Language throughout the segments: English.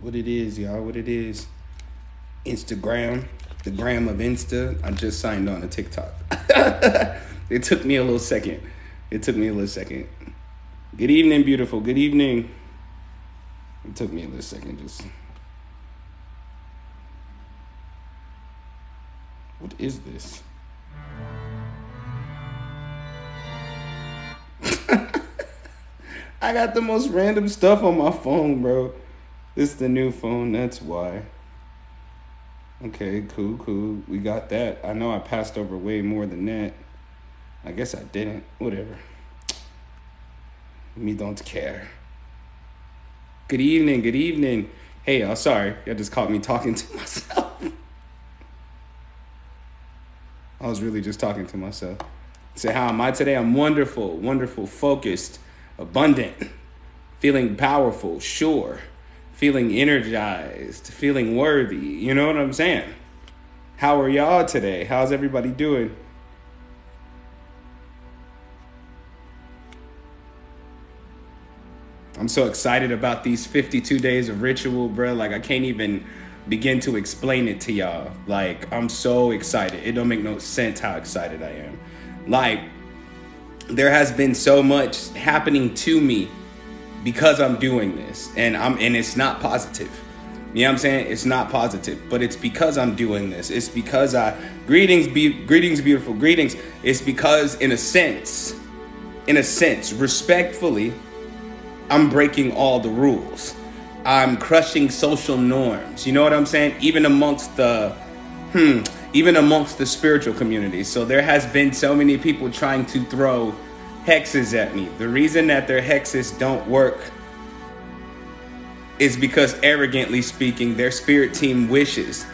What it is, y'all. What it is. Instagram. The gram of Insta. I just signed on to TikTok. It took me a little second. Good evening, beautiful. Good evening. It took me a little second. Just. What is this? I got the most random stuff on my phone, bro. This is the new phone. That's why. Okay, cool. We got that. I know I passed over way more than that. I guess I didn't. Whatever. Me don't care. Good evening. Hey, y'all, sorry. Y'all just caught me talking to myself. I was really just talking to myself. Say, how am I today? I'm wonderful, focused, abundant, feeling powerful, sure, feeling energized, feeling worthy. You know what I'm saying? How are y'all today? How's everybody doing? I'm so excited about these 52 days of ritual, bro. Like, I can't even begin to explain it to y'all. Like, I'm so excited. It don't make no sense how excited I am. Like, there has been so much happening to me because I'm doing this, and it's not positive. You know what I'm saying? It's not positive, but it's because I'm doing this. It's because greetings, beautiful, greetings. It's because in a sense, respectfully, I'm breaking all the rules. I'm crushing social norms. You know what I'm saying? Even amongst the spiritual community. So there has been so many people trying to throw hexes at me. The reason that their hexes don't work is because, arrogantly speaking, their spirit team wishes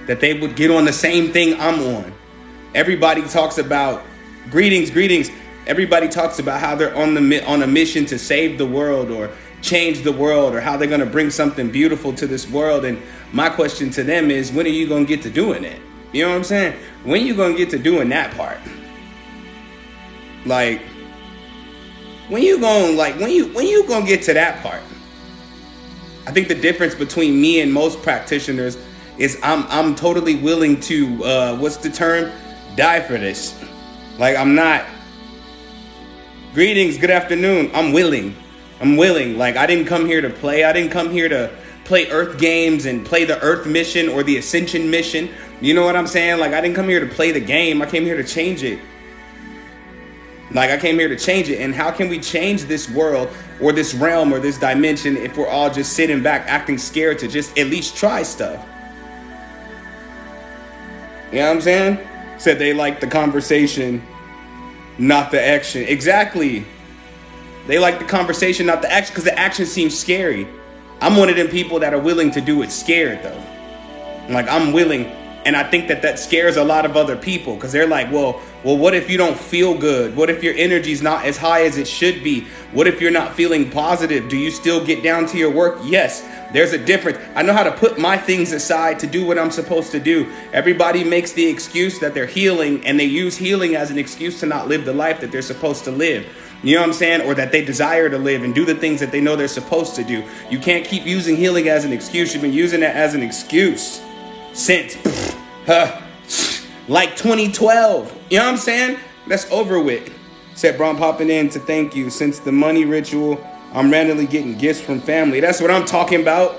that they would get on the same thing I'm on. Everybody talks about greetings. Everybody talks about how they're on a mission to save the world or change the world, or how they're going to bring something beautiful to this world. And my question to them is, when are you going to get to doing it? You know what I'm saying? When are you going to get to doing that part? Like, when you going to get to that part? I think the difference between me and most practitioners is I'm totally willing to what's the term? Die for this. Like, I'm not. Greetings, good afternoon. I'm willing. Like, I didn't come here to play. I didn't come here to play Earth games and play the Earth mission or the Ascension mission. You know what I'm saying? Like, I didn't come here to play the game. I came here to change it. And how can we change this world or this realm or this dimension if we're all just sitting back acting scared to just at least try stuff? You know what I'm saying? Said they like the conversation, not the action. Exactly. They like the conversation, not the action, because the action seems scary. I'm one of them people that are willing to do it scared, though. Like, I'm willing, and I think that scares a lot of other people, because they're like, well, what if you don't feel good? What if your energy's not as high as it should be? What if you're not feeling positive? Do you still get down to your work? Yes, there's a difference. I know how to put my things aside to do what I'm supposed to do. Everybody makes the excuse that they're healing, and they use healing as an excuse to not live the life that they're supposed to live. You know what I'm saying? Or that they desire to live and do the things that they know they're supposed to do. You can't keep using healing as an excuse. You've been using it as an excuse since like 2012. You know what I'm saying? That's over with. Said Braun popping in to thank you. Since the money ritual, I'm randomly getting gifts from family. That's what I'm talking about.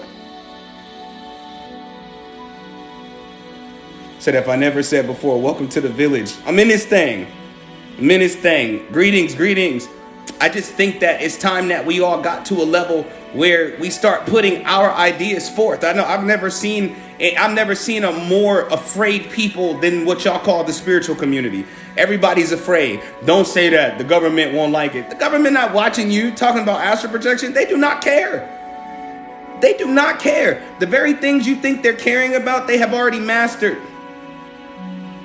Said, if I never said before, welcome to the village. I'm in this thing. Greetings. I just think that it's time that we all got to a level where we start putting our ideas forth. I know I've never seen a more afraid people than what y'all call the spiritual community. Everybody's afraid. Don't say that. The government won't like it. The government not watching you talking about astral projection. They do not care. The very things you think they're caring about, they have already mastered.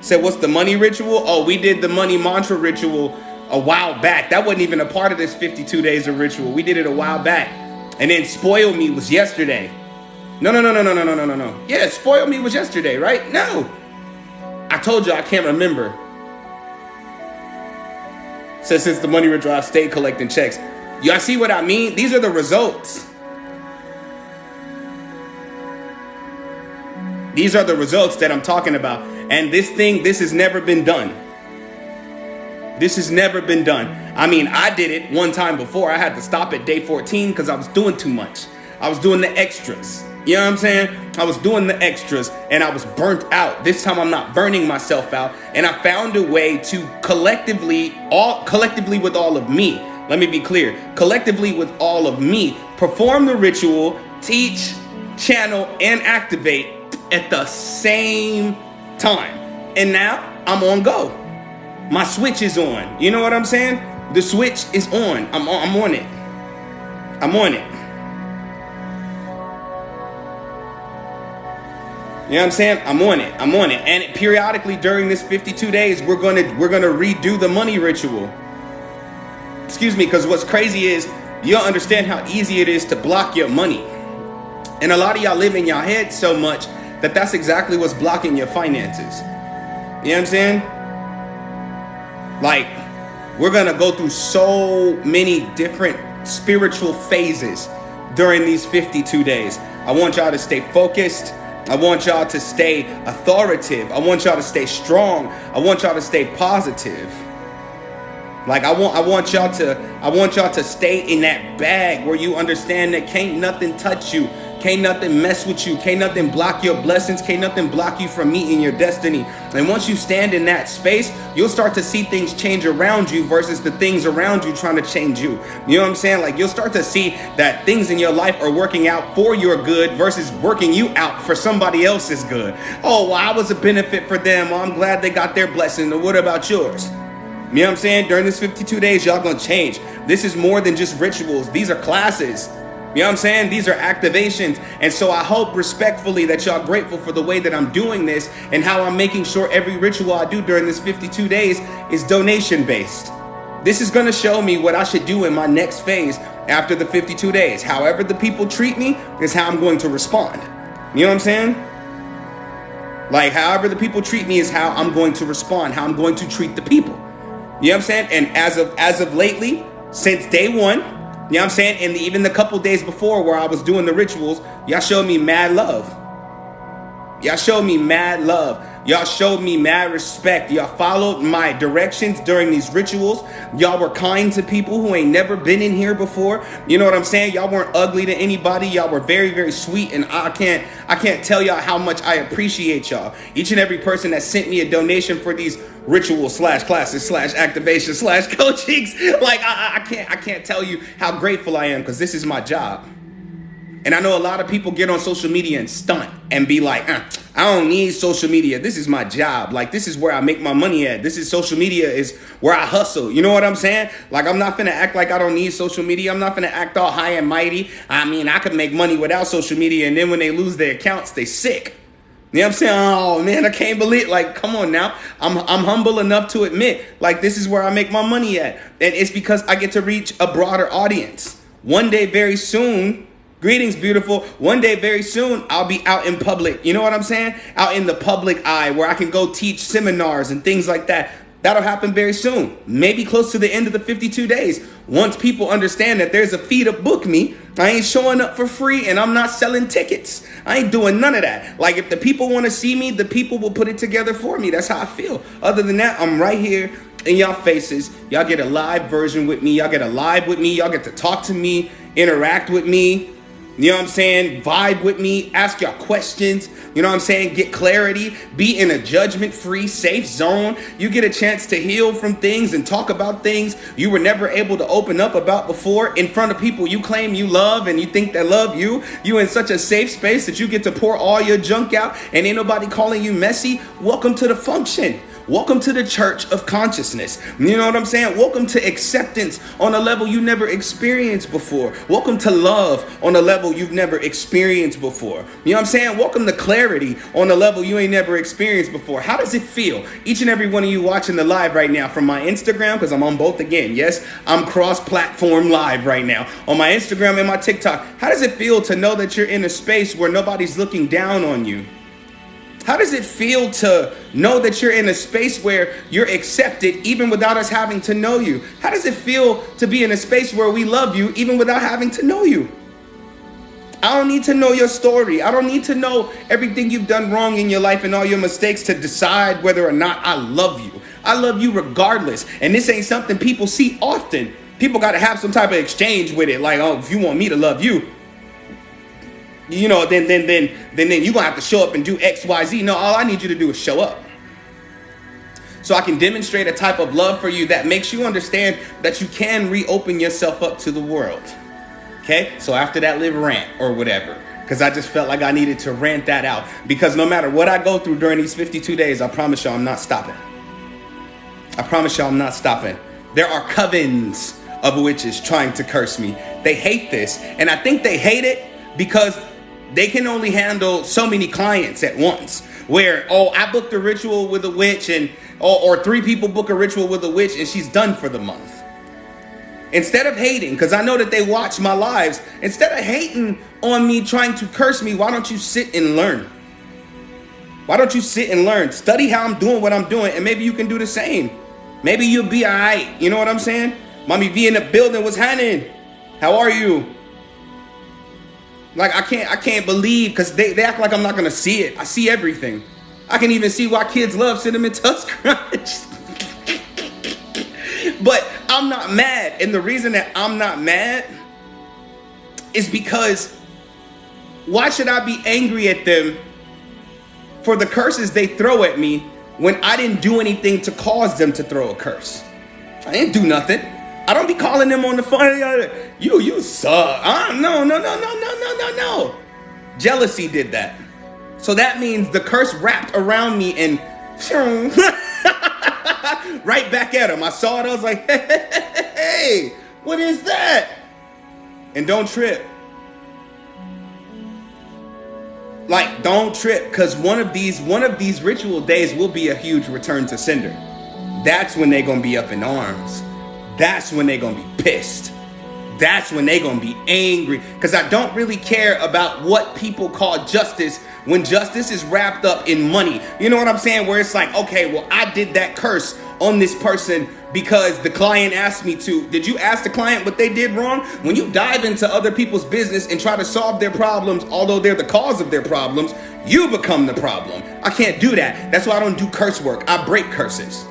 Said, what's the money ritual? Oh, we did the money mantra ritual a while back. That wasn't even a part of this 52 days of ritual. We did it a while back. And then Spoil Me was yesterday. No. Yeah, Spoil Me was yesterday, right? No. I told you I can't remember. Said, since the money ritual, I stayed collecting checks. Y'all see what I mean? These are the results. These are the results that I'm talking about. And this has never been done. This has never been done. I mean, I did it one time before. I had to stop at day 14 because I was doing too much. I was doing the extras. You know what I'm saying? I was doing the extras and I was burnt out. This time I'm not burning myself out. And I found a way to collectively with all of me. Let me be clear. Collectively with all of me, perform the ritual, teach, channel, and activate at the same time. And now I'm on go. My switch is on. You know what I'm saying? The switch is on. I'm on it. I'm on it. You know what I'm saying? I'm on it. I'm on it. And periodically during this 52 days, we're gonna redo the money ritual. Excuse me, because what's crazy is you'll understand how easy it is to block your money. And a lot of y'all live in your head so much that that's exactly what's blocking your finances. You know what I'm saying? Like, we're going to go through so many different spiritual phases during these 52 days. I want y'all to stay focused. I want y'all to stay authoritative. I want y'all to stay strong. I want y'all to stay positive. Like, I want y'all to stay in that bag where you understand that can't nothing touch you. Can't nothing mess with you. Can't nothing block your blessings. Can't nothing block you from meeting your destiny. And once you stand in that space, you'll start to see things change around you versus the things around you trying to change you. You know what I'm saying? Like, you'll start to see that things in your life are working out for your good versus working you out for somebody else's good. Oh, well, I was a benefit for them. Well, I'm glad they got their blessing. Or what about yours? You know what I'm saying? During this 52 days, y'all gonna change. This is more than just rituals. These are classes. You know what I'm saying? These are activations. And so I hope respectfully that y'all grateful for the way that I'm doing this and how I'm making sure every ritual I do during this 52 days is donation based. This is going to show me what I should do in my next phase after the 52 days. However the people treat me is how I'm going to respond. You know what I'm saying? Like, however the people treat me is how I'm going to respond, how I'm going to treat the people. You know what I'm saying? And as of lately, since day one, you know what I'm saying? And even the couple days before where I was doing the rituals, y'all showed me mad love. Y'all showed me mad love. Y'all showed me mad respect. Y'all followed my directions during these rituals. Y'all were kind to people who ain't never been in here before. You know what I'm saying? Y'all weren't ugly to anybody. Y'all were very, very sweet. And I can't tell y'all how much I appreciate y'all. Each and every person that sent me a donation for these rituals / classes / activation / coachings. Like, I can't tell you how grateful I am because this is my job. And I know a lot of people get on social media and stunt and be like, I don't need social media. This is my job. Like, this is where I make my money at. Social media is where I hustle. You know what I'm saying? Like, I'm not finna act like I don't need social media. I'm not finna act all high and mighty. I mean, I could make money without social media. And then when they lose their accounts, they sick. You know what I'm saying? Oh man, I can't believe, like, come on now. I'm humble enough to admit, like, this is where I make my money at. And it's because I get to reach a broader audience. One day very soon, greetings, beautiful. One day very soon, I'll be out in public. You know what I'm saying? Out in the public eye where I can go teach seminars and things like that. That'll happen very soon. Maybe close to the end of the 52 days. Once people understand that there's a fee to book me, I ain't showing up for free and I'm not selling tickets. I ain't doing none of that. Like, if the people want to see me, the people will put it together for me. That's how I feel. Other than that, I'm right here in y'all faces. Y'all get a live version with me. Y'all get a live with me. Y'all get to talk to me, interact with me. You know what I'm saying? Vibe with me, ask y'all questions. You know what I'm saying? Get clarity, be in a judgment-free, safe zone. You get a chance to heal from things and talk about things you were never able to open up about before in front of people you claim you love and you think they love you. You in such a safe space that you get to pour all your junk out and ain't nobody calling you messy. Welcome to the function. Welcome to the church of consciousness. You know what I'm saying? Welcome to acceptance on a level you never experienced before. Welcome to love on a level you've never experienced before. You know what I'm saying? Welcome to clarity on a level you ain't never experienced before. How does it feel? Each and every one of you watching the live right now from my Instagram, because I'm on both again. Yes, I'm cross-platform live right now on my Instagram and my TikTok. How does it feel to know that you're in a space where nobody's looking down on you? How does it feel to know that you're in a space where you're accepted even without us having to know you? How does it feel to be in a space where we love you even without having to know you? I don't need to know your story. I don't need to know everything you've done wrong in your life and all your mistakes to decide whether or not I love you. I love you regardless. And this ain't something people see often. People got to have some type of exchange with it. Like, oh, if you want me to love you, you know, then you're gonna have to show up and do X, Y, Z. No, all I need you to do is show up. So I can demonstrate a type of love for you that makes you understand that you can reopen yourself up to the world. Okay? So after that little rant or whatever, because I just felt like I needed to rant that out. Because no matter what I go through during these 52 days, I promise y'all I'm not stopping. I promise y'all I'm not stopping. There are covens of witches trying to curse me. They hate this. And I think they hate it because they can only handle so many clients at once. Where, oh, I booked a ritual with a witch, and or 3 people book a ritual with a witch and she's done for the month. Instead of hating, because I know that they watch my lives, instead of hating on me, trying to curse me, why don't you sit and learn? Why don't you sit and learn? Study how I'm doing what I'm doing, and maybe you can do the same. Maybe you'll be all right. You know what I'm saying? Mommy V in the building. What's happening? How are you? Like, I can't believe, because they act like I'm not going to see it. I see everything. I can even see why kids love Cinnamon Toast Crunch. But I'm not mad. And the reason that I'm not mad is because why should I be angry at them for the curses they throw at me when I didn't do anything to cause them to throw a curse? I didn't do nothing. I don't be calling them on the phone. You suck. No. Jealousy did that. So that means the curse wrapped around me and right back at him. I saw it. I was like, hey, what is that? And don't trip. Like, don't trip, because one of these ritual days will be a huge return to sender. That's when they're going to be up in arms. That's when they're going to be pissed. That's when they're going to be angry. Because I don't really care about what people call justice when justice is wrapped up in money. You know what I'm saying? Where it's like, okay, well, I did that curse on this person because the client asked me to. Did you ask the client what they did wrong? When you dive into other people's business and try to solve their problems, although they're the cause of their problems, you become the problem. I can't do that. That's why I don't do curse work. I break curses.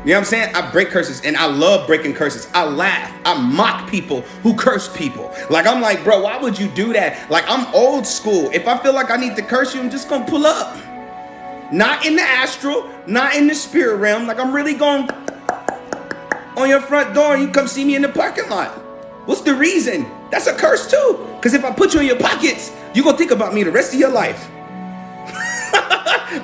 You know what I'm saying? I break curses, and I love breaking curses. I laugh. I mock people who curse people. Like, I'm like, bro, why would you do that? Like, I'm old school. If I feel like I need to curse you, I'm just going to pull up. Not in the astral, not in the spirit realm. Like, I'm really going on your front door and you come see me in the parking lot. What's the reason? That's a curse too. Because if I put you in your pockets, you're going to think about me the rest of your life.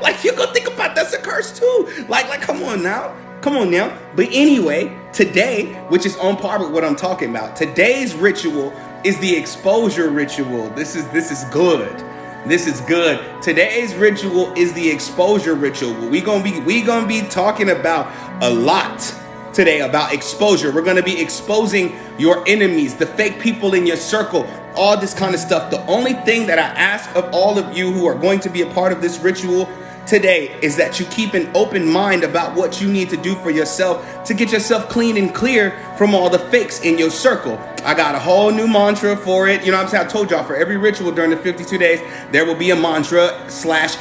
Like, you're going to think about that's a curse too. Like, come on now. Come on now. But anyway, today, which is on par with what I'm talking about, today's ritual is the exposure ritual. This is good. This is good. Today's ritual is the exposure ritual. We gonna be talking about a lot today about exposure. We're gonna be exposing your enemies, the fake people in your circle, all this kind of stuff. The only thing that I ask of all of you who are going to be a part of this ritual today is that you keep an open mind about what you need to do for yourself to get yourself clean and clear from all the fakes in your circle. I got a whole new mantra for it. You know what I'm saying? I told y'all for every ritual during the 52 days, there will be a mantra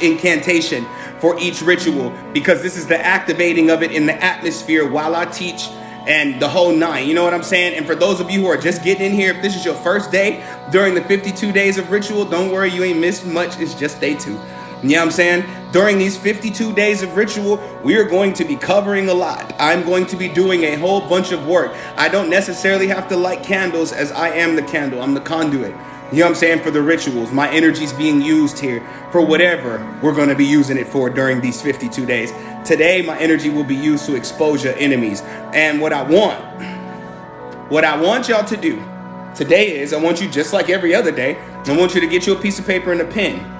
/ incantation for each ritual, because this is the activating of it in the atmosphere while I teach and the whole 9. You know what I'm saying? And for those of you who are just getting in here, if this is your first day during the 52 days of ritual, don't worry, you ain't missed much. It's just day 2. You know what I'm saying? During these 52 days of ritual, we are going to be covering a lot. I'm going to be doing a whole bunch of work. I don't necessarily have to light candles, as I am the candle. I'm the conduit. You know what I'm saying? For the rituals. My energy's being used here for whatever we're going to be using it for during these 52 days. Today, my energy will be used to expose your enemies. And what I want y'all to do today is, I want you, just like every other day, I want you to get you a piece of paper and a pen.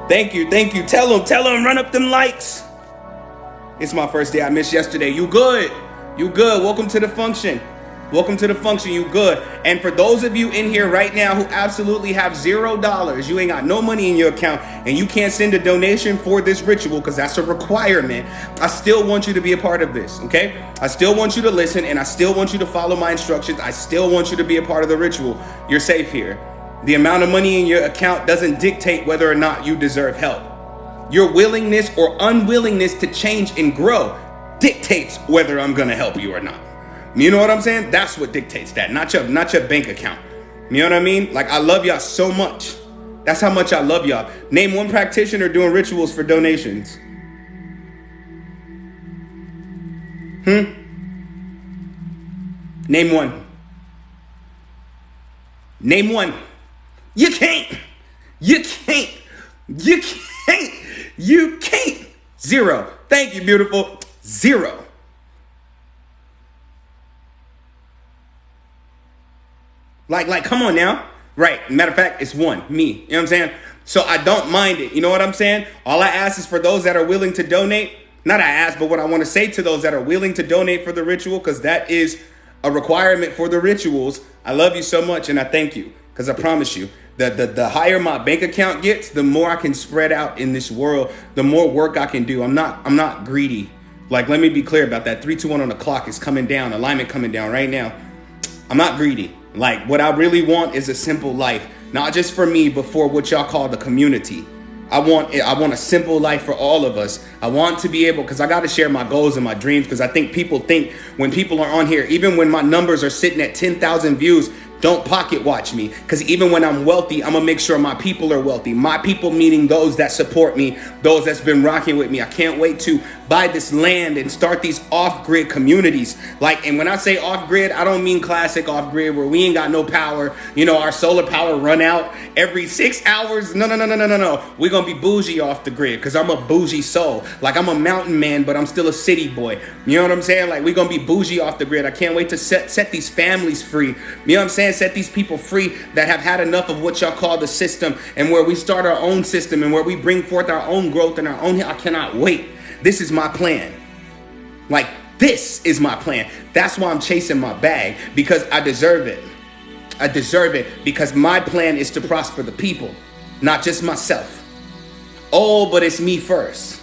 Thank you. Tell them, run up them likes. It's my first day. I missed yesterday. You good? Welcome to the function. Welcome to the function. You good. And for those of you in here right now who absolutely have $0, you ain't got no money in your account and you can't send a donation for this ritual because that's a requirement, I still want you to be a part of this, okay? I still want you to listen and I still want you to follow my instructions. I still want you to be a part of the ritual. You're safe here. The amount of money in your account doesn't dictate whether or not you deserve help. Your willingness or unwillingness to change and grow dictates whether I'm gonna help you or not. You know what I'm saying? That's what dictates that, not your bank account. You know what I mean? Like, I love y'all so much. That's how much I love y'all. Name one practitioner doing rituals for donations. Name one. Name one. You can't. You can't. You can't. You can't. Zero. Thank you, beautiful. Zero. Like, come on now. Right. Matter of fact, it's one. Me. You know what I'm saying? So I don't mind it. You know what I'm saying? All I ask is for those that are willing to donate. Not I ask, but what I want to say to those that are willing to donate for the ritual, because that is a requirement for the rituals. I love you so much and I thank you, because I promise you, the higher my bank account gets, the more I can spread out in this world, the more work I can do. I'm not greedy. Like, let me be clear about that. 3, 2, 1 on the clock is coming down. Alignment coming down right now. I'm not greedy. Like, what I really want is a simple life, not just for me, but for what y'all call the community. I want a simple life for all of us. I want to be able, because I got to share my goals and my dreams, because I think people think when people are on here, even when my numbers are sitting at 10,000 views, don't pocket watch me, because even when I'm wealthy, I'm gonna make sure my people are wealthy. My people meaning those that support me, those that's been rocking with me. I can't wait to buy this land and start these off-grid communities. Like, and when I say off-grid, I don't mean classic off-grid where we ain't got no power. You know, our solar power run out every 6 hours. No. We're gonna be bougie off the grid, because I'm a bougie soul. Like, I'm a mountain man, but I'm still a city boy. You know what I'm saying? Like, we're gonna be bougie off the grid. I can't wait to set these families free. You know what I'm saying? Set these people free that have had enough of what y'all call the system, and where we start our own system and where we bring forth our own growth and our own. I cannot wait. This is my plan. Like, this is my plan. That's why I'm chasing my bag, because I deserve it. I deserve it because my plan is to prosper the people, not just myself. Oh, but it's me first.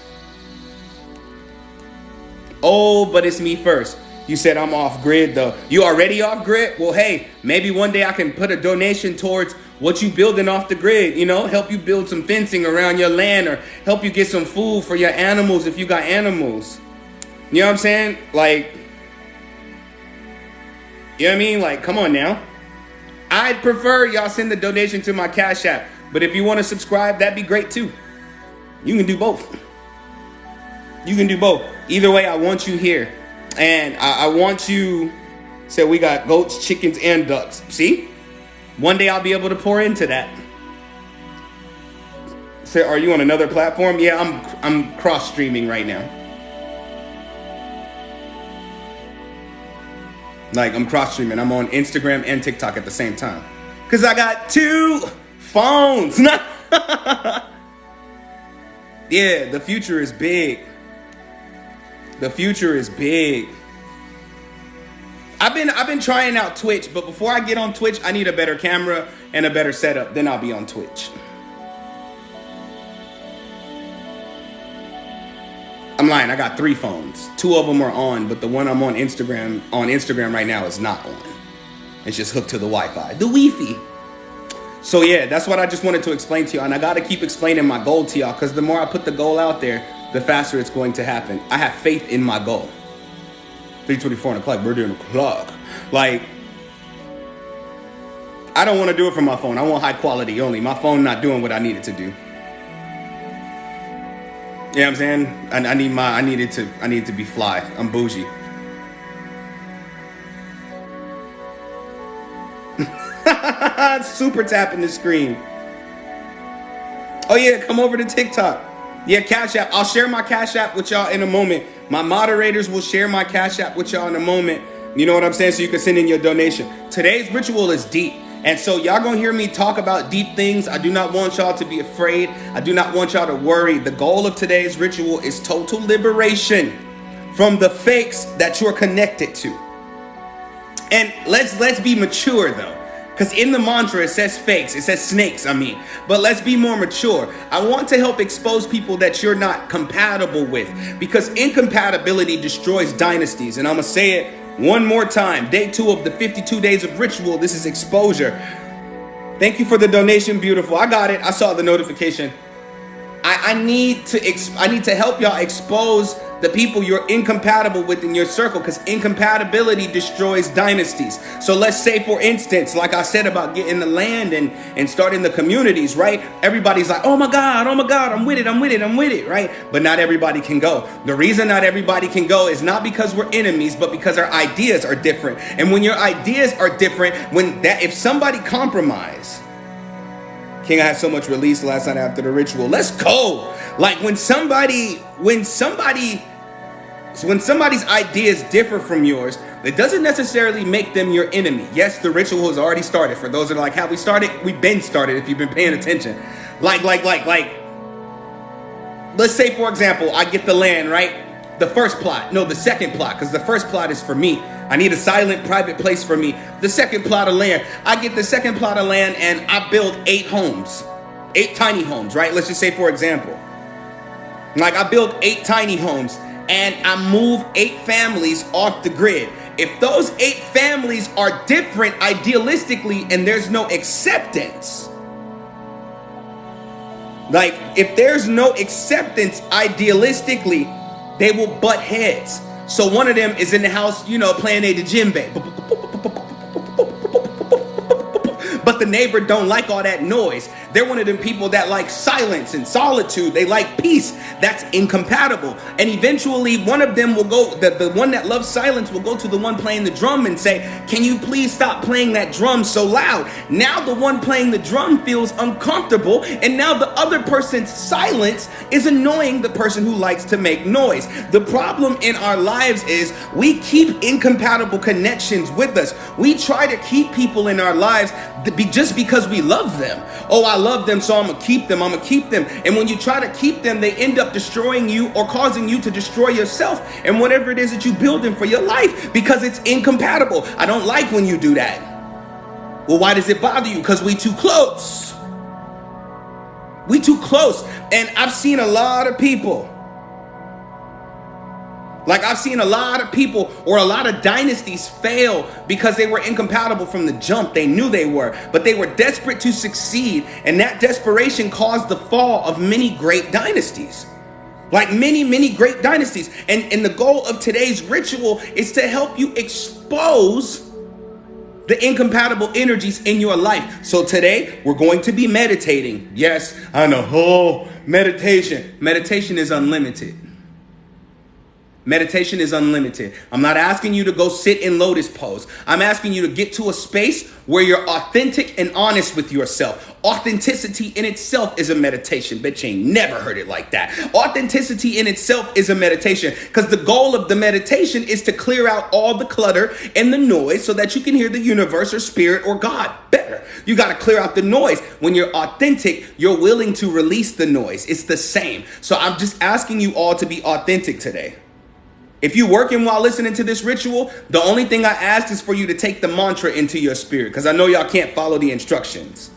Oh, but it's me first. You said I'm off grid though. You already off grid? Well, hey, maybe one day I can put a donation towards what you building off the grid, you know, help you build some fencing around your land, or help you get some food for your animals if you got animals. You know what I'm saying? Like, you know what I mean? Like, come on now. I'd prefer y'all send the donation to my Cash App, but if you want to subscribe, that'd be great too. You can do both. You can do both. Either way, I want you here. And I want you, so we got goats, chickens, and ducks. See? One day I'll be able to pour into that. So are you on another platform? Yeah, I'm cross streaming right now. Like, I'm cross streaming. I'm on Instagram and TikTok at the same time. Because I got 2 phones. Yeah, the future is big. The future is big. I've been trying out Twitch, but before I get on Twitch, I need a better camera and a better setup. Then I'll be on Twitch. I'm lying. I got 3 phones. 2 of them are on, but the one I'm on Instagram right now is not on. It's just hooked to the Wi-Fi, the Wi-Fi. So yeah, that's what I just wanted to explain to y'all, and I got to keep explaining my goal to y'all, because the more I put the goal out there, the faster it's going to happen. I have faith in my goal. 3:24 on the clock. We're doing the clock. Like, I don't want to do it from my phone. I want high quality only. My phone not doing what I need it to do. You know what I'm saying? I need it to be fly. I'm bougie. Super tapping the screen. Oh yeah, come over to TikTok. Yeah, Cash App. I'll share my Cash App with y'all in a moment. My moderators will share my Cash App with y'all in a moment. You know what I'm saying? So you can send in your donation. Today's ritual is deep. And so y'all gonna hear me talk about deep things. I do not want y'all to be afraid. I do not want y'all to worry. The goal of today's ritual is total liberation from the fakes that you're connected to. And let's be mature though. Because in the mantra, it says fakes. It says snakes, I mean. But let's be more mature. I want to help expose people that you're not compatible with. Because incompatibility destroys dynasties. And I'm going to say it one more time. Day 2 of the 52 days of ritual. This is exposure. Thank you for the donation, beautiful. I got it. I saw the notification. I need to help y'all expose the people you're incompatible with in your circle, because incompatibility destroys dynasties. So let's say, for instance, like I said about getting the land and starting the communities, right? Everybody's like, oh my God, I'm with it, right? But not everybody can go. The reason not everybody can go is not because we're enemies, but because our ideas are different. And when your ideas are different, if somebody compromise, King, I had so much release last night after the ritual. Let's go. Like when somebody's ideas differ from yours, it doesn't necessarily make them your enemy. Yes, the ritual has already started. For those that are like, have we started? We've been started if you've been paying attention. Like, let's say, for example, I get the land, right? The second plot, because the first plot is for me. I need a silent, private place for me. The second plot of land, I get the second plot of land and I build 8 homes, 8 tiny homes, right? Let's just say, for example, like I build 8 tiny homes and I move 8 families off the grid. If those 8 families are different idealistically and there's no acceptance, like if there's no acceptance idealistically, they will butt heads. So one of them is in the house, playing a djembe. But the neighbor don't like all that noise. They're one of them people that like silence and solitude. They like peace. That's incompatible. And eventually one of them will go, the one that loves silence will go to the one playing the drum and say, can you please stop playing that drum so loud? Now the one playing the drum feels uncomfortable. And now the other person's silence is annoying the person who likes to make noise. The problem in our lives is we keep incompatible connections with us. We try to keep people in our lives just because we love them. Oh, I love them, so I'm gonna keep them. And when you try to keep them, they end up destroying you or causing you to destroy yourself and whatever it is that you building for your life, because it's incompatible. I don't like when you do that. Well, why does it bother you? Because we too close. We too close. And I've seen a lot of people. Like I've seen a lot of people or a lot of dynasties fail because they were incompatible from the jump. They knew they were, but they were desperate to succeed. And that desperation caused the fall of many great dynasties. Like many great dynasties. And the goal of today's ritual is to help you expose the incompatible energies in your life. So today we're going to be meditating. Yes, I know. Oh, meditation. Meditation is unlimited. Meditation is unlimited. I'm not asking you to go sit in lotus pose. I'm asking you to get to a space where you're authentic and honest with yourself. Authenticity in itself is a meditation. Bet you ain't never heard it like that. Authenticity in itself is a meditation, because the goal of the meditation is to clear out all the clutter and the noise so that you can hear the universe or spirit or God better. You got to clear out the noise. When you're authentic, you're willing to release the noise. It's the same. So I'm just asking you all to be authentic today. If you're working while listening to this ritual, the only thing I ask is for you to take the mantra into your spirit, because I know y'all can't follow the instructions.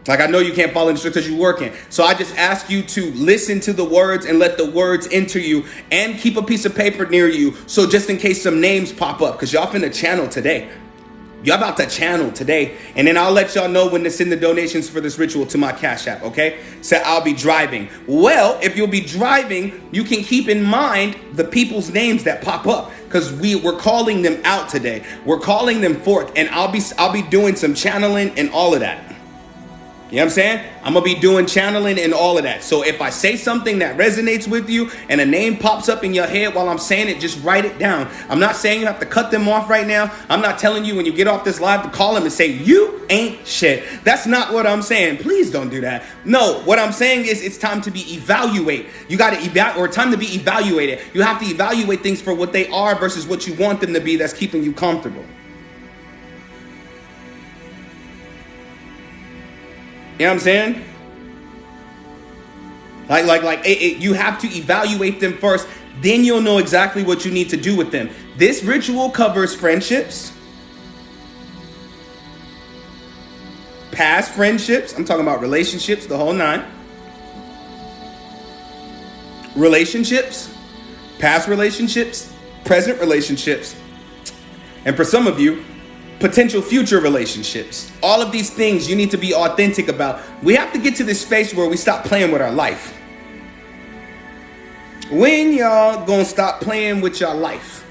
Like I know you can't follow the instructions because you're working. So I just ask you to listen to the words and let the words enter you, and keep a piece of paper near you. So just in case some names pop up, because y'all finna channel today. Y'all about to channel today. And then I'll let y'all know when to send the donations for this ritual to my Cash App, okay? So I'll be driving. Well, if you'll be driving, you can keep in mind the people's names that pop up, because we're calling them out today. We're calling them forth, and I'll be doing some channeling and all of that. You know what I'm saying? I'm going to be doing channeling and all of that. So if I say something that resonates with you and a name pops up in your head while I'm saying it, just write it down. I'm not saying you have to cut them off right now. I'm not telling you when you get off this live to call them and say, you ain't shit. That's not what I'm saying. Please don't do that. No, what I'm saying is it's time to be evaluated. You got to time to be evaluated. You have to evaluate things for what they are versus what you want them to be that's keeping you comfortable. You know what I'm saying? You have to evaluate them first. Then you'll know exactly what you need to do with them. This ritual covers friendships. past friendships. I'm talking about relationships, the whole nine. Relationships, past relationships, present relationships, and for some of you, potential future relationships. All of these things you need to be authentic about. We have to get to this space where we stop playing with our life. When y'all gonna stop playing with your life?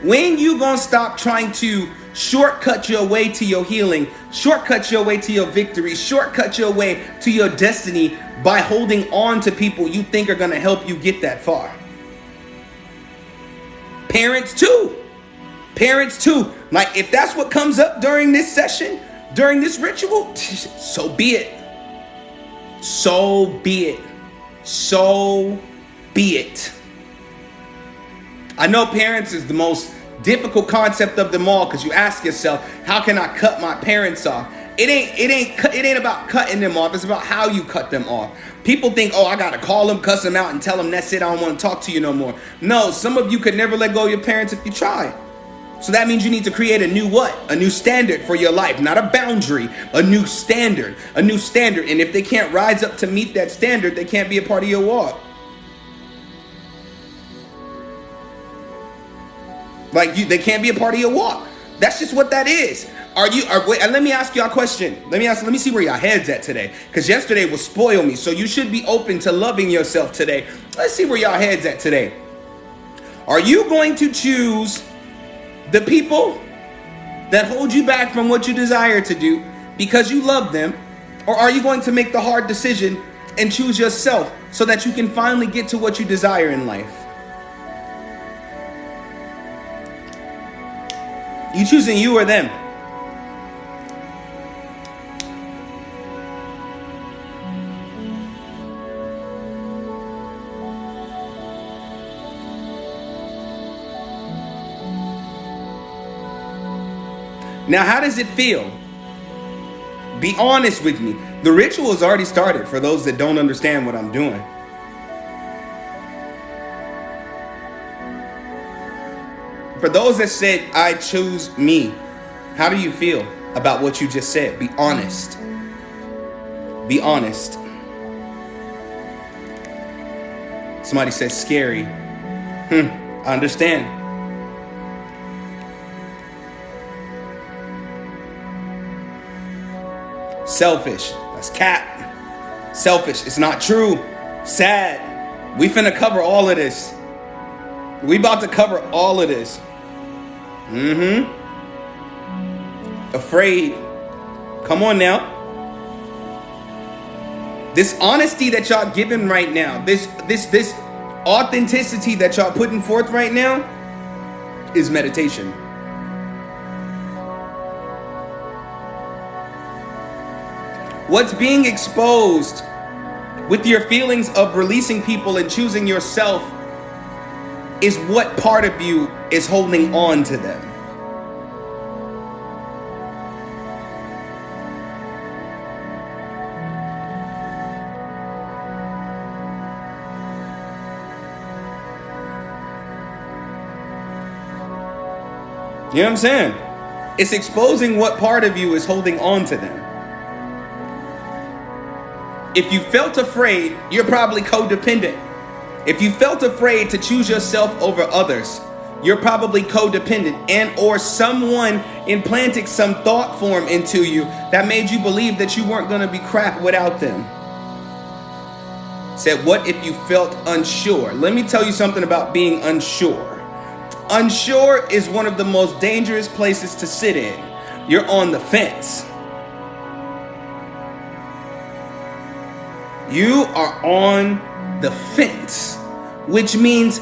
When you gonna stop trying to shortcut your way to your healing, shortcut your way to your victory, shortcut your way to your destiny by holding on to people you think are gonna help you get that far? Parents too. Parents too. Like, if that's what comes up during this session, during this ritual, so be it. So be it. So be it. I know parents is the most difficult concept of them all, because you ask yourself, how can I cut my parents off? It ain't about cutting them off. It's about how you cut them off. People think, oh, I gotta call them, cuss them out, and tell them that's it, I don't want to talk to you no more. No, some of you could never let go of your parents if you try. So that means you need to create a new what? A new standard for your life. Not a boundary, a new standard. A new standard. And if they can't rise up to meet that standard, they can't be a part of your walk. They can't be a part of your walk. That's just what that is. Wait, let me ask y'all a question. Let me see where y'all heads at today. Because yesterday was spoil me. So you should be open to loving yourself today. Let's see where y'all heads at today. Are you going to choose the people that hold you back from what you desire to do because you love them? Or are you going to make the hard decision and choose yourself so that you can finally get to what you desire in life? You choosing you or them? Now, how does it feel? Be honest with me. The ritual has already started for those that don't understand what I'm doing. For those that said, I choose me, how do you feel about what you just said? Be honest. Be honest. Somebody said scary. I understand. Selfish. That's cap. Selfish. It's not true. Sad. We finna cover all of this. We about to cover all of this. Afraid. Come on now. This honesty that y'all giving right now, this authenticity that y'all putting forth right now is meditation. What's being exposed with your feelings of releasing people and choosing yourself is what part of you is holding on to them. You know what I'm saying? It's exposing what part of you is holding on to them. If you felt afraid, you're probably codependent. If you felt afraid to choose yourself over others, you're probably codependent, and or someone implanted some thought form into you that made you believe that you weren't going to be crap without them. Said, what if you felt unsure? Let me tell you something about being unsure. Unsure is one of the most dangerous places to sit in. You're on the fence. You are on the fence, which means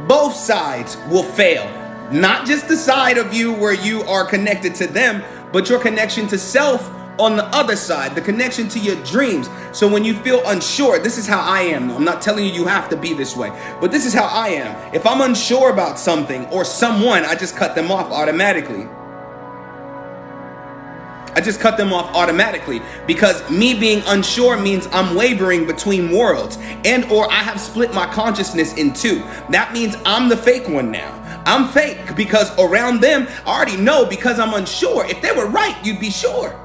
both sides will fail. Not just the side of you where you are connected to them, but your connection to self on the other side, the connection to your dreams. So when you feel unsure, this is how I am. I'm not telling you you have to be this way, but this is how I am. If I'm unsure about something or someone, I just cut them off automatically. I just cut them off automatically because me being unsure means I'm wavering between worlds, and or I have split my consciousness in two. That means I'm the fake one now. I'm fake because around them, I already know because I'm unsure. If they were right, you'd be sure.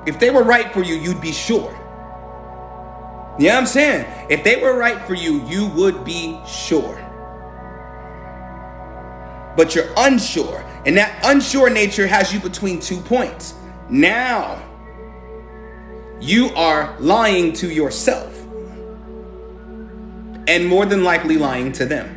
If they were right for you, you'd be sure. You know what I'm saying? If they were right for you, you would be sure. But you're unsure. And that unsure nature has you between 2 points. Now, you are lying to yourself. And more than likely lying to them.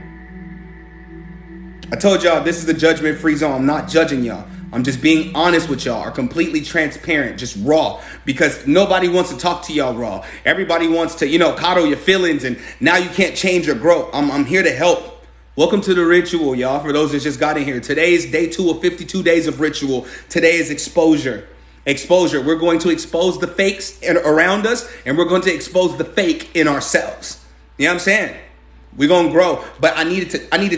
I told y'all this is a judgment-free zone. I'm not judging y'all. I'm just being honest with y'all, are completely transparent, just raw, because nobody wants to talk to y'all raw. Everybody wants to, coddle your feelings, and now you can't change or grow. I'm here to help. Welcome to the ritual, y'all. For those that just got in here, today is day 2 of 52 days of ritual. Today is exposure. Exposure. We're going to expose the fakes around us, and we're going to expose the fake in ourselves. You know what I'm saying? We're going to grow. But I needed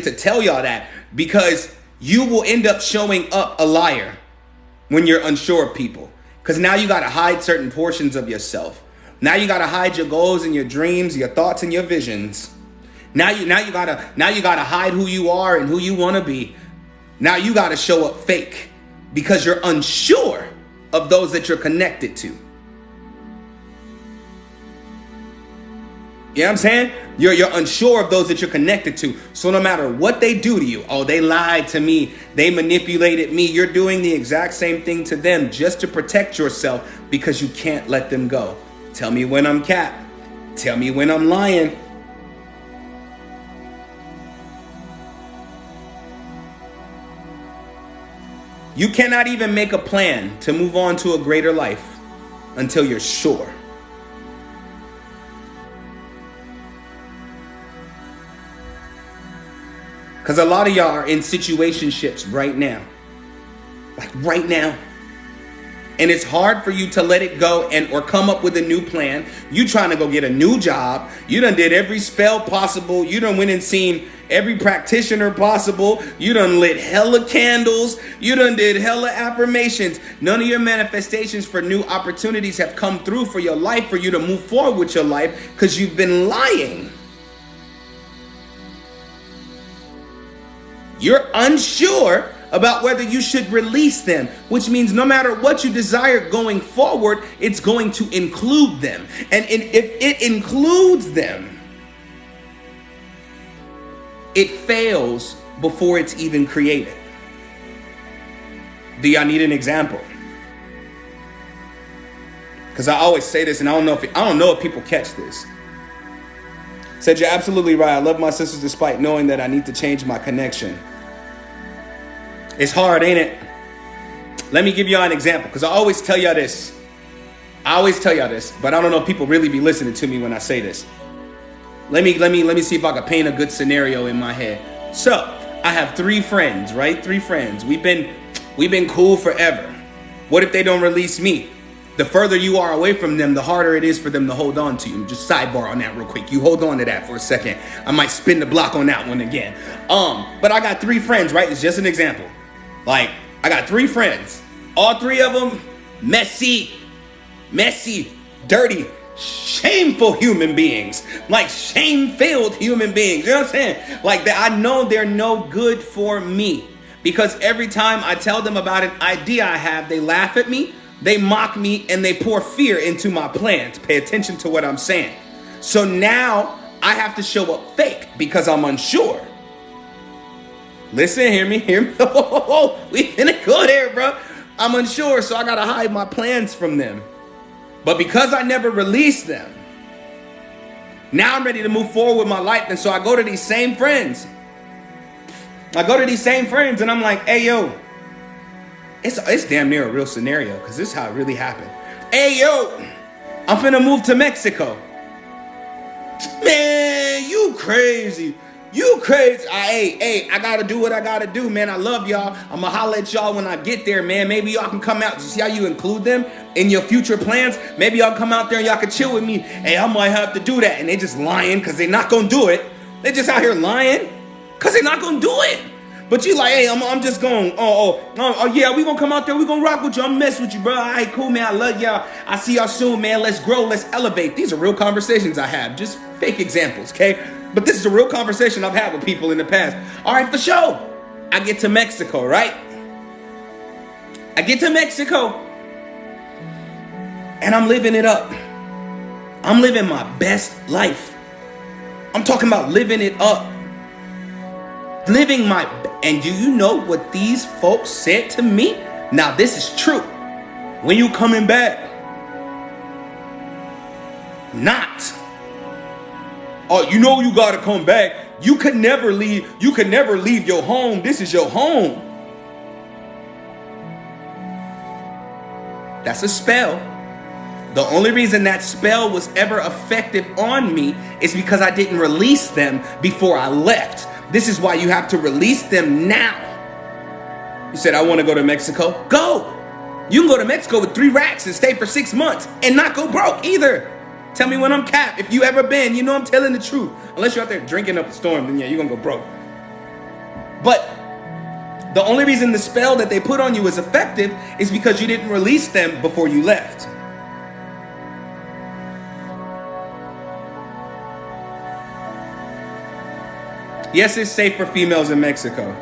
to tell y'all that because you will end up showing up a liar when you're unsure of people. Because now you got to hide certain portions of yourself. Now you got to hide your goals and your dreams, your thoughts and your visions. Now you gotta hide who you are and who you want to be. Now you got to show up fake because you're unsure of those that you're connected to. You know what I'm saying? You're unsure of those that you're connected to. So no matter what they do to you, oh, they lied to me, they manipulated me, you're doing the exact same thing to them just to protect yourself because you can't let them go. Tell me when I'm capped. Tell me when I'm lying. You cannot even make a plan to move on to a greater life until you're sure. Because a lot of y'all are in situationships right now. Like right now. And it's hard for you to let it go or come up with a new plan. You trying to go get a new job. You done did every spell possible. You done went and seen every practitioner possible. You done lit hella candles. You done did hella affirmations. None of your manifestations for new opportunities have come through for your life, for you to move forward with your life, because you've been lying. You're unsure about whether you should release them, which means no matter what you desire going forward, it's going to include them. And if it includes them, it fails before it's even created. Do y'all need an example? Because I always say this, and I don't know if people catch this. Said, you're absolutely right. I love my sisters despite knowing that I need to change my connection. It's hard, ain't it? Let me give y'all an example, because I always tell y'all this. But I don't know if people really be listening to me when I say this. Let me see if I can paint a good scenario in my head. So, I have 3 friends, right? 3 friends. We've been cool forever. What if they don't release me? The further you are away from them, the harder it is for them to hold on to you. Just sidebar on that real quick. You hold on to that for a second. I might spin the block on that one again. But I got 3 friends, right? It's just an example. Like, I got 3 friends. All 3 of them, messy, dirty, shameful human beings. Like, shame-filled human beings. You know what I'm saying? Like, I know they're no good for me. Because every time I tell them about an idea I have, they laugh at me, they mock me, and they pour fear into my plans. Pay attention to what I'm saying. So now I have to show up fake because I'm unsure. Listen, hear me. We finna go there, bro. I'm unsure, so I gotta hide my plans from them. But because I never released them, now I'm ready to move forward with my life. And so I go to these same friends. And I'm like, hey, yo, it's damn near a real scenario because this is how it really happened. Hey, yo, I'm finna move to Mexico. Man, you crazy. I gotta do what I gotta do, man. I love y'all. I'ma holler at y'all when I get there, man. Maybe y'all can come out. You see how you include them in your future plans? Maybe y'all come out there and y'all can chill with me. Hey, I might have to do that. And they just lying because they're not gonna do it. They just out here lying because they're not gonna do it. But you like, hey, I'm just going, yeah, we gonna come out there, we gonna rock with you, I'm mess with you, bro. All right, cool, man, I love y'all. I see y'all soon, man. Let's grow, let's elevate. These are real conversations I have, just fake examples, okay? But this is a real conversation I've had with people in the past. All right, for sure. I get to Mexico, right? I get to Mexico, and I'm living it up. I'm living my best life. I'm talking about living it up. And do you know what these folks said to me? Now, this is true. When you coming back? Not. Oh, you know you gotta come back. You could never leave. You could never leave your home. This is your home. That's a spell. The only reason that spell was ever effective on me is because I didn't release them before I left. This is why you have to release them now. You said, I want to go to Mexico. Go. You can go to Mexico with 3 racks and stay for 6 months and not go broke either. Tell me when I'm capped. If you ever been, you know I'm telling the truth. Unless you're out there drinking up a storm, then yeah, you're going to go broke. But the only reason the spell that they put on you is effective is because you didn't release them before you left. Yes, it's safe for females in Mexico.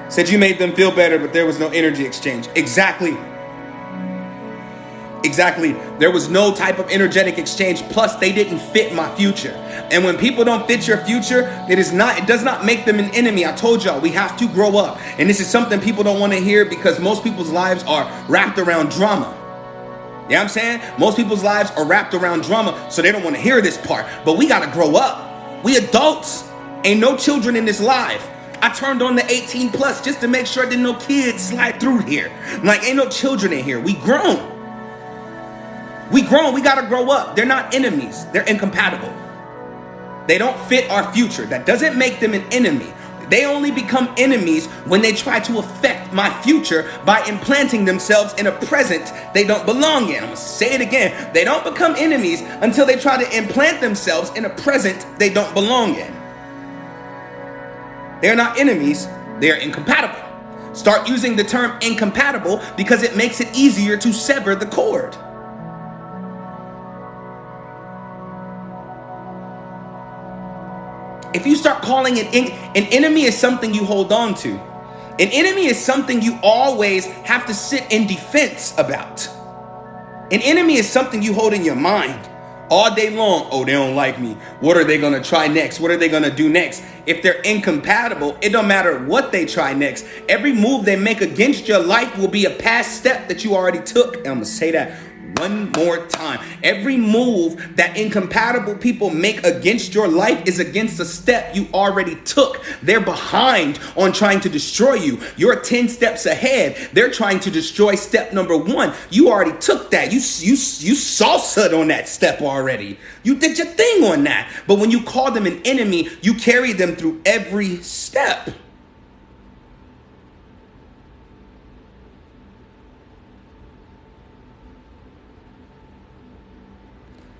Said you made them feel better, but there was no energy exchange. Exactly. There was no type of energetic exchange. Plus, they didn't fit my future. And when people don't fit your future, it does not make them an enemy. I told y'all, we have to grow up. And this is something people don't want to hear because most people's lives are wrapped around drama. You know what I'm saying? Most people's lives are wrapped around drama, so they don't want to hear this part. But we got to grow up. We adults. Ain't no children in this live. I turned on the 18 plus just to make sure that no kids slide through here. Like, ain't no children in here. We grown. We got to grow up. They're not enemies. They're incompatible. They don't fit our future. That doesn't make them an enemy. They only become enemies when they try to affect my future by implanting themselves in a present they don't belong in. I'm going to say it again. They don't become enemies until they try to implant themselves in a present they don't belong in. They're not enemies. They're incompatible. Start using the term incompatible because it makes it easier to sever the cord. If you start calling it an enemy is something you hold on to. An enemy is something you always have to sit in defense about. An enemy is something you hold in your mind all day long. Oh, they don't like me. What are they going to try next? What are they going to do next? If they're incompatible, it don't matter what they try next. Every move they make against your life will be a past step that you already took. And I'm going to say that one more time. Every move that incompatible people make against your life is against a step you already took. They're behind on trying to destroy you. You're 10 steps ahead. They're trying to destroy step number 1. You already took that. You salsa'd on that step already. You did your thing on that. But when you call them an enemy, you carry them through every step.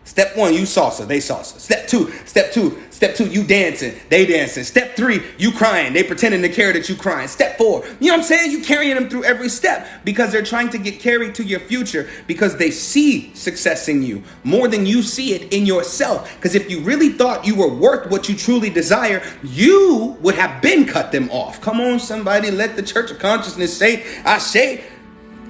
Step 1, you salsa, they salsa. Step two, you dancing, they dancing. Step 3, you crying, they pretending to care that you crying. Step 4, you know what I'm saying? You carrying them through every step because they're trying to get carried to your future because they see success in you more than you see it in yourself. Because if you really thought you were worth what you truly desire, you would have been cut them off. Come on, somebody, let the Church of Consciousness say, I say.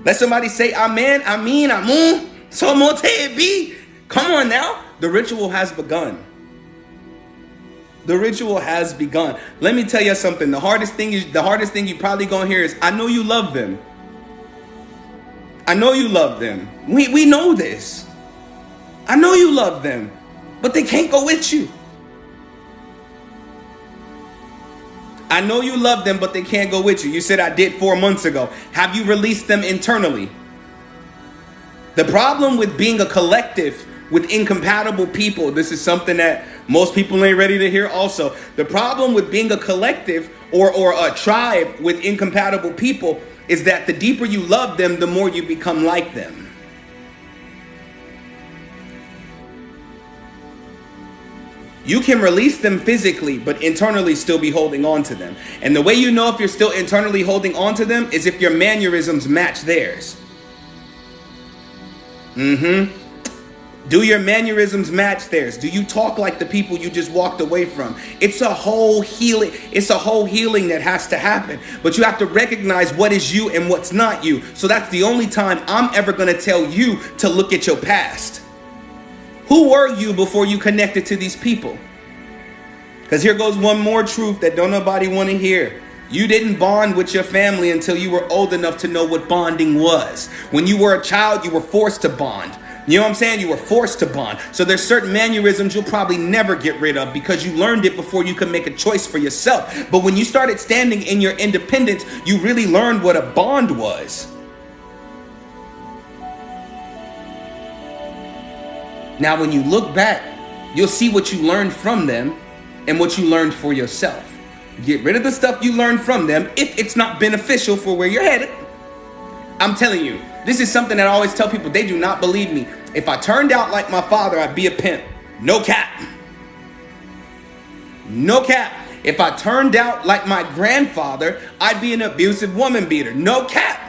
Let somebody say, amen, I mean, amun. So mote it be. Come on now. The ritual has begun. The ritual has begun. Let me tell you something. The hardest thing you probably gonna hear is, I know you love them. I know you love them. We know this. I know you love them, but they can't go with you. I know you love them, but they can't go with you. You said I did 4 months ago. Have you released them internally? The problem with being a collective with incompatible people, this is something that most people ain't ready to hear also. The problem with being a collective or a tribe with incompatible people is that the deeper you love them, the more you become like them. You can release them physically, but internally still be holding on to them. And the way you know if you're still internally holding on to them is if your mannerisms match theirs. Do your mannerisms match theirs? Do you talk like the people you just walked away from? It's a whole healing. It's a whole healing that has to happen. But you have to recognize what is you and what's not you. So that's the only time I'm ever going to tell you to look at your past. Who were you before you connected to these people? Because here goes one more truth that don't nobody want to hear. You didn't bond with your family until you were old enough to know what bonding was. When you were a child, you were forced to bond. You know what I'm saying? You were forced to bond. So there's certain mannerisms you'll probably never get rid of because you learned it before you could make a choice for yourself. But when you started standing in your independence, you really learned what a bond was. Now, when you look back, you'll see what you learned from them and what you learned for yourself. Get rid of the stuff you learned from them if it's not beneficial for where you're headed. I'm telling you, this is something that I always tell people. They do not believe me. If I turned out like my father, I'd be a pimp. No cap. No cap. If I turned out like my grandfather, I'd be an abusive woman beater. No cap.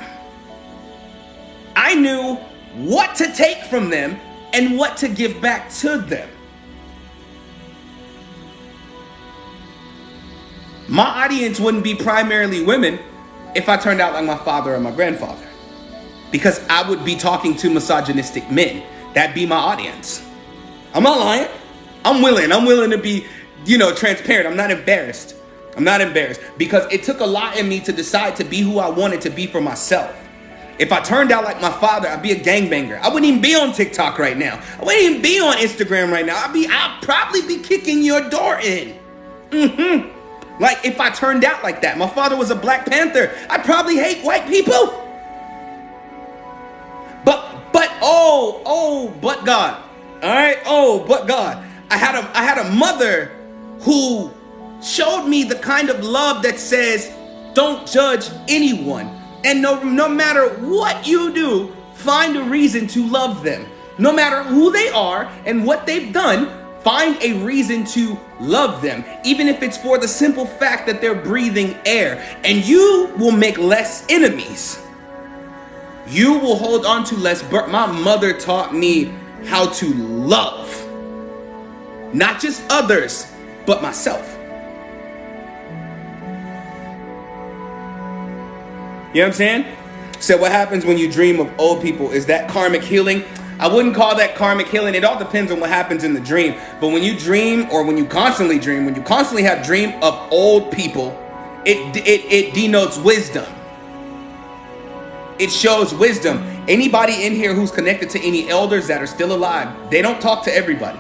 I knew what to take from them and what to give back to them. My audience wouldn't be primarily women if I turned out like my father or my grandfather, because I would be talking to misogynistic men. That'd be my audience. I'm not lying. I'm willing to be, transparent. I'm not embarrassed. Because it took a lot in me to decide to be who I wanted to be for myself. If I turned out like my father, I'd be a gangbanger. I wouldn't even be on TikTok right now. I wouldn't even be on Instagram right now. I'd probably be kicking your door in. Like if I turned out like that. My father was a Black Panther. I'd probably hate white people. But God. All right. But God. I had a mother who showed me the kind of love that says, don't judge anyone. And no matter what you do, find a reason to love them. No matter who they are and what they've done, find a reason to love them. Even if it's for the simple fact that they're breathing air. And you will make less enemies. You will hold on to less. My mother taught me how to love. Not just others, but myself. You know what I'm saying? So what happens when you dream of old people? Is that karmic healing? I wouldn't call that karmic healing. It all depends on what happens in the dream. But when you dream, or when you constantly dream, when you constantly have dream of old people, it denotes wisdom. It shows wisdom. Anybody in here who's connected to any elders that are still alive, they don't talk to everybody.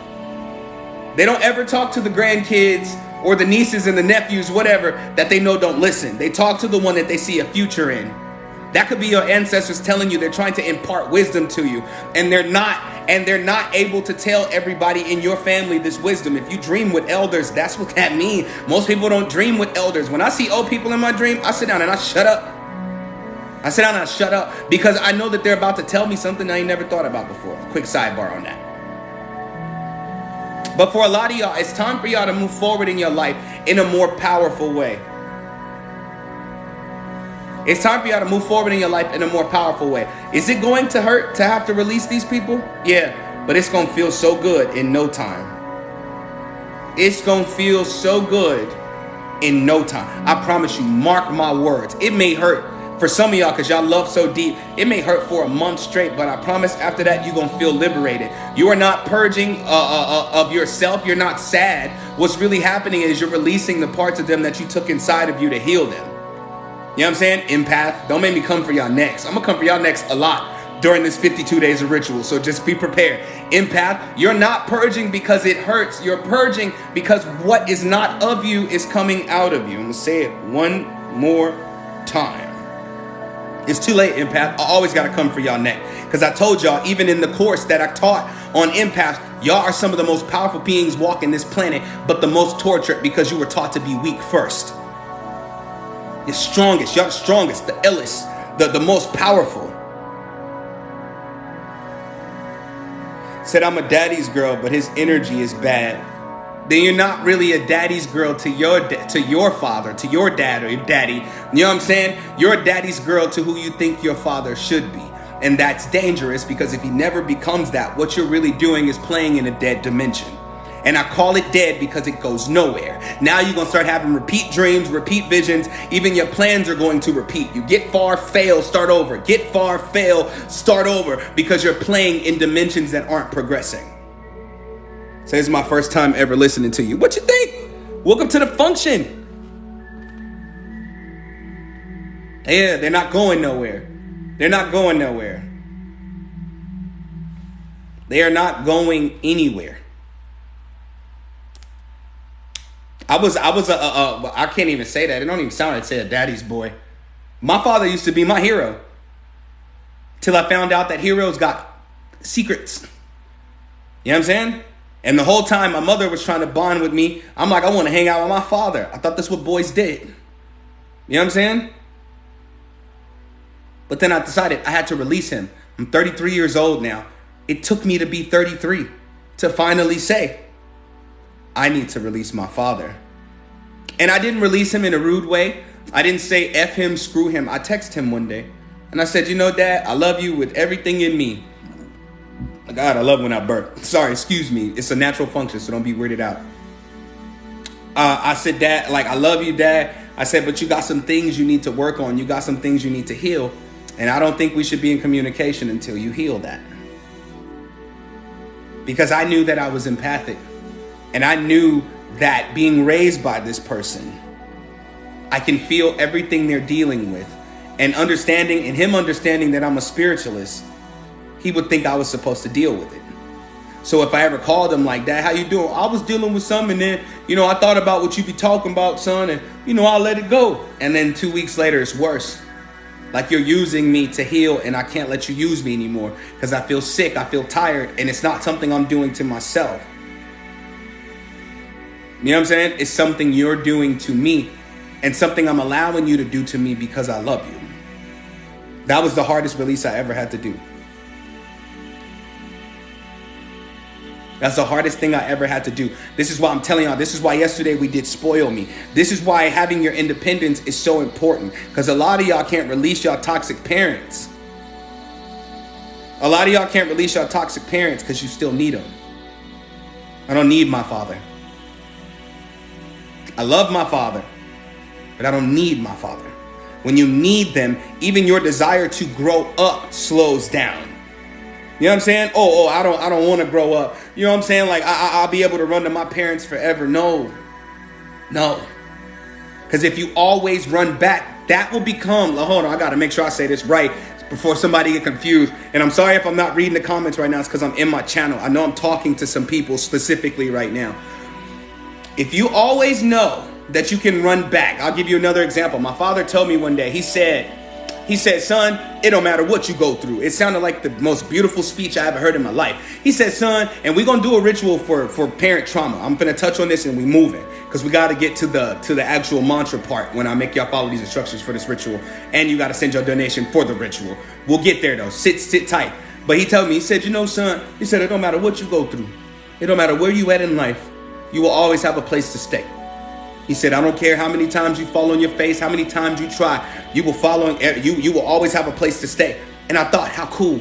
They don't ever talk to the grandkids or the nieces and the nephews, whatever, that they know don't listen. They talk to the one that they see a future in. That could be your ancestors telling you they're trying to impart wisdom to you, and they're not able to tell everybody in your family this wisdom. If you dream with elders, that's what that means. Most people don't dream with elders. When I see old people in my dream, I sit down and I shut up. Because I know that they're about to tell me something I ain't never thought about before. A quick sidebar on that. But for a lot of y'all, it's time for y'all to move forward in your life in a more powerful way. It's time for y'all to move forward in your life in a more powerful way. Is it going to hurt to have to release these people? Yeah, but it's going to feel so good in no time. It's going to feel so good in no time. I promise you, mark my words. It may hurt for some of y'all because y'all love so deep. It may hurt for a month straight, but I promise after that, you're going to feel liberated. You are not purging of yourself. You're not sad. What's really happening is you're releasing the parts of them that you took inside of you to heal them. You know what I'm saying? Empath, don't make me come for y'all next. I'm going to come for y'all next a lot during this 52 days of ritual. So just be prepared. Empath, you're not purging because it hurts. You're purging because what is not of you is coming out of you. I'm going to say it one more time. It's too late, empath. I always got to come for y'all next. Because I told y'all, even in the course that I taught on empaths, y'all are some of the most powerful beings walking this planet, but the most tortured because you were taught to be weak first. The strongest, y'all the strongest, the illest, the most powerful. Said I'm a daddy's girl, but his energy is bad. then you're not really a daddy's girl to your father, to your dad or your daddy. You know what I'm saying? You're a daddy's girl to who you think your father should be. And that's dangerous, because if he never becomes that, what you're really doing is playing in a dead dimension. And I call it dead because it goes nowhere. Now you're going to start having repeat dreams, repeat visions. Even your plans are going to repeat. You get far, fail, start over. Get far, fail, start over, because you're playing in dimensions that aren't progressing. So this is my first time ever listening to you. What you think? Welcome to the function. Yeah, they're not going nowhere. They're not going nowhere. They are not going anywhere. I can't even say that. It don't even sound like say a daddy's boy. My father used to be my hero. Till I found out that heroes got secrets. You know what I'm saying? And the whole time my mother was trying to bond with me, I'm like, I want to hang out with my father. I thought that's what boys did. You know what I'm saying? But then I decided I had to release him. I'm 33 years old now. It took me to be 33 to finally say, I need to release my father. And I didn't release him in a rude way. I didn't say F him, screw him. I texted him one day and I said, you know, Dad, I love you with everything in me. God, I love when I burp. Sorry, excuse me. It's a natural function, so don't be weirded out. I said, Dad, like, I love you, Dad. I said, but you got some things you need to work on. You got some things you need to heal. And I don't think we should be in communication until you heal that. Because I knew that I was empathic. And I knew that being raised by this person, I can feel everything they're dealing with. And him understanding that I'm a spiritualist, he would think I was supposed to deal with it. So if I ever called him like, Dad, how you doing? I was dealing with something, and then, I thought about what you be talking about, son, and, I'll let it go. And then 2 weeks later, it's worse. Like you're using me to heal, and I can't let you use me anymore because I feel sick, I feel tired, and it's not something I'm doing to myself. You know what I'm saying? It's something you're doing to me and something I'm allowing you to do to me because I love you. That was the hardest release I ever had to do. That's the hardest thing I ever had to do. This is why I'm telling y'all, this is why yesterday we did Spoil Me. This is why having your independence is so important, because a lot of y'all can't release y'all toxic parents. A lot of y'all can't release y'all toxic parents because you still need them. I don't need my father. I love my father, but I don't need my father. When you need them, even your desire to grow up slows down. You know what I'm saying? I don't want to grow up. You know what I'm saying? Like I'll be able to run to my parents forever. No. Because if you always run back, that will become, hold on, I got to make sure I say this right before somebody get confused. And I'm sorry if I'm not reading the comments right now. It's because I'm in my channel. I know I'm talking to some people specifically right now. If you always know that you can run back, I'll give you another example. My father told me one day, he said, son, it don't matter what you go through. It sounded like the most beautiful speech I ever heard in my life. He said, son, and we're going to do a ritual for parent trauma. I'm going to touch on this and we moving because we got to get to the actual mantra part when I make y'all follow these instructions for this ritual. And you got to send your donation for the ritual. We'll get there though. Sit tight. But he told me, he said, son, he said, it don't matter what you go through. It don't matter where you at in life. You will always have a place to stay. He said, I don't care how many times you fall on your face, how many times you try, you will always have a place to stay. And I thought, how cool.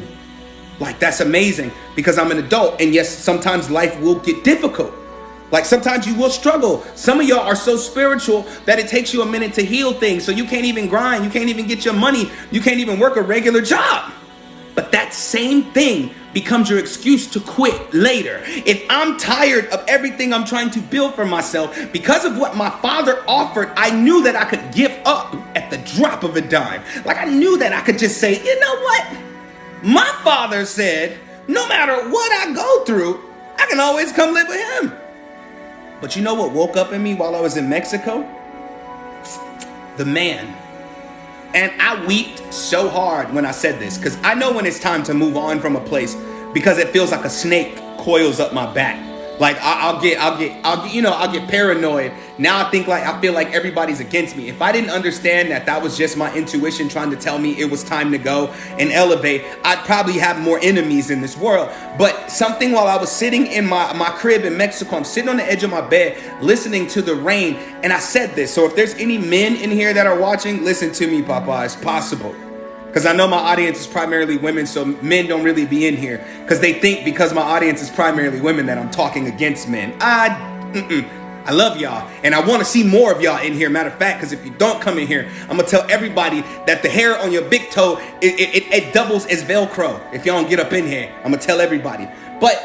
Like, that's amazing because I'm an adult. And yes, sometimes life will get difficult. Like sometimes you will struggle. Some of y'all are so spiritual that it takes you a minute to heal things. So you can't even grind. You can't even get your money. You can't even work a regular job. But that same thing becomes your excuse to quit later. If I'm tired of everything I'm trying to build for myself, because of what my father offered, I knew that I could give up at the drop of a dime. Like I knew that I could just say, you know what? My father said, no matter what I go through, I can always come live with him. But you know what woke up in me while I was in Mexico? The man. And I wept so hard when I said this because I know when it's time to move on from a place because it feels like a snake coils up my back. Like I'll get paranoid Now I feel like everybody's against me. If I didn't understand that was just my intuition trying to tell me it was time to go and elevate, I'd probably have more enemies in this world. But something while I was sitting in my crib in Mexico, I'm sitting on the edge of my bed listening to the rain, and I said this. So if there's any men in here that are watching, listen to me, Papa. It's possible. Because I know my audience is primarily women, so men don't really be in here. Because they think because my audience is primarily women that I'm talking against men. I love y'all, and I want to see more of y'all in here. Matter of fact, because if you don't come in here, I'm going to tell everybody that the hair on your big toe, it doubles as Velcro. If y'all don't get up in here, I'm going to tell everybody. But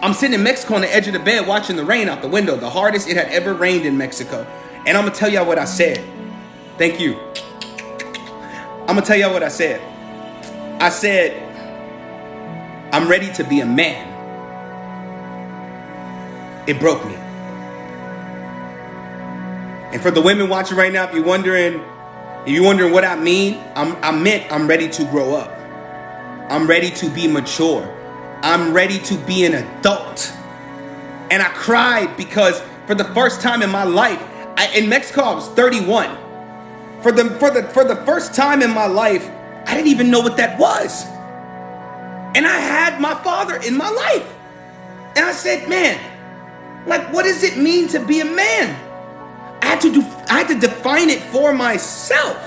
I'm sitting in Mexico on the edge of the bed watching the rain out the window. The hardest it had ever rained in Mexico. And I'm going to tell y'all what I said. Thank you. I'm going to tell y'all what I said. I said, I'm ready to be a man. It broke me. And for the women watching right now, if you're wondering what I mean, I meant I'm ready to grow up. I'm ready to be mature. I'm ready to be an adult. And I cried because for the first time in my life, in Mexico, I was 31. For the first time in my life, I didn't even know what that was. And I had my father in my life. And I said, man, like, what does it mean to be a man? I had to define it for myself.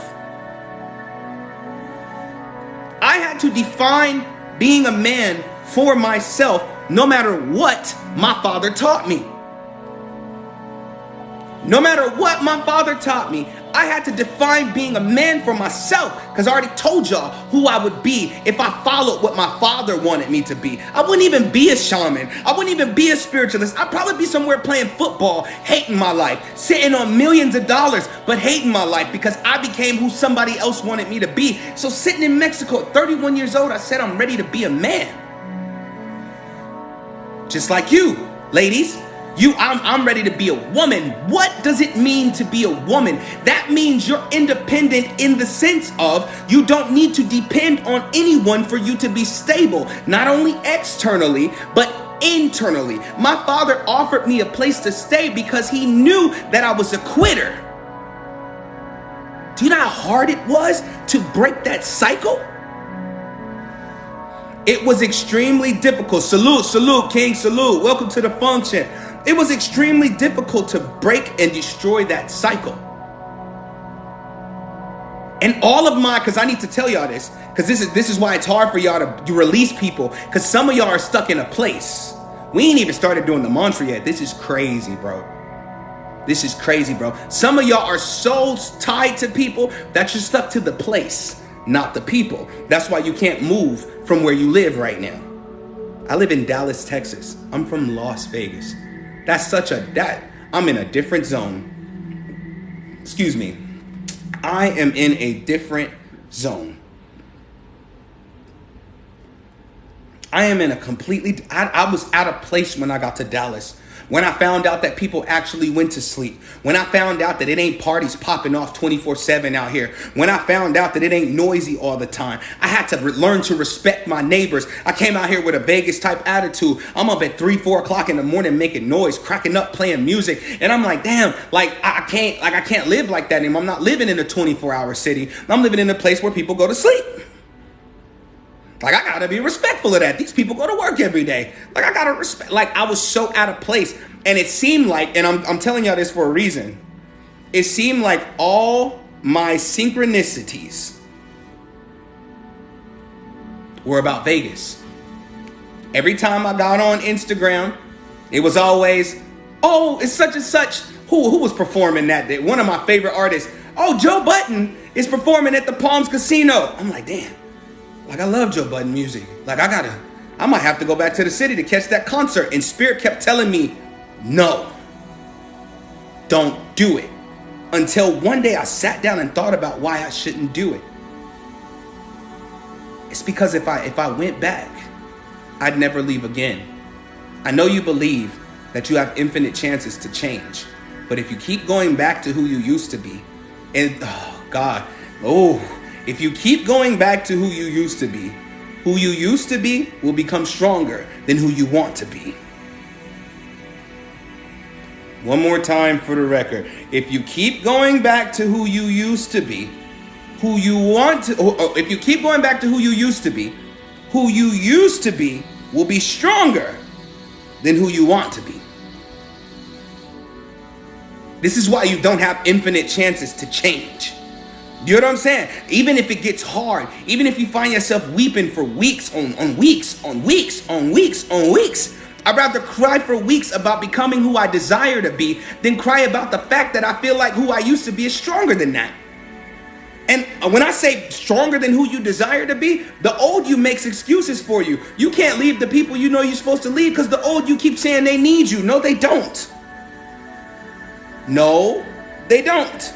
I had to define being a man for myself, no matter what my father taught me. No matter what my father taught me, I had to define being a man for myself, because I already told y'all who I would be if I followed what my father wanted me to be. I wouldn't even be a shaman. I wouldn't even be a spiritualist. I'd probably be somewhere playing football, hating my life, sitting on millions of dollars, but hating my life because I became who somebody else wanted me to be. So sitting in Mexico at 31 years old, I said I'm ready to be a man. Just like you, ladies. I'm ready to be a woman. What does it mean to be a woman? That means you're independent in the sense of you don't need to depend on anyone for you to be stable, not only externally, but internally. My father offered me a place to stay because he knew that I was a quitter. Do you know how hard it was to break that cycle? It was extremely difficult. Salute, King, salute. Welcome to the function. It was extremely difficult to break and destroy that cycle. And all of my, because I need to tell y'all this, because this is why it's hard for y'all to release people, because some of y'all are stuck in a place. We ain't even started doing the mantra yet. This is crazy, bro. This is crazy, bro. Some of y'all are so tied to people that you're stuck to the place, not the people. That's why you can't move from where you live right now. I live in Dallas, Texas. I'm from Las Vegas. I'm in a different zone. Excuse me. I am in a different zone. I am in a completely, I was out of place when I got to Dallas. When I found out that people actually went to sleep. When I found out that it ain't parties popping off 24/7 out here. When I found out that it ain't noisy all the time. I had to learn to respect my neighbors. I came out here with a Vegas type attitude. I'm up at 3-4 o'clock in the morning making noise, cracking up, playing music. And I'm like, damn, I can't live like that anymore. I'm not living in a 24-hour city. I'm living in a place where people go to sleep. Like, I gotta be respectful of that. These people go to work every day. Like, I gotta respect. Like, I was so out of place. And it seemed like, and I'm telling y'all this for a reason, it seemed like all my synchronicities were about Vegas. Every time I got on Instagram, it was always, oh, it's such and such. Who was performing that day? One of my favorite artists. Oh, Joe Budden is performing at the Palms Casino. I'm like, damn. Like, I love Joe Budden music. Like, I might have to go back to the city to catch that concert. And Spirit kept telling me, no, don't do it. Until one day I sat down and thought about why I shouldn't do it. It's because if I went back, I'd never leave again. I know you believe that you have infinite chances to change. But if you keep going back to who you used to be, and if you keep going back to who you used to be will become stronger than who you want to be. One more time for the record. If you keep going back to who you used to be, who you want to, if you keep going back to who you used to be, who you used to be will be stronger than who you want to be. This is why you don't have infinite chances to change. You know what I'm saying? Even if it gets hard, even if you find yourself weeping for weeks on weeks, I'd rather cry for weeks about becoming who I desire to be than cry about the fact that I feel like who I used to be is stronger than that. And when I say stronger than who you desire to be, the old you makes excuses for you. You can't leave the people you know you're supposed to leave because the old you keep saying they need you. No, they don't. No, they don't.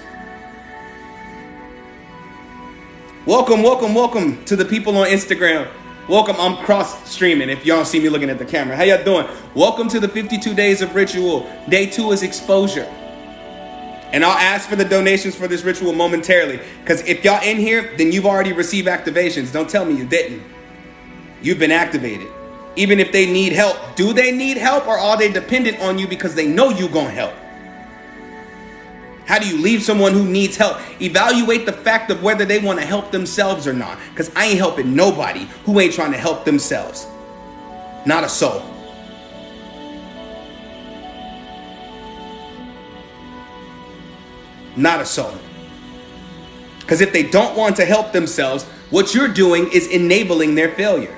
Welcome to the people on Instagram. Welcome, I'm cross streaming if y'all see me looking at the camera. How y'all doing? Welcome to the 52 days of ritual. Day 2 is exposure. And I'll ask for the donations for this ritual momentarily. Because if y'all in here, then you've already received activations. Don't tell me you didn't. You've been activated. Even if they need help. Do they need help or are they dependent on you because they know you gonna help? How do you leave someone who needs help? Evaluate the fact of whether they want to help themselves or not. Because I ain't helping nobody who ain't trying to help themselves. Not a soul. Not a soul. Because if they don't want to help themselves, what you're doing is enabling their failure.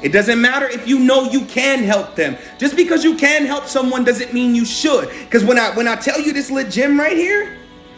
It doesn't matter if you know you can help them. Just because you can help someone doesn't mean you should. Because when I tell you this little gem right here,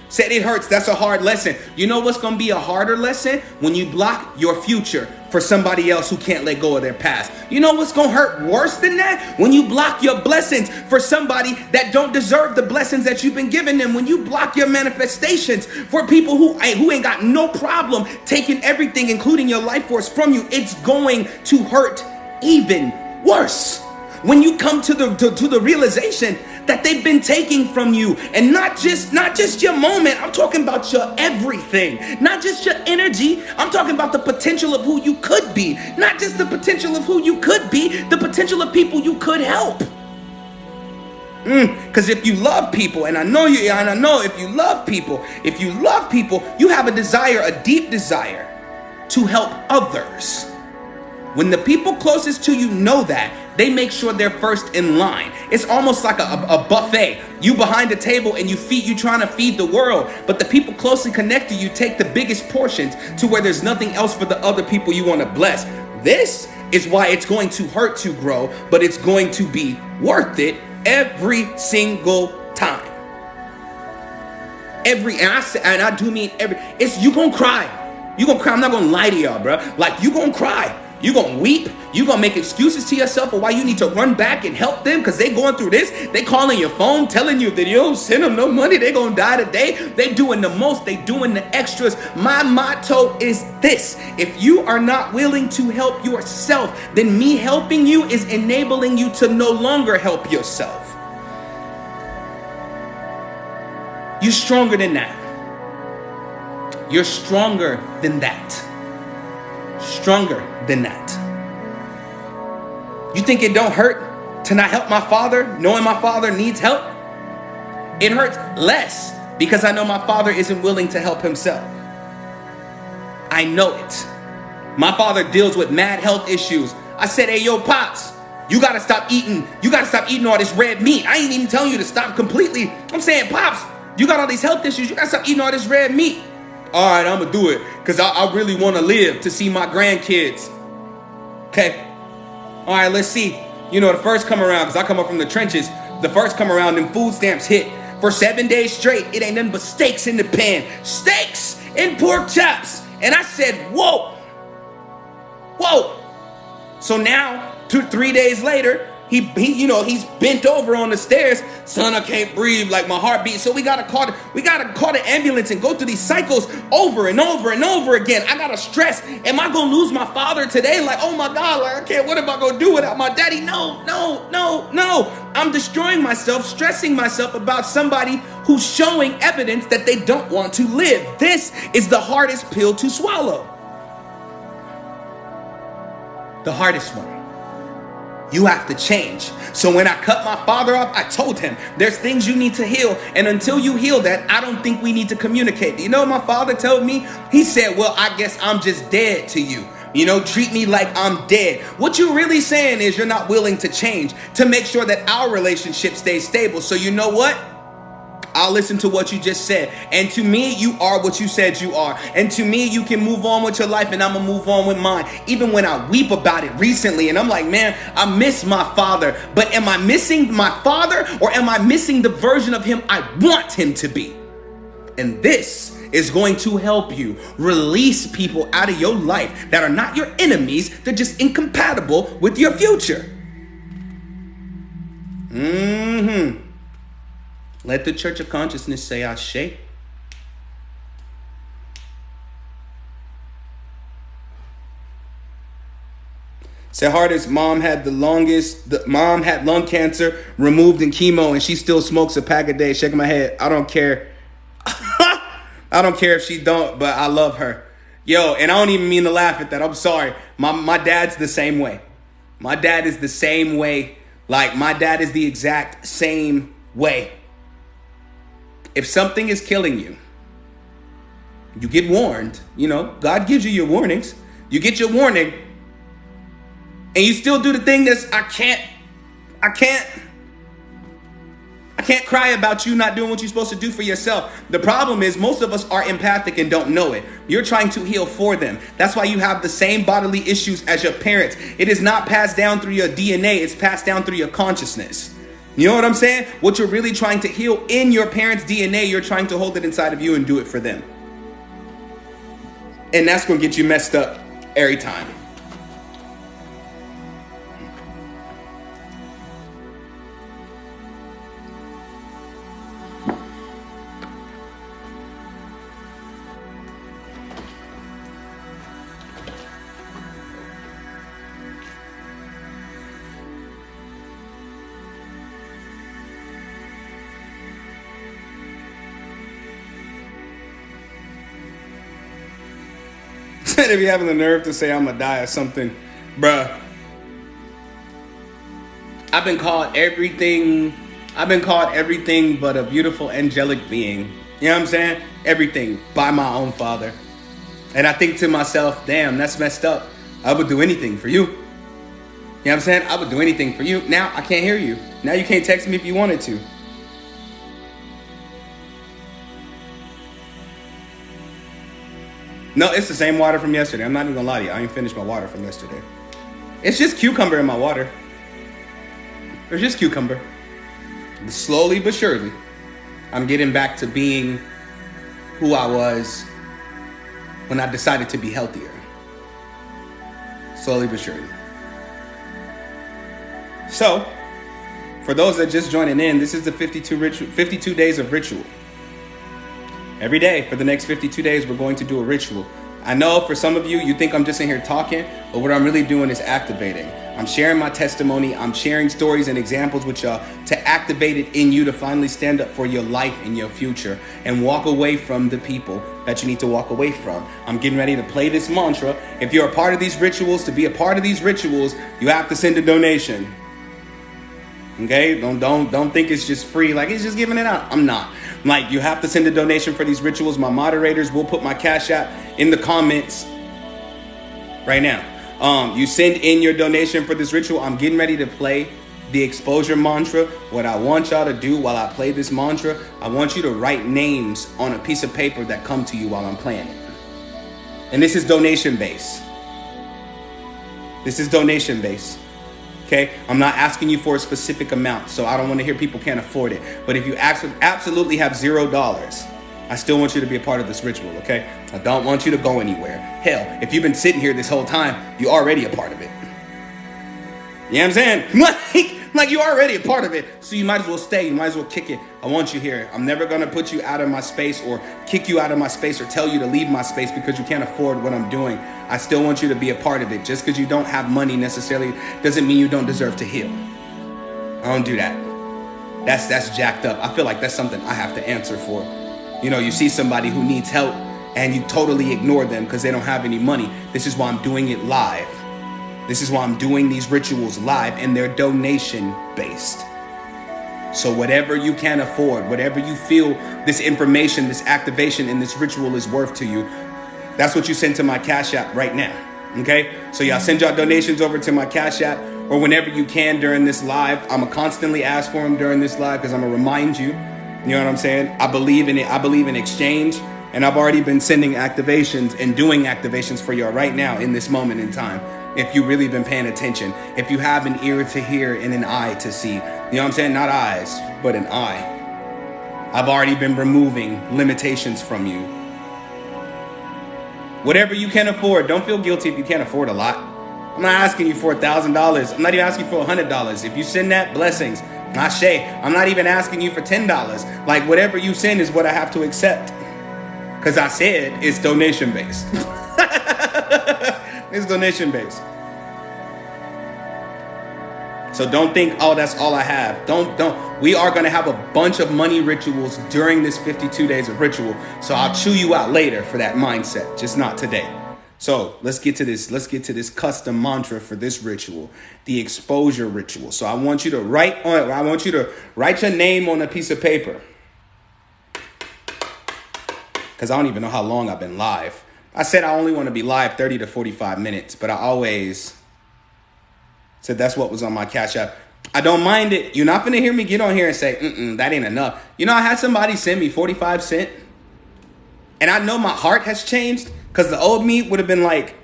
said it hurts, that's a hard lesson. You know what's going to be a harder lesson? When you block your future for somebody else who can't let go of their past. You know what's going to hurt worse than that? When you block your blessings for somebody that don't deserve the blessings that you've been giving them. When you block your manifestations for people who ain't got no problem taking everything, including your life force from you, it's going to hurt even worse. When you come to the realization that they've been taking from you, and not just your moment, I'm talking about your everything, not just your energy, I'm talking about the potential of who you could be, not just the potential of who you could be, the potential of people you could help. Because if you love people, and I know if you love people, you have a desire, a deep desire to help others. When the people closest to you know that, they make sure they're first in line. It's almost like a buffet. You behind the table and you trying to feed the world, but the people closely connected to you take the biggest portions to where there's nothing else for the other people you want to bless. This is why it's going to hurt to grow, but it's going to be worth it every single time. I do mean every. You gonna cry. You gonna cry. I'm not gonna lie to y'all, bro. Like, you gonna cry. You gonna weep. You gonna make excuses to yourself for why you need to run back and help them because they going through this. They calling your phone, telling you that you don't send them no money. They gonna die today. They doing the most. They doing the extras. My motto is this: if you are not willing to help yourself, then me helping you is enabling you to no longer help yourself. You're stronger than that. You're stronger than that. Stronger than that. You think it don't hurt to not help my father, knowing my father needs help? It hurts less because I know my father isn't willing to help himself. I know it. My father deals with mad health issues. I said, hey, yo, Pops, you gotta stop eating. You gotta stop eating all this red meat. I ain't even telling you to stop completely. I'm saying, Pops, you got all these health issues. You gotta stop eating all this red meat. All right, I'm gonna do it because I really want to live to see my grandkids. Okay. All right, let's see. You know, the first come around, because I come up from the trenches, the first come around, them food stamps hit. For 7 days straight, it ain't nothing but steaks in the pan. Steaks and pork chops. And I said, whoa. So now, 3 days later, he's bent over on the stairs. Son, I can't breathe, like my heartbeat. So we gotta call the ambulance and go through these cycles over and over and over again. I gotta stress, am I gonna lose my father today? Like, oh my God, like I can't, what am I gonna do without my daddy? No. I'm destroying myself, stressing myself about somebody who's showing evidence that they don't want to live. This is the hardest pill to swallow. The hardest one. You have to change. So when I cut my father off, I told him, there's things you need to heal. And until you heal that, I don't think we need to communicate. You know what my father told me? He said, well, I guess I'm just dead to you. You know, treat me like I'm dead. What you're really saying is you're not willing to change to make sure that our relationship stays stable. So you know what? I'll listen to what you just said. And to me, you are what you said you are. And to me, you can move on with your life and I'm going to move on with mine. Even when I weep about it recently and I'm like, man, I miss my father. But am I missing my father or am I missing the version of him I want him to be? And this is going to help you release people out of your life that are not your enemies. They're just incompatible with your future. Let the Church of Consciousness say Ashe. Said hardest, mom had mom had lung cancer, removed in chemo, and she still smokes a pack a day. Shaking my head. I don't care. I don't care if she don't, but I love her. Yo, and I don't even mean to laugh at that. I'm sorry. My dad's the same way. My dad is the same way. Like, my dad is the exact same way. If something is killing you, you get warned. You know, God gives you your warnings. You get your warning, and you still do the thing that's, I can't cry about you not doing what you're supposed to do for yourself. The problem is most of us are empathic and don't know it. You're trying to heal for them. That's why you have the same bodily issues as your parents. It is not passed down through your DNA. It's passed down through your consciousness. You know what I'm saying? What you're really trying to heal in your parents' DNA, you're trying to hold it inside of you and do it for them. And that's going to get you messed up every time. If you're having the nerve to say I'm gonna die or something, bruh. I've been called everything but a beautiful angelic being. You know what I'm saying? Everything by my own father. And I think to myself, damn, that's messed up. I would do anything for you. You know what I'm saying? I would do anything for you. Now I can't hear you. Now you can't text me if you wanted to. No, it's the same water from yesterday. I'm not even gonna lie to you. I ain't finished my water from yesterday. It's just cucumber in my water. There's just cucumber. Slowly but surely, I'm getting back to being who I was when I decided to be healthier. Slowly but surely. So, for those that just joining in, this is the 52 days of ritual. Every day for the next 52 days, we're going to do a ritual. I know for some of you, you think I'm just in here talking, but what I'm really doing is activating. I'm sharing my testimony. I'm sharing stories and examples with y'all to activate it in you to finally stand up for your life and your future and walk away from the people that you need to walk away from. I'm getting ready to play this mantra. If you're a part of these rituals, to be a part of these rituals, you have to send a donation. Okay? Don't think it's just free, like it's just giving it out. I'm not. Like, you have to send a donation for these rituals. My moderators will put my Cash App in the comments right now. You send in your donation for this ritual. I'm getting ready to play the exposure mantra. What I want y'all to do while I play this mantra, I want you to write names on a piece of paper that come to you while I'm playing it. And this is donation based. This is donation based. Okay, I'm not asking you for a specific amount, so I don't want to hear people can't afford it. But if you absolutely have $0, I still want you to be a part of this ritual, okay? I don't want you to go anywhere. Hell, if you've been sitting here this whole time, you're already a part of it. You know what I'm saying? Like you're already a part of it, so you might as well stay. You might as well kick it. I want you here. I'm never going to put you out of my space or kick you out of my space or tell you to leave my space because you can't afford what I'm doing. I still want you to be a part of it. Just because you don't have money necessarily doesn't mean you don't deserve to heal. I don't do that. That's jacked up. I feel like that's something I have to answer for. You know, you see somebody who needs help and you totally ignore them because they don't have any money. This is why I'm doing it live. This is why I'm doing these rituals live, and they're donation based. So whatever you can afford, whatever you feel this information, this activation, and this ritual is worth to you, that's what you send to my Cash App right now. Okay? So y'all send y'all donations over to my Cash App, or whenever you can during this live. I'm gonna constantly ask for them during this live because I'm gonna remind you. You know what I'm saying? I believe in it. I believe in exchange. And I've already been sending activations and doing activations for y'all right now in this moment in time. If you really been paying attention, if you have an ear to hear and an eye to see, you know what I'm saying? Not eyes, but an eye. I've already been removing limitations from you. Whatever you can afford, don't feel guilty if you can't afford a lot. I'm not asking you for $1,000. I'm not even asking for $100. If you send that, blessings. Ashe. I'm not even asking you for $10. Like whatever you send is what I have to accept. Because I said it's donation based. It's donation based. So don't think, oh, that's all I have. Don't. We are going to have a bunch of money rituals during this 52 days of ritual. So I'll chew you out later for that mindset, just not today. So let's get to this. Let's get to this custom mantra for this ritual, the exposure ritual. So I want you to write your name on a piece of paper. Because I don't even know how long I've been live. I said I only want to be live 30 to 45 minutes, but I always said that's what was on my Cash App. I don't mind it. You're not going to hear me get on here and say, that ain't enough. You know, I had somebody send me 45 cents. And I know my heart has changed because the old me would have been like,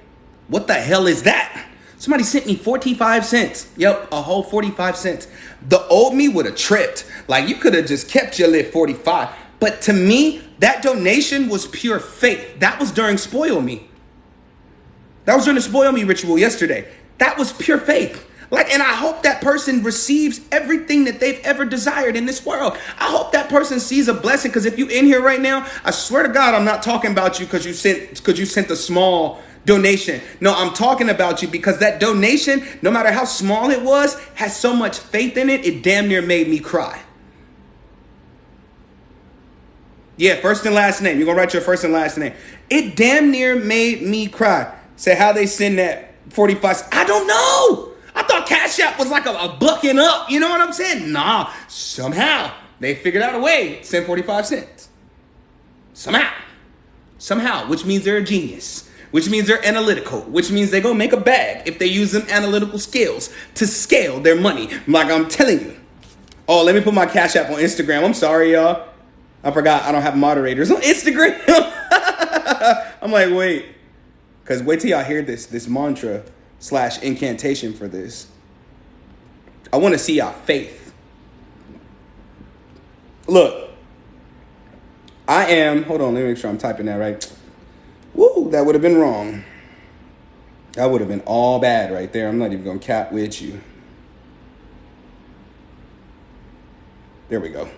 what the hell is that? Somebody sent me 45 cents. Yep, a whole 45 cents. The old me would have tripped. Like, you could have just kept your lid 45. But to me, that donation was pure faith. That was during Spoil Me. That was during the Spoil Me ritual yesterday. That was pure faith. Like, and I hope that person receives everything that they've ever desired in this world. I hope that person sees a blessing. Because if you in here right now, I swear to God, I'm not talking about you because you sent a small donation. No, I'm talking about you because that donation, no matter how small it was, has so much faith in it, it damn near made me cry. Yeah, first and last name. You're going to write your first and last name. It damn near made me cry. Say how they send that 45. I don't know. I thought Cash App was like a bucking up. You know what I'm saying? Nah, somehow they figured out a way to send 45 cents. Somehow, which means they're a genius. Which means they're analytical. Which means they're going to make a bag if they use them analytical skills to scale their money. Like I'm telling you. Oh, let me put my Cash App on Instagram. I'm sorry, y'all. I forgot I don't have moderators on Instagram. I'm like, wait. Because wait till y'all hear this mantra / incantation for this. I want to see y'all faith. Look. Hold on, let me make sure I'm typing that right. Woo, that would have been wrong. That would have been all bad right there. I'm not even going to cap with you. There we go.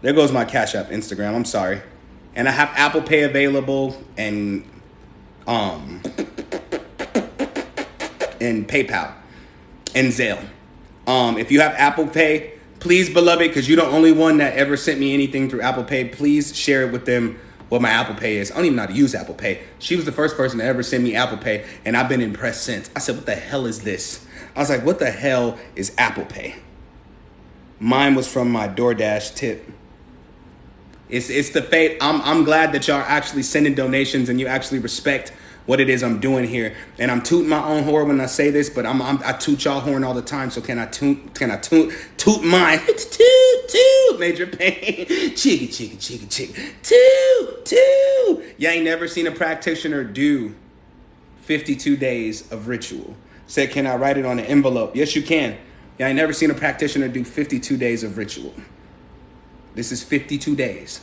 There goes my Cash App Instagram. I'm sorry. And I have Apple Pay available and PayPal and Zelle. If you have Apple Pay, please, beloved, because you're the only one that ever sent me anything through Apple Pay, please share it with them what my Apple Pay is. I don't even know how to use Apple Pay. She was the first person to ever send me Apple Pay, and I've been impressed since. I said, what the hell is this? I was like, what the hell is Apple Pay? Mine was from my DoorDash tip. It's the faith. I'm glad that y'all are actually sending donations and you actually respect what it is I'm doing here. And I'm tooting my own horn when I say this, but I toot y'all horn all the time. So can I toot mine? Toot, Major Pain. Chiggy. Toot. You ain't never seen a practitioner do 52 days of ritual. Said, can I write it on an envelope? Yes, you can. You ain't never seen a practitioner do 52 days of ritual. This is 52 days.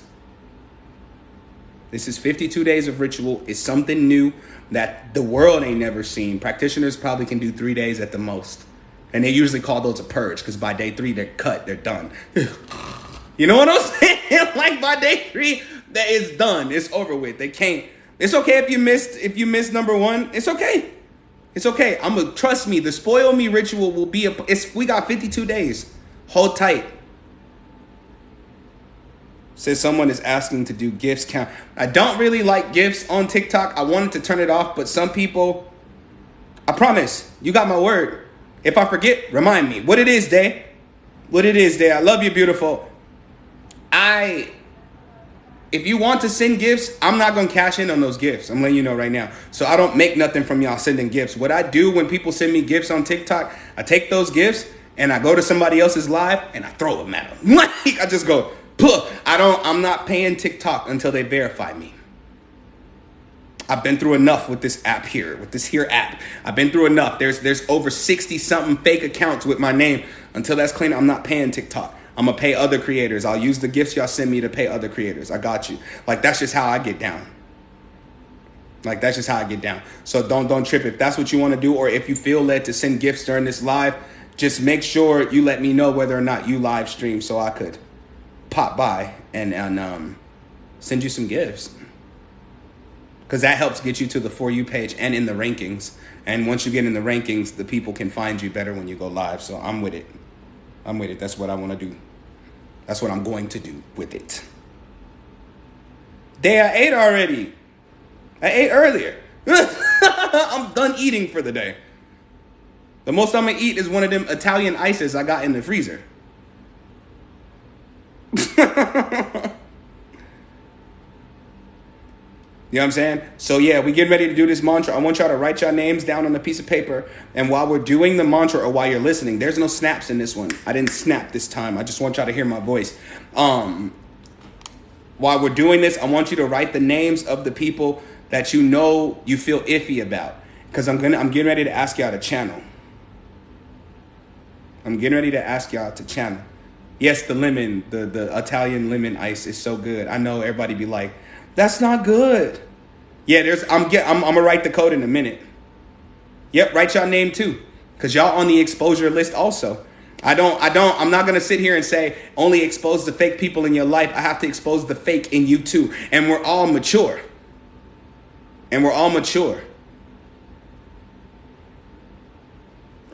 This is 52 days of ritual. It's something new that the world ain't never seen. Practitioners probably can do 3 days at the most. And they usually call those a purge because by day 3, they're cut. They're done. You know what I'm saying? Like by day 3, that is done. It's over with. They can't. It's okay if you missed number 1. It's okay. It's okay. Trust me, the Spoil Me ritual will be we got 52 days. Hold tight. Says someone is asking to do gifts count. I don't really like gifts on TikTok. I wanted to turn it off, but some people I promise. You got my word. If I forget, remind me. What it is, Day. What it is, Day. I love you, beautiful. If you want to send gifts, I'm not going to cash in on those gifts. I'm letting you know right now. So I don't make nothing from y'all sending gifts. What I do when people send me gifts on TikTok, I take those gifts and I go to somebody else's live and I throw them at them. Like, I just go, puh. I'm not paying TikTok until they verify me. I've been through enough with this app here, with this here app. I've been through enough. There's over 60 something fake accounts with my name. Until that's clean, I'm not paying TikTok. I'm going to pay other creators. I'll use the gifts y'all send me to pay other creators. I got you. Like, that's just how I get down. Like, that's just how I get down. So don't trip. If that's what you want to do, or if you feel led to send gifts during this live, just make sure you let me know whether or not you live stream so I could pop by and send you some gifts. Because that helps get you to the For You page and in the rankings. And once you get in the rankings, the people can find you better when you go live. So I'm with it. I'm with it. That's what I want to do. That's what I'm going to do with it. Day, I ate already. I ate earlier. I'm done eating for the day. The most I'm going to eat is one of them Italian ices I got in the freezer. You know what I'm saying? So yeah, we getting ready to do this mantra. I want y'all to write your names down on a piece of paper. And while we're doing the mantra, or while you're listening, there's no snaps in this one. I didn't snap this time. I just want y'all to hear my voice. While we're doing this, I want you to write the names of the people that you know you feel iffy about. Because I'm getting ready to ask y'all to channel. I'm getting ready to ask y'all to channel. Yes, the lemon, the Italian lemon ice is so good. I know everybody be like, that's not good. Yeah, I'm gonna write the code in a minute. Yep, write y'all name too, cause y'all on the exposure list also. I'm not gonna sit here and say only expose the fake people in your life. I have to expose the fake in you too, and we're all mature.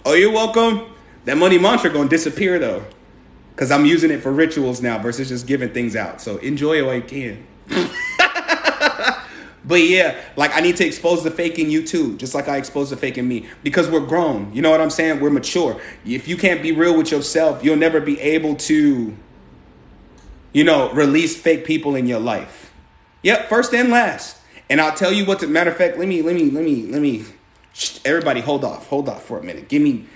Oh, you're welcome. That money mantra gonna disappear though, cause I'm using it for rituals now versus just giving things out. So enjoy it while you can. But yeah, like I need to expose the fake in you too, just like I expose the fake in me, because we're grown. You know what I'm saying? We're mature. If you can't be real with yourself, you'll never be able to, release fake people in your life. Yep, first and last. And I'll tell you what. Matter of fact, let me. Everybody, hold off for a minute. Give me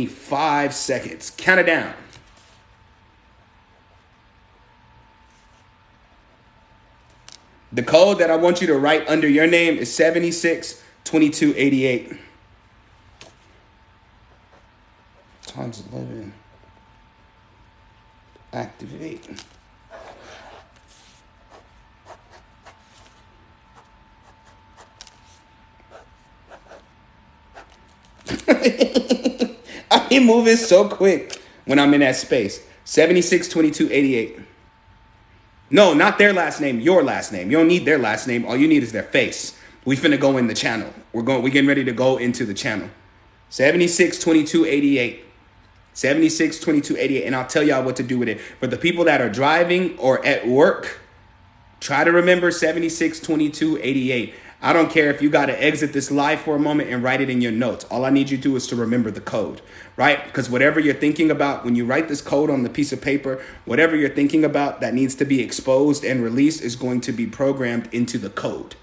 5 seconds. Count it down. The code that I want you to write under your name is 762288. Times 11. Activate. I be moving so quick when I'm in that space. 762288. No, not their last name, your last name. You don't need their last name. All you need is their face. We finna go in the channel. We're getting ready to go into the channel. 762288. 762288. And I'll tell y'all what to do with it. For the people that are driving or at work, try to remember 762288. I don't care if you got to exit this live for a moment and write it in your notes. All I need you to do is to remember the code, right? Because whatever you're thinking about, when you write this code on the piece of paper, whatever you're thinking about that needs to be exposed and released is going to be programmed into the code.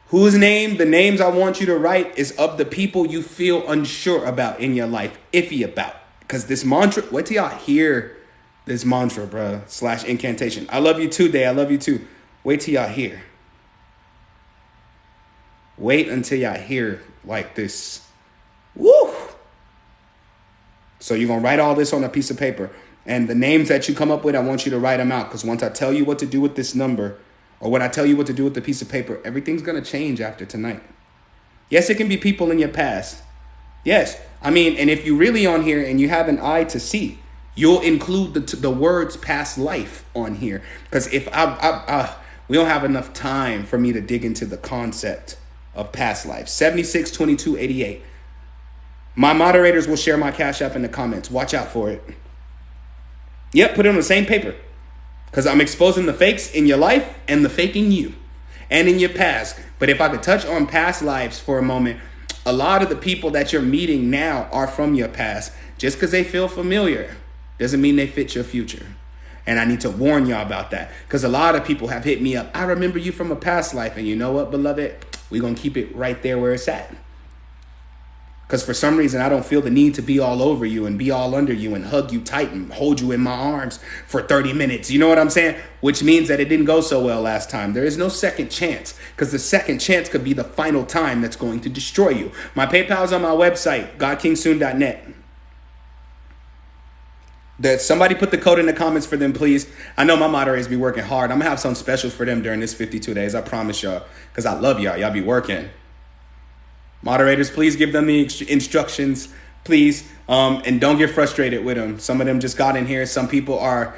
Whose name? The names I want you to write is of the people you feel unsure about in your life, iffy about. Because this mantra, wait till y'all hear this mantra, bro, / incantation. I love you too, Day. I love you too. Wait till y'all hear. Wait until y'all hear like this. Woo! So you're going to write all this on a piece of paper. And the names that you come up with, I want you to write them out. Because once I tell you what to do with this number, or when I tell you what to do with the piece of paper, everything's going to change after tonight. Yes, it can be people in your past. Yes. I mean, and if you're really on here and you have an eye to see, you'll include the words past life on here. Because if we don't have enough time for me to dig into the concept of past life. 762288. My moderators will share my Cash App in the comments. Watch out for it. Yep, put it on the same paper. Because I'm exposing the fakes in your life and the fake in you and in your past. But if I could touch on past lives for a moment, A lot of the people that you're meeting now are from your past. Just because they feel familiar doesn't mean they fit your future. And I need to warn y'all about that, because a lot of people have hit me up. I remember you from a past life. And you know what, beloved? We're going to keep it right there where it's at. Because for some reason, I don't feel the need to be all over you and be all under you and hug you tight and hold you in my arms for 30 minutes. You know what I'm saying? Which means that it didn't go so well last time. There is no second chance, because the second chance could be the final time that's going to destroy you. My PayPal is on my website, godkingsoon.net. Somebody put the code in the comments for them, please. I know my moderators be working hard. I'm going to have something special for them during this 52 days. I promise y'all, because I love y'all. Y'all be working. Moderators, please give them the instructions, please. And don't get frustrated with them. Some of them just got in here. Some people are,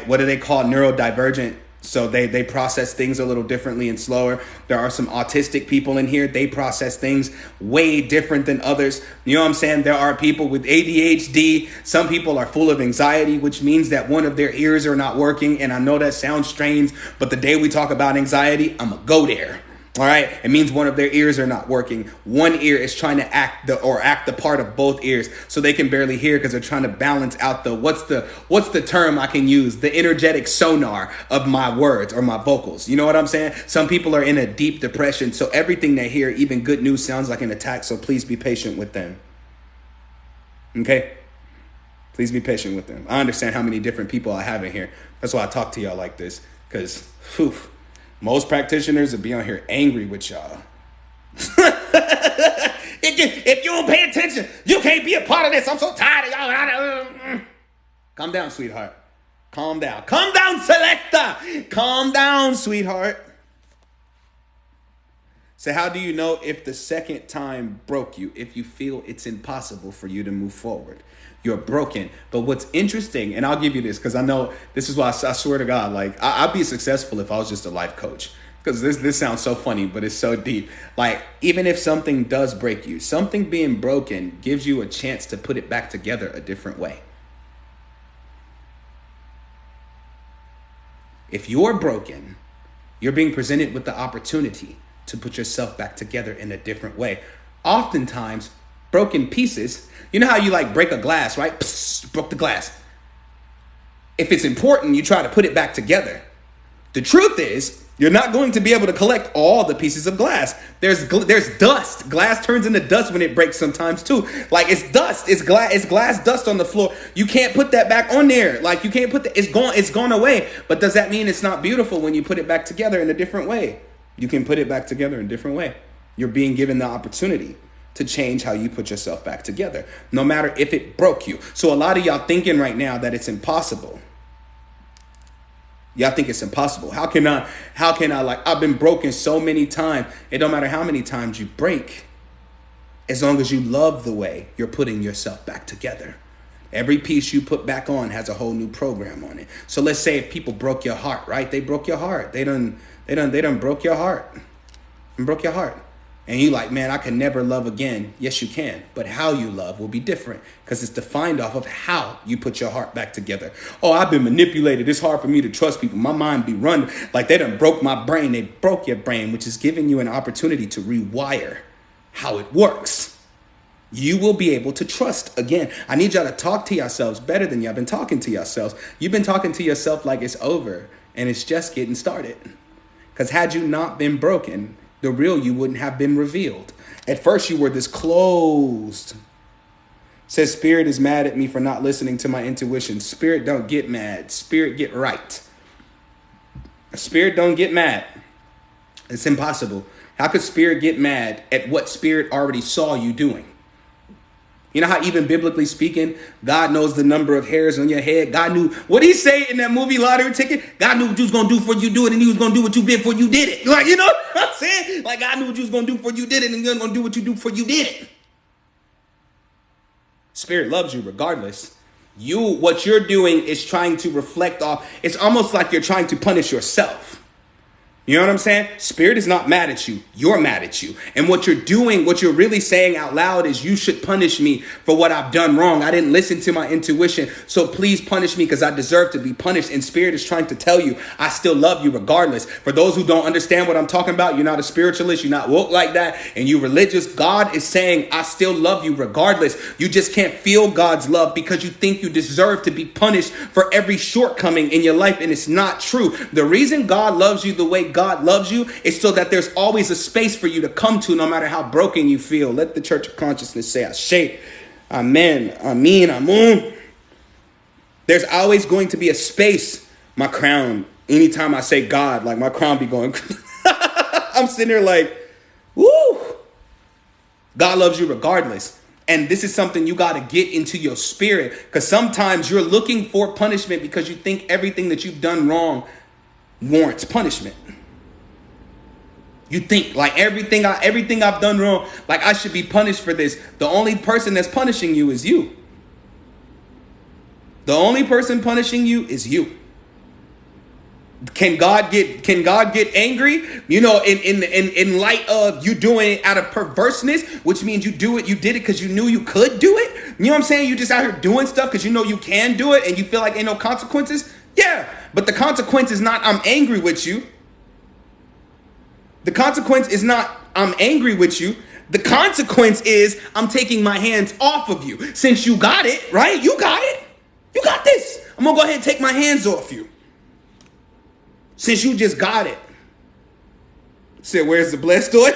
what do they call, neurodivergent. So they process things a little differently and slower. There are some autistic people in here. They process things way different than others. You know what I'm saying? There are people with ADHD. Some people are full of anxiety, which means that one of their ears are not working. And I know that sounds strange, but the day we talk about anxiety, I'm going to go there. All right. It means one of their ears are not working. One ear is trying to act the part of both ears, so they can barely hear because they're trying to balance out what's the term I can use? The energetic sonar of my words or my vocals. You know what I'm saying? Some people are in a deep depression, so everything they hear, even good news, sounds like an attack. So please be patient with them. Okay? Please be patient with them. I understand how many different people I have in here. That's why I talk to y'all like this, because most practitioners would be on here angry with y'all. If you don't pay attention, you can't be a part of this. I'm so tired of y'all. Calm down, sweetheart. Calm down. Calm down, selector. Calm down, sweetheart. So how do you know if the second time broke you, if you feel it's impossible for you to move forward? You're broken. But what's interesting, and I'll give you this, because I know this is why I swear to God, like I'd be successful if I was just a life coach. Because this sounds so funny, but it's so deep. Like, even if something does break you, something being broken gives you a chance to put it back together a different way. If you're broken, you're being presented with the opportunity to put yourself back together in a different way. Oftentimes, broken pieces, you know how you like break a glass, right? Psst, broke the glass. If it's important, you try to put it back together. The truth is, you're not going to be able to collect all the pieces of glass. There's dust. Glass turns into dust when it breaks sometimes too. Like, it's dust. It's glass dust on the floor. You can't put that back on there. Like, you can't put that. It's gone away. But does that mean it's not beautiful when you put it back together in a different way? You can put it back together in a different way. You're being given the opportunity to change how you put yourself back together, no matter if it broke you. So a lot of y'all thinking right now that it's impossible. Y'all think it's impossible. How can I, like, I've been broken so many times. It don't matter how many times you break, as long as you love the way you're putting yourself back together. Every piece you put back on has a whole new program on it. So let's say if people broke your heart, right? They broke your heart. They done broke your heart. And broke your heart. And you like, man, I can never love again. Yes, you can. But how you love will be different, because it's defined off of how you put your heart back together. Oh, I've been manipulated. It's hard for me to trust people. My mind be run like they done broke my brain. They broke your brain, which is giving you an opportunity to rewire how it works. You will be able to trust again. I need y'all to talk to yourselves better than y'all been talking to yourselves. You've been talking to yourself like it's over and it's just getting started. Because had you not been broken, the real you wouldn't have been revealed. At first, you were this closed. Says, Spirit is mad at me for not listening to my intuition. Spirit don't get mad. Spirit get right. Spirit don't get mad. It's impossible. How could Spirit get mad at what Spirit already saw you doing? You know how even biblically speaking, God knows the number of hairs on your head. God knew what he say in that movie Lottery Ticket. God knew what you was going to do before you do it, and he was going to do what you did before you did it. Like, you know what I'm saying? Like, God knew what you was going to do before you did it, and you're going to do what you do before you did it. Spirit loves you regardless. What you're doing is trying to reflect off. It's almost like you're trying to punish yourself. You know what I'm saying? Spirit is not mad at you. You're mad at you. And what you're doing, what you're really saying out loud is, you should punish me for what I've done wrong. I didn't listen to my intuition. So please punish me because I deserve to be punished. And Spirit is trying to tell you, I still love you regardless. For those who don't understand what I'm talking about, you're not a spiritualist, you're not woke like that, and you religious, God is saying, I still love you regardless. You just can't feel God's love because you think you deserve to be punished for every shortcoming in your life. And it's not true. The reason God loves you the way God loves you is so that there's always a space for you to come to, no matter how broken you feel. Let the Church of Consciousness say, Ashe, Amen, Amin, Amun. There's always going to be a space. My crown, anytime I say God, like my crown be going, I'm sitting there like, woo. God loves you regardless. And this is something you got to get into your spirit, because sometimes you're looking for punishment because you think everything that you've done wrong warrants punishment. You think like everything I've done wrong, like I should be punished for this. The only person that's punishing you is you. The only person punishing you is you. Can God get angry? You know, in light of you doing it out of perverseness, which means you did it because you knew you could do it. You know what I'm saying? You just out here doing stuff because you know you can do it and you feel like ain't no consequences. Yeah, but the consequence is not I'm angry with you. The consequence is not I'm angry with you. The consequence is I'm taking my hands off of you. Since you got it, right? You got it. You got this. I'm going to go ahead and take my hands off you. Since you just got it. Said, where's the blessed oil?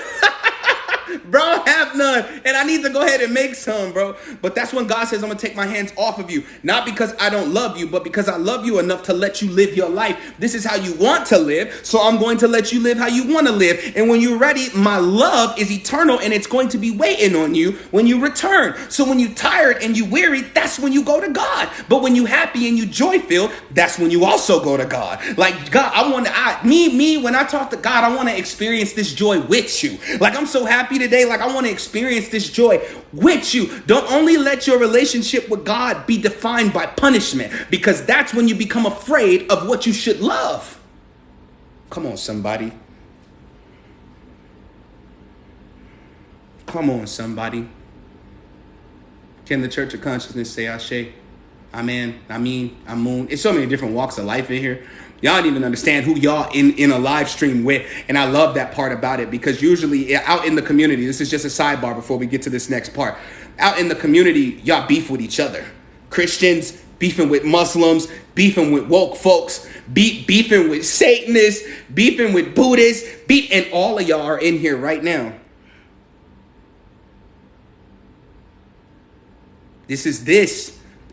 Bro, I have none. And I need to go ahead and make some, bro. But that's when God says, I'm going to take my hands off of you. Not because I don't love you, but because I love you enough to let you live your life. This is how you want to live. So I'm going to let you live how you want to live. And when you're ready, my love is eternal and it's going to be waiting on you when you return. So when you're tired and you're weary, that's when you go to God. But when you're happy and you joy-filled, that's when you also go to God. Like, God, when I talk to God, I want to experience this joy with you. Like, I'm so happy today. Like, I want to experience this joy with you. Don't only let your relationship with God be defined by punishment, because that's when you become afraid of what you should love. Come on, somebody. Come on, somebody. Can the Church of Consciousness say Ashe? Amen, Amin, Amun. It's so many different walks of life in here. Y'all don't even understand who y'all in a live stream with. And I love that part about it, because usually out in the community, this is just a sidebar before we get to this next part. Out in the community, y'all beef with each other. Christians beefing with Muslims, beefing with woke folks, beefing with Satanists, beefing with Buddhists, and all of y'all are in here right now. This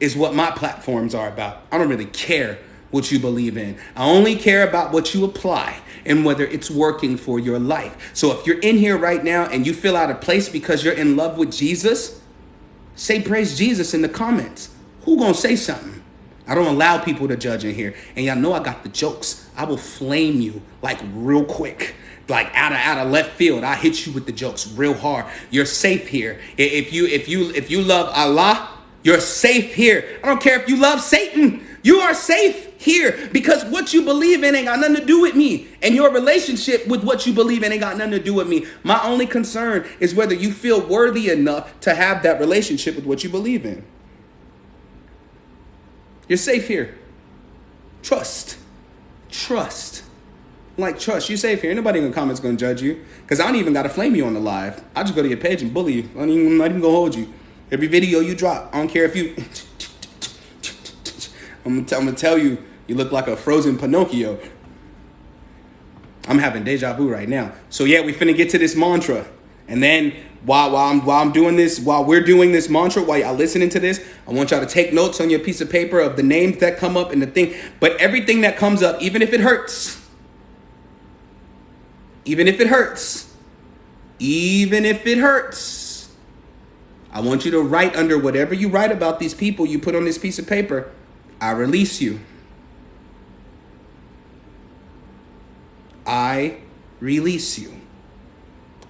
is what my platforms are about. I don't really care what you believe in. I only care about what you apply and whether it's working for your life. So if you're in here right now and you feel out of place because you're in love with Jesus, say praise Jesus in the comments. Who gonna say something? I don't allow people to judge in here. And y'all know I got the jokes. I will flame you like real quick. Like out of left field. I hit you with the jokes real hard. You're safe here. If you love Allah, you're safe here. I don't care if you love Satan. You are safe here, because what you believe in ain't got nothing to do with me. And your relationship with what you believe in ain't got nothing to do with me. My only concern is whether you feel worthy enough to have that relationship with what you believe in. You're safe here. Trust. Like, trust. You're safe here. Nobody in the comments going to judge you, because I don't even got to flame you on the live. I just go to your page and bully you. I'm not even going to hold you. Every video you drop, I don't care if you... I'm gonna tell you, you look like a frozen Pinocchio. I'm having deja vu right now. So yeah, we finna get to this mantra. And then while I'm doing this, while we're doing this mantra, while y'all listening to this, I want y'all to take notes on your piece of paper of the names that come up and the thing. But everything that comes up, even if it hurts, I want you to write under whatever you write about these people you put on this piece of paper. I release you. I release you.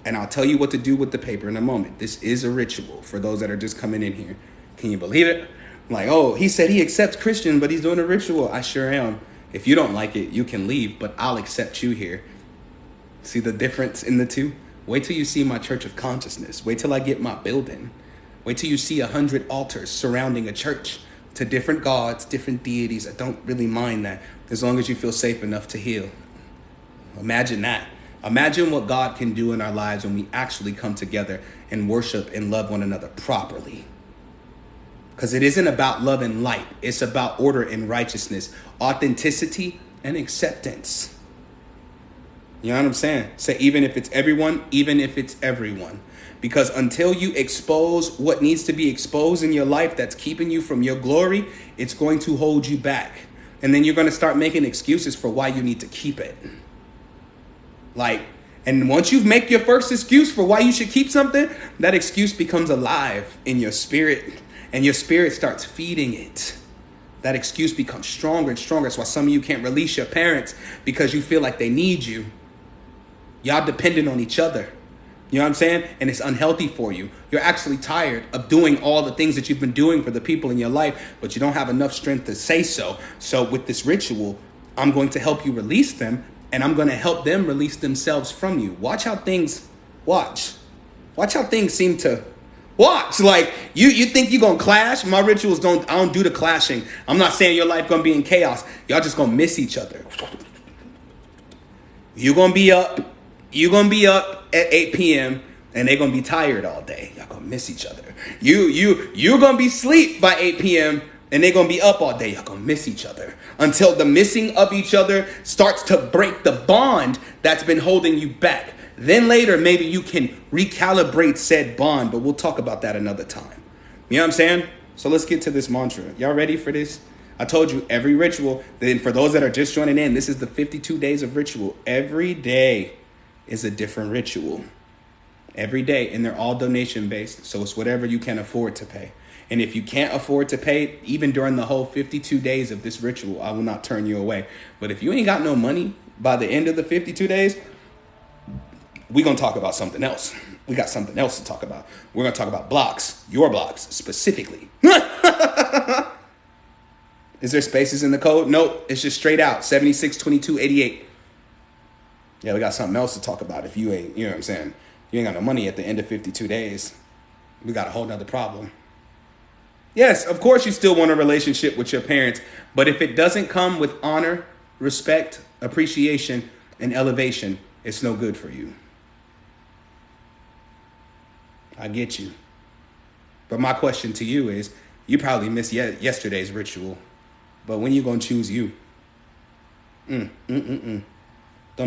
And I'll tell you what to do with the paper in a moment. This is a ritual for those that are just coming in here. Can you believe it? Like, oh, he said he accepts Christian, but he's doing a ritual. I sure am. If you don't like it, you can leave, but I'll accept you here. See the difference in the two? Wait till you see my church of consciousness. Wait till I get my building. Wait till you see 100 altars surrounding a church to different gods, different deities. I don't really mind that as long as you feel safe enough to heal. Imagine that. Imagine what God can do in our lives when we actually come together and worship and love one another properly. Because it isn't about love and light. It's about order and righteousness, authenticity and acceptance. You know what I'm saying? Say, even if it's everyone, even if it's everyone. Because until you expose what needs to be exposed in your life that's keeping you from your glory, it's going to hold you back. And then you're going to start making excuses for why you need to keep it. And once you make your first excuse for why you should keep something, that excuse becomes alive in your spirit. And your spirit starts feeding it. That excuse becomes stronger and stronger. That's why some of you can't release your parents, because you feel like they need you. Y'all dependent on each other. You know what I'm saying? And it's unhealthy for you. You're actually tired of doing all the things that you've been doing for the people in your life, but you don't have enough strength to say so. So with this ritual, I'm going to help you release them, and I'm going to help them release themselves from you. Watch how things seem to watch. Like you think you're going to clash. My rituals I don't do the clashing. I'm not saying your life going to be in chaos. Y'all just going to miss each other. You're going to be up at 8 p.m. and they're going to be tired all day. Y'all going to miss each other. You're going to be asleep by 8 p.m. and they're going to be up all day. Y'all going to miss each other until the missing of each other starts to break the bond that's been holding you back. Then later, maybe you can recalibrate said bond, but we'll talk about that another time. You know what I'm saying? So let's get to this mantra. Y'all ready for this? I told you every ritual, then for those that are just joining in, this is the 52 days of ritual. Every day is a different ritual. Every day. And they're all donation based. So it's whatever you can afford to pay. And if you can't afford to pay, even during the whole 52 days of this ritual, I will not turn you away. But if you ain't got no money by the end of the 52 days, we're going to talk about something else. We got something else to talk about. We're going to talk about blocks, your blocks specifically. Is there spaces in the code? Nope. It's just straight out 762288. Yeah, we got something else to talk about. If you ain't, you know what I'm saying? You ain't got no money at the end of 52 days. We got a whole nother problem. Yes, of course you still want a relationship with your parents, but if it doesn't come with honor, respect, appreciation, and elevation, it's no good for you. I get you. But my question to you is, you probably missed yesterday's ritual, but when you gonna choose you? Don't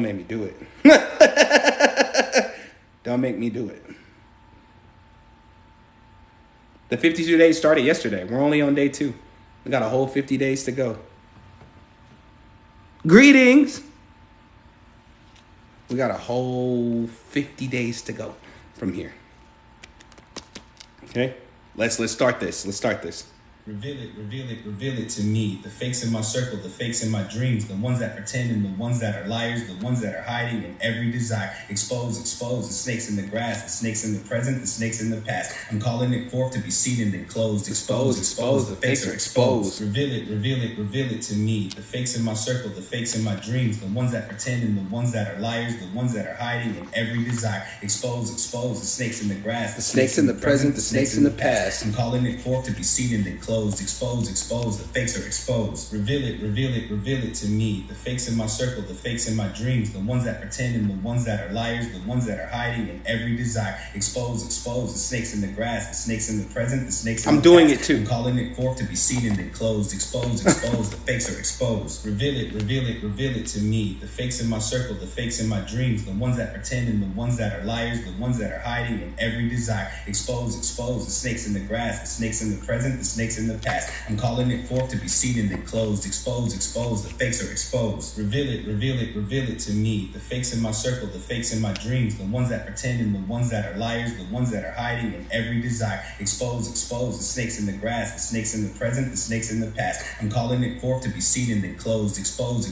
make me do it. Don't make me do it. The 52 days started yesterday. We're only on day 2. We got a whole 50 days to go. Greetings. We got a whole 50 days to go from here. Okay, let's start this. Reveal it to me. The fakes in my circle, the fakes in my dreams, the ones that pretend and the ones that are liars, the ones that are hiding in every desire. Expose, the snakes in the grass, the snakes in the present, the snakes in the past. I'm calling it forth to be seen and then closed. Expose, the fakes are exposed. Reveal it to me. The fakes in my circle, the fakes in my dreams, the ones that pretend and the ones that are liars, the ones that are hiding in every desire. Expose, the snakes in the grass, the snakes in the present, the snakes in the past. I'm calling it forth to be seen and then closed. Expose, the fakes are exposed. Reveal it to me. The fakes in my circle, the fakes in my dreams, the ones that pretend and the ones that are liars, the ones that are hiding in every desire. Expose, the snakes in the grass, the snakes in the present, the snakes in the past. I'm doing it too. I'm calling it forth to be seen and then closed. Expose, the fakes are exposed. Reveal it to me. The fakes in my circle, the fakes in my dreams, the ones that pretend and the ones that are liars, the ones that are hiding in every desire. Expose, the snakes in the grass, the snakes in the present, the snakes in the past. I'm calling it forth to be seen and then closed. Expose, the fakes are exposed. Reveal it to me. The fakes in my circle, the fakes in my dreams, the ones that pretend and the ones that are liars, the ones that are hiding in every desire. Expose, the snakes in the grass, the snakes in the present, the snakes in the past. I'm calling it forth to be seen and then closed. Expose,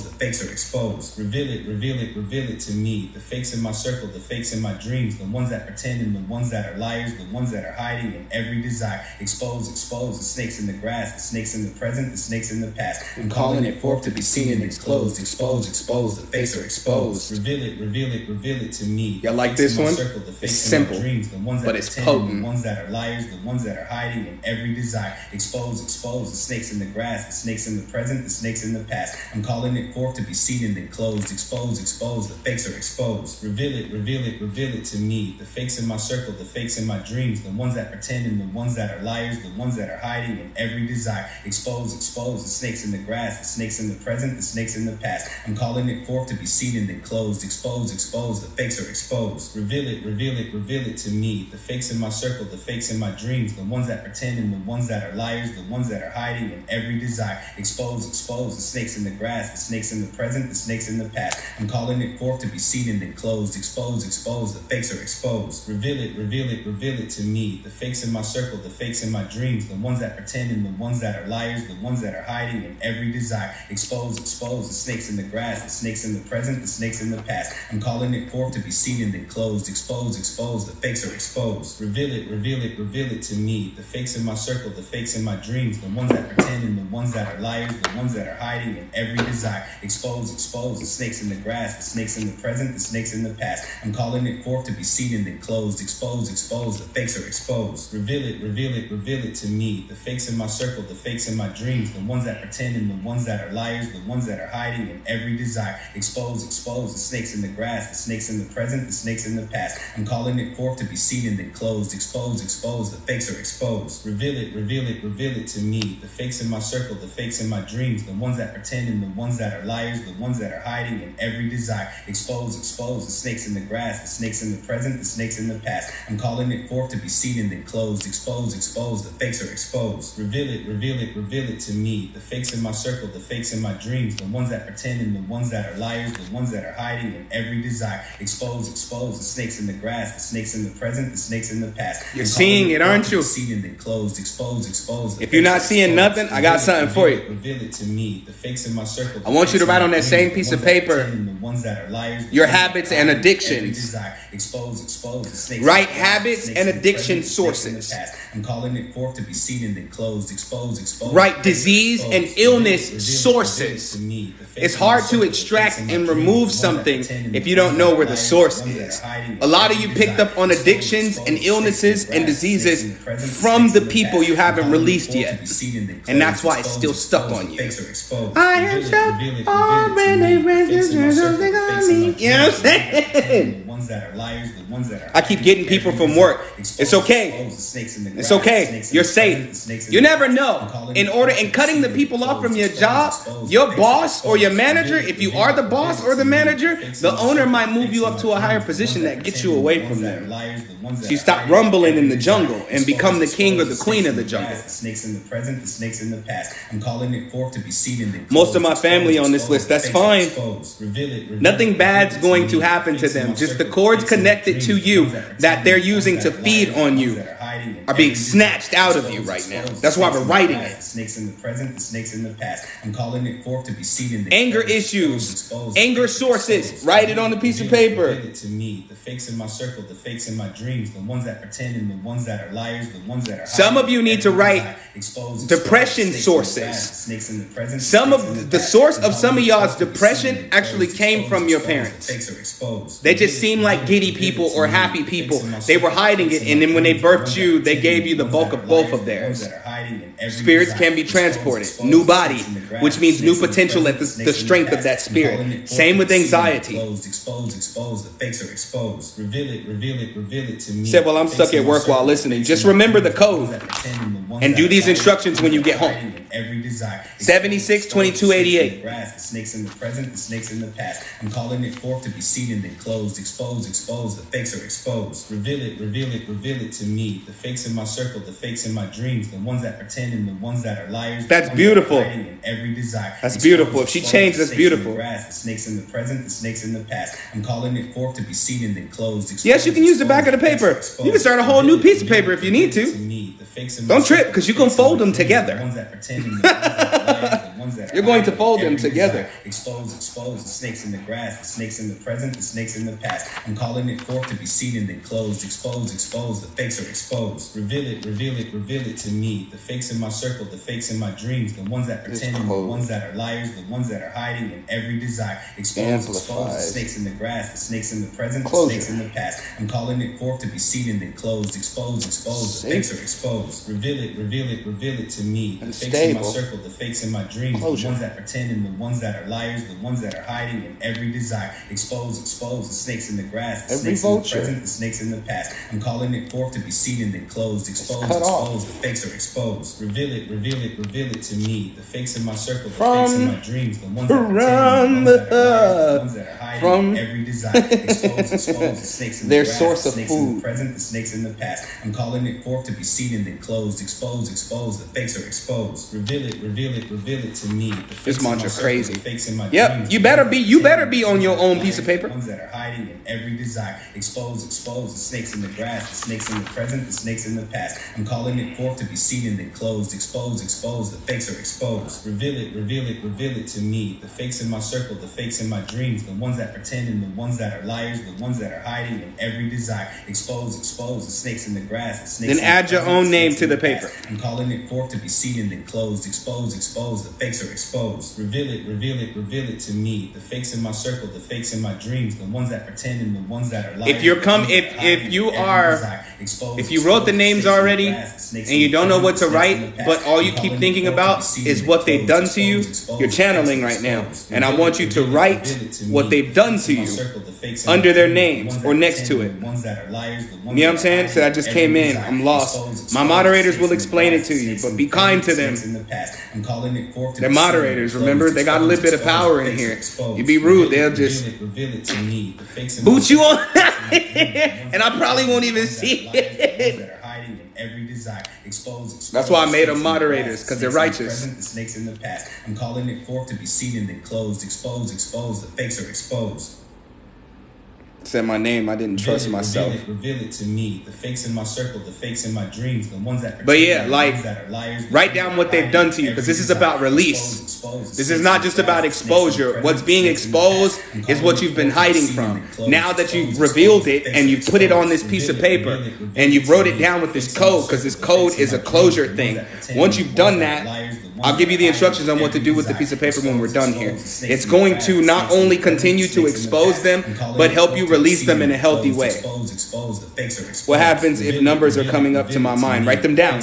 the fakes are exposed. Reveal it to me. The fakes in my circle, the fakes in my dreams, the ones that pretend and the ones that are liars, the ones that are hiding in every desire. Expose, the snakes in the grass, the snakes in the present, the snakes in the past. I'm calling it forth to be seen and exposed. Expose, expose, the fakes are exposed. Reveal it, reveal it, reveal it to me. Y'all like this one? Circle, the fakes it's simple, dreams, the ones that but it's pretend, potent. The ones that are liars, the ones that are hiding in every desire. Expose, expose, the snakes in the grass, the snakes in the present, the snakes in the past. I'm calling it forth to be seen and then closed. Expose, expose, the fakes are exposed. Reveal it, reveal it, reveal it to me. The fakes in my circle, the fakes in my dreams, the ones that pretend and the ones that are liars, the ones that are hiding in every desire. Expose, expose, the snakes in the grass, the snakes in the present, the snakes in the past. I'm calling it forth to be seen and then closed. Expose, expose, the fakes are exposed. Reveal it, reveal it, reveal it to me. The fakes in my circle, the fakes in my dreams, the ones that pretend and the ones that are liars, the ones that are hiding in every desire. Expose, expose, the snakes in the grass, the snakes in the present, the snakes in the past. I'm calling it forth to be seen and then closed. Expose, expose, the fakes are exposed. Reveal it, reveal it, reveal it to me. The fakes in my circle, the fakes in my dreams, the ones that pretend and the ones that are liars, the ones that are hiding in every desire. Expose, expose, the snakes in the grass, the snakes in the present, the snakes in the past. I'm calling it forth to be seen and then closed. Expose, expose, the fakes are exposed. Reveal it, reveal it, reveal it to me. The fakes in my circle, the fakes in my dreams, the ones that pretend and the ones that are liars, the ones that are hiding in every desire. Expose, expose, the snakes in the grass, the snakes in the present, the snakes in the past. I'm calling it forth to be seen and then closed. Expose, expose, the fakes are exposed. Reveal it, reveal it, reveal it to me. The fakes in my circle, the fakes in my dreams, the ones that pretend and the ones that are liars, the ones that are hiding in every desire. Expose, expose, the snakes in the grass, the snakes in the present, the snakes in the past. I'm calling it forth to be seen and then closed. Expose, expose, the fakes are exposed. Reveal it, reveal it, reveal it to me. The fakes in my circle, the fakes in my dreams, the ones that pretend and the ones that are liars, the ones that are hiding in every desire. Expose, expose, the snakes in the grass, the snakes in the present, the snakes in the past. I'm calling it forth to be seen and then closed. Expose, expose, the fakes are exposed. Reveal it, reveal it, reveal it to me. The fakes in my circle, the fakes in my dreams, the ones that pretend and the ones that are liars, the ones that are hiding in every desire. Expose, expose, the snakes in the grass, the snakes in the present, the snakes in the past. You're seeing it, aren't you? Seen and then closed. Expose, expose. If you're not seeing nothing, I got something for you. Reveal it to me. The fakes in my circle. I want you to write on that same piece of paper your habits and addictions. Expose, expose, the snakes. Write habits and addiction sources. I'm calling it forth to be seen and then closed. Expose, expose. Write disease and illness sources. It's hard to extract and remove something if you don't know where the source is. A lot of you picked up on addictions and illnesses and diseases from the people you haven't released yet. And that's why it's still stuck on you. I am just already registered something on me. You know what I'm saying? I keep getting people from work. It's okay. It's okay. You're safe. You never know. In cutting the people off from your job, your boss or your manager, if you are the boss or the manager, the owner might move you up to a higher position that gets you away from them. So you stop rumbling in the jungle and become the king or the queen of the jungle. The snakes in the present, the snakes in the past. I'm calling it forth to be seen in the most of my family on this list, that's fine. Nothing bad's going to happen to them. Just the cords connected to you that they're using to feed on you are being snatched out of you right now. That's why we're writing it. The snakes in the present, the snakes in the past. I'm calling it forth to be seen in the anger issues, anger sources. Write it on a piece of paper. To me, the fakes in my circle, the fakes in my dreams, the ones that pretend and the ones that are liars, the ones that are. Some of you need to write depression sources. Some of the source of some of y'all's depression actually came from your parents. They just seem like giddy people or happy people. They were hiding it, and then when they birthed you, they gave you the bulk of both of theirs. Spirits can be transported. New body, which means new potential at the strength of that spirit. Same with anxiety. Expose, the fakes are exposed. Reveal it to me. Said, well, I'm stuck at work while listening. Just remember the code and do these instructions when you get home. 76 22 88. The snakes in the present, the snakes in the past. I'm calling it forth to be seen and then closed. Expose, the fakes are exposed. Reveal it to me. The fakes in my circle, the fakes in my dreams, the ones that pretend and the ones that are liars. That's beautiful. Every desire. That's beautiful. If she changed, that's beautiful. The snakes in the present, the snakes in the past. I'm calling it forth to be seen and then closed. Yes, you can use the back of the paper. You can start a whole new piece of paper if you need to. Don't trip, because you can fold them together. You're going to fold them together. expose, expose the snakes in the grass, the snakes in the present, the snakes in the past. I'm calling it forth to be seen and then closed. Expose, expose, the fakes are exposed. Reveal it, reveal it, reveal it to me. The fakes in my circle, the fakes in my dreams, the ones that pretend and the ones that are liars, the ones that are hiding in every desire. Expose, expose the snakes in the grass, the snakes in the present, the snakes in the past. I'm calling it forth to be seen and then closed. Expose, expose, the fakes are exposed. Reveal it, reveal it, reveal it to me. The fakes in my circle, the fakes in my dreams, the ones that pretend and the ones that are liars, the ones that are hiding in every desire. Expose, expose the snakes in the grass, the snakes in the present, the snakes in the past. I'm calling it forth to be seen and then closed. Expose, expose, the fakes are exposed. Reveal it, reveal it, reveal it to me. The fakes in my circle, the fakes in my dreams, the ones that pretend, the ones that are liars, the ones that are hiding in every desire. Expose, expose the snakes in the grass, the snakes in the present, the snakes in the past. I'm calling it forth to be seen and then closed. Expose, expose, the fakes are exposed. Reveal it, reveal it, reveal it to me. This mantra crazy. Yep, you better be on your own piece of paper. The ones that are hiding in every desire. Expose, expose the snakes in the grass, the snakes in the present, the snakes in the past. I'm calling it forth to be seen and then closed. Expose, expose, the fakes are exposed. Reveal it, reveal it, reveal it to me. The fakes in my circle, the fakes in my dreams, the ones that pretend and the ones that are liars, the ones that are hiding in every desire. Expose, expose the snakes in the grass, the snakes. Then add your own name to the paper. I'm calling it forth to be seen and then closed. Expose, expose, the fakes are exposed. Reveal it, reveal it, reveal it to me. The fakes in my circle, the fakes in my dreams, the ones that pretend and the ones that are liars. If you wrote the names already and you don't know what to write, but all you keep thinking about is what they've done to you, you're channeling right now. And I want you to write what they've done to you under their names or next to it. You know what I'm saying? So I just came in. I'm lost. My moderators will explain it to you, but be kind to them. They're moderators, remember? They got a little bit of power in here. You be rude, they'll just boot you on and I probably won't even see it. That's why I made them moderators, because they're righteous. The snakes in the past. I'm calling it forth to be seen and then closed. Expose, expose, the fakes are exposed. Said my name, I didn't trust myself. Reveal it to me. The fakes in my circle, the fakes in my dreams, the ones that. But yeah, like, write down what they've done to you, because this is about release. This is not just about exposure. What's being exposed is what you've been hiding from. Now that you've revealed it and you've put it on this piece of paper and you've wrote it down with this code, because this code is a closure thing. Once you've done that, I'll give you the instructions on what to do with the piece of paper when we're done here. It's going to not only continue to expose them, but help you release them in a healthy way. What happens if numbers are coming up to my mind? Write them down.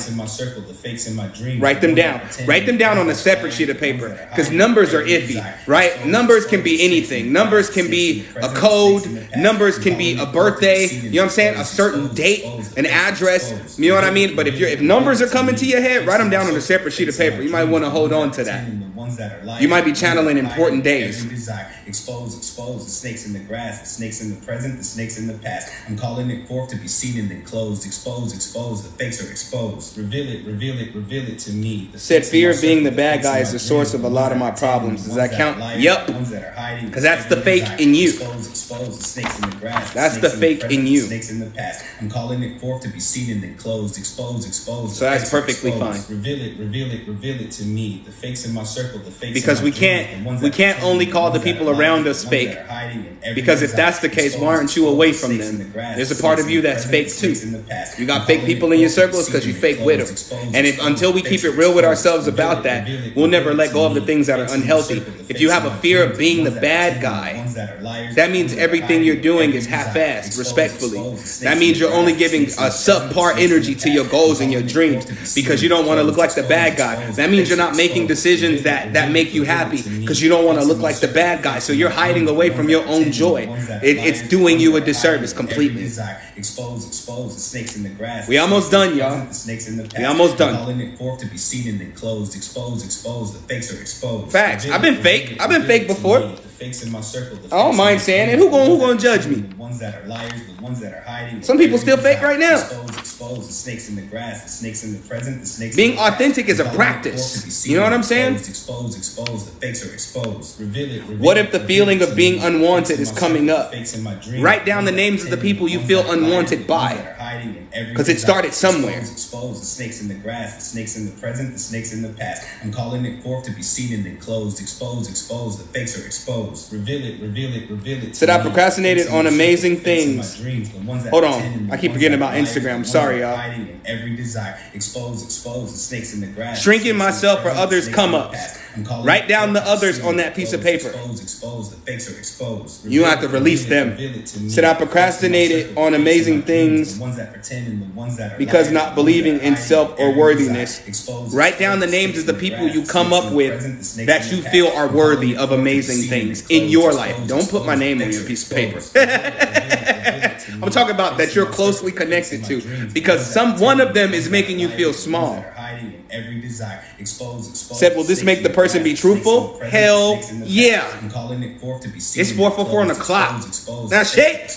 Write them down. Write them down on a separate sheet of paper, because numbers are iffy, right? Numbers can be anything. Numbers can be a code. Numbers can be a birthday. You know what I'm saying? A certain date, an address. You know what I mean? But if numbers are coming to your head, write them down on a separate sheet of paper. You might want to hold on to that. You might be channeling important days. Expose, expose the snakes in the grass, the snakes in the present, the snakes in the past. I'm calling it forth to be seen and then closed. Expose, expose, the fakes are exposed. Reveal it, reveal it, reveal it to me. Said fear of being the bad guy is the source of a lot of my problems. Does that count? Yep. Because that's the fake in you. That's the fake in you. I'm calling it forth to be seen and then closed. Expose, expose. So that's perfectly fine. Reveal it, reveal it, reveal it to me. The fakes in my circle, the fakes. Because we can't only call the people around us fake. Because if that's the case, why aren't you away from them? There's a part of you that's fake too. You got fake people in your circles because you fake with them. And until we keep it real with ourselves about that, we'll never let go of the things that are unhealthy. If you have a fear of being the bad guy, that means everything you're doing is half-assed, respectfully. That means you're only giving a subpar energy to your goals and your dreams because you don't want to look like the bad guy. That means you're not making decisions that make you happy because you don't want to look like the bad guy. So you're hiding away from your own joy. It's doing you a disservice completely. Expose, expose the snakes in the grass. We almost done, y'all. We almost done. Calling it forth to be seen and then closed. Expose, expose. The fakes are exposed. Facts. I've been fake. I've been fake before. The fakes in my circle. I don't mind saying it. Who gonna judge me? The ones that are liars, the ones that are hiding. Some people still fake right now. Expose the snakes in the grass, the snakes in the present, the snakes. Being authentic is a practice. You know what I'm saying? Expose, expose. The fakes are exposed. Reveal it. What if the feeling of being unwanted is coming up? Write down the names of the people you feel unwanted by. hiding in every because it started somewhere. Expose the snakes in the grass, the snakes in the present, the snakes in the past. I'm calling it forth to be seen and then closed. Expose, the fakes are exposed. Reveal it. Said I procrastinated on amazing things. Hold on, I keep forgetting about Instagram. I'm sorry, y'all. Hiding in every desire. Expose the snakes in the grass. Shrinking myself for others' come ups. Write down the others on that piece of paper. Expose, the fakes are exposed. You don't have to release them. Said I procrastinated on amazing things because not believing in self or worthiness. Write down the names of the people you come up with that you feel are worthy of amazing things in your life. Don't put my name on your piece of paper. I'm talking about that you're closely connected to, because one of them is making you feel small. Every desire. Expose. Said, will this make the person be truthful? Hell yeah. I'm calling it forth to be seen. It's 4:44 on the clock. Now shake.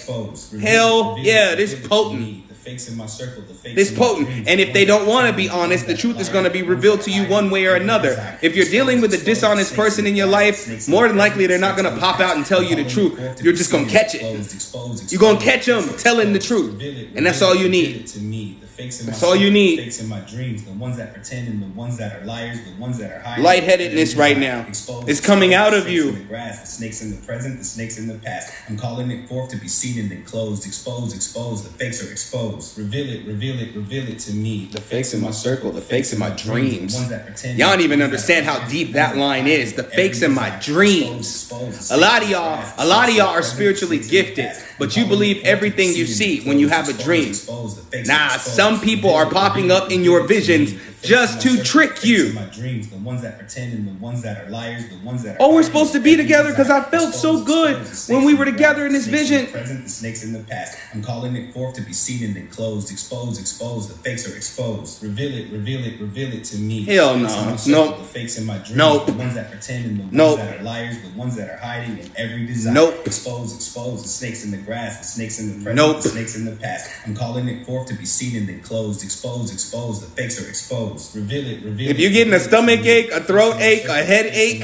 Hell yeah, this potent. Fakes in my circle, the fakes this potent. And if they don't want to be honest, the truth is going to be revealed to you one way or another. If you're dealing with a dishonest person in your life, more than likely they're not going to pop out and tell you the truth. You're just going to catch it. You're going to catch them telling the truth. And that's all you need. That's all you need. Fakes in my dreams, the ones that pretend and the ones that are liars, the ones that are hiding. Lightheadedness right now. It's coming out of you. The snakes in the present, the snakes in the past. I'm calling it forth to be seen and then closed. Expose. The fakes are exposed. Reveal it to me. The fakes in my circle, the fakes in my dreams. Y'all don't even understand how deep that line is. The fakes in my dreams. A lot of y'all are spiritually gifted, but you believe everything you see when you have a dream. Nah, some people are popping up in your visions just to trick you. Oh, we're supposed to be together because I felt so good when we were together in this vision. The snakes in the past. I'm calling it forth to be seen and then closed. Expose. The fakes are exposed. Reveal it to me. Hell no. Nope. The fakes in my dreams. Nope. The ones that pretend and the ones that are liars. The ones that are hiding in every desire. Nope. Expose. The snakes in the grass. The snakes in the present. The snakes in the past. I'm calling it forth to be seen and then closed. Expose. The fakes are exposed. Reveal it. If you're getting a stomach ache, a throat ache, a headache,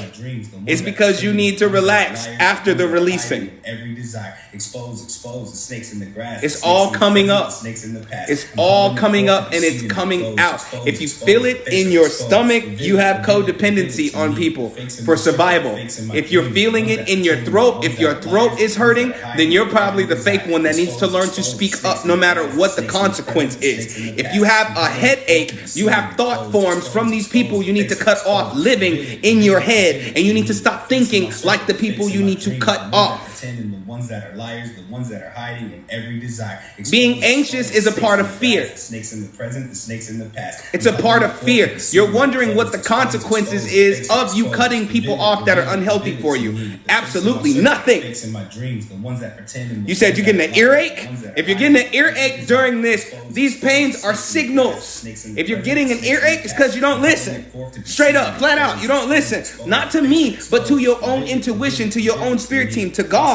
it's because you need to relax after the releasing. Every desire. Expose. The snakes in the grass. It's all coming up. Snakes in the past. It's all coming up and it's coming out. If you feel it in your stomach, you have codependency on people for survival. If you're feeling it in your throat, if your throat is hurting, then you're probably the fake one that needs to learn to speak up no matter what the consequence is. If you have a headache, you have thought forms from these people you need to cut off living in your head, and you need to stop thinking like the people you need to cut off. The ones that are liars, the ones that are hiding in every desire. Being anxious is a part of fear. The snakes in the present, the snakes in the past. It's a part of fear. You're wondering what the consequences is of you cutting people off that are unhealthy for you. Absolutely nothing. You said you're getting an earache? If you're getting an earache during this, these pains are signals. If you're getting an earache, it's because you don't listen. Straight up, flat out, you don't listen. Not to me, but to your own intuition, to your own spirit team, to God.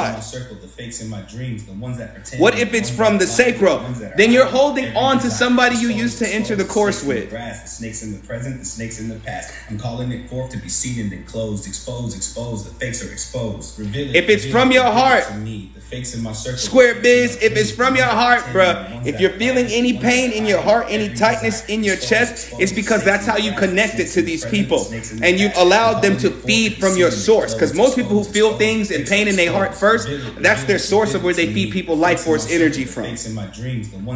What if it's from the sacral? Then you're holding on to somebody you used to enter the course with. The snakes in the present, the snakes in the past. I'm calling it forth to be seen and then closed. Expose. The fakes are exposed. If it's from your heart, Square Biz, if it's from your heart, bruh, if you're feeling any pain in your heart, any tightness in your chest, it's because that's how you connected to these people. And you've allowed them to feed from your source. Because most people who feel things and pain in their heart first, that's their source of where they feed people life force energy from.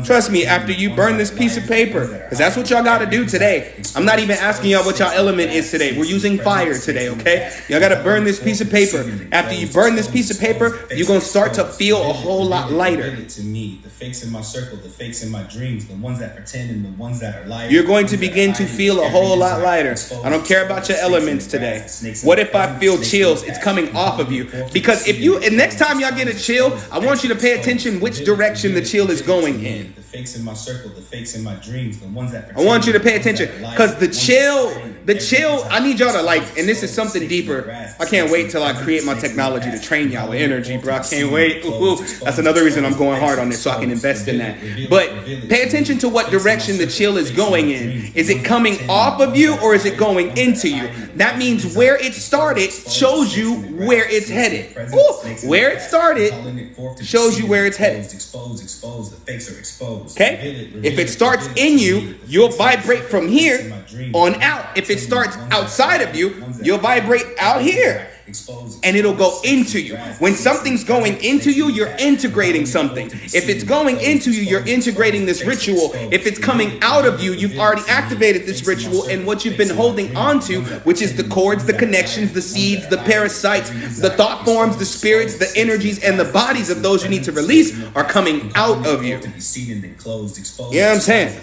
Trust me, after you burn this piece of paper, because that's what y'all got to do today. I'm not even asking y'all what y'all element is today. We're using fire today, okay? Y'all got to burn this piece of paper. After you burn this piece of paper, you're going to start to feel a whole lot lighter. The fakes in my circle, the fakes in my dreams, the ones that pretend and the ones that are liars. You're going to begin to feel a whole lot lighter. I don't care about your elements today. What if I feel chills? It's coming off of you. Because if you, and next time y'all get a chill, I want you to pay attention which direction the chill is going in. The fakes in my circle, the fakes in my dreams, the ones that I want you to pay attention. Because the chill, I need y'all to like, and this is something deeper. I can't wait till I create my technology to train y'all with energy, bro. I can't wait. Ooh, that's another reason I'm going hard on this, so I can invest in that. But pay attention to what direction the chill is going in. Is it coming off of you or is it going into you? That means where it started shows you where it's headed. Ooh, where it started shows you where it's headed. Expose. The fakes are exposed. Okay? If it starts in you, you'll vibrate from here on out. If it starts outside of you, you'll vibrate out here. And it'll go into you. When something's going into you, you're integrating something. If it's going into you, you're integrating this ritual. If it's coming out of you, you've already activated this ritual, and what you've been holding onto, which is the cords, the connections, the seeds, the parasites, the thought forms, the spirits, the energies, and the bodies of those you need to release are coming out of you. You know what I'm saying?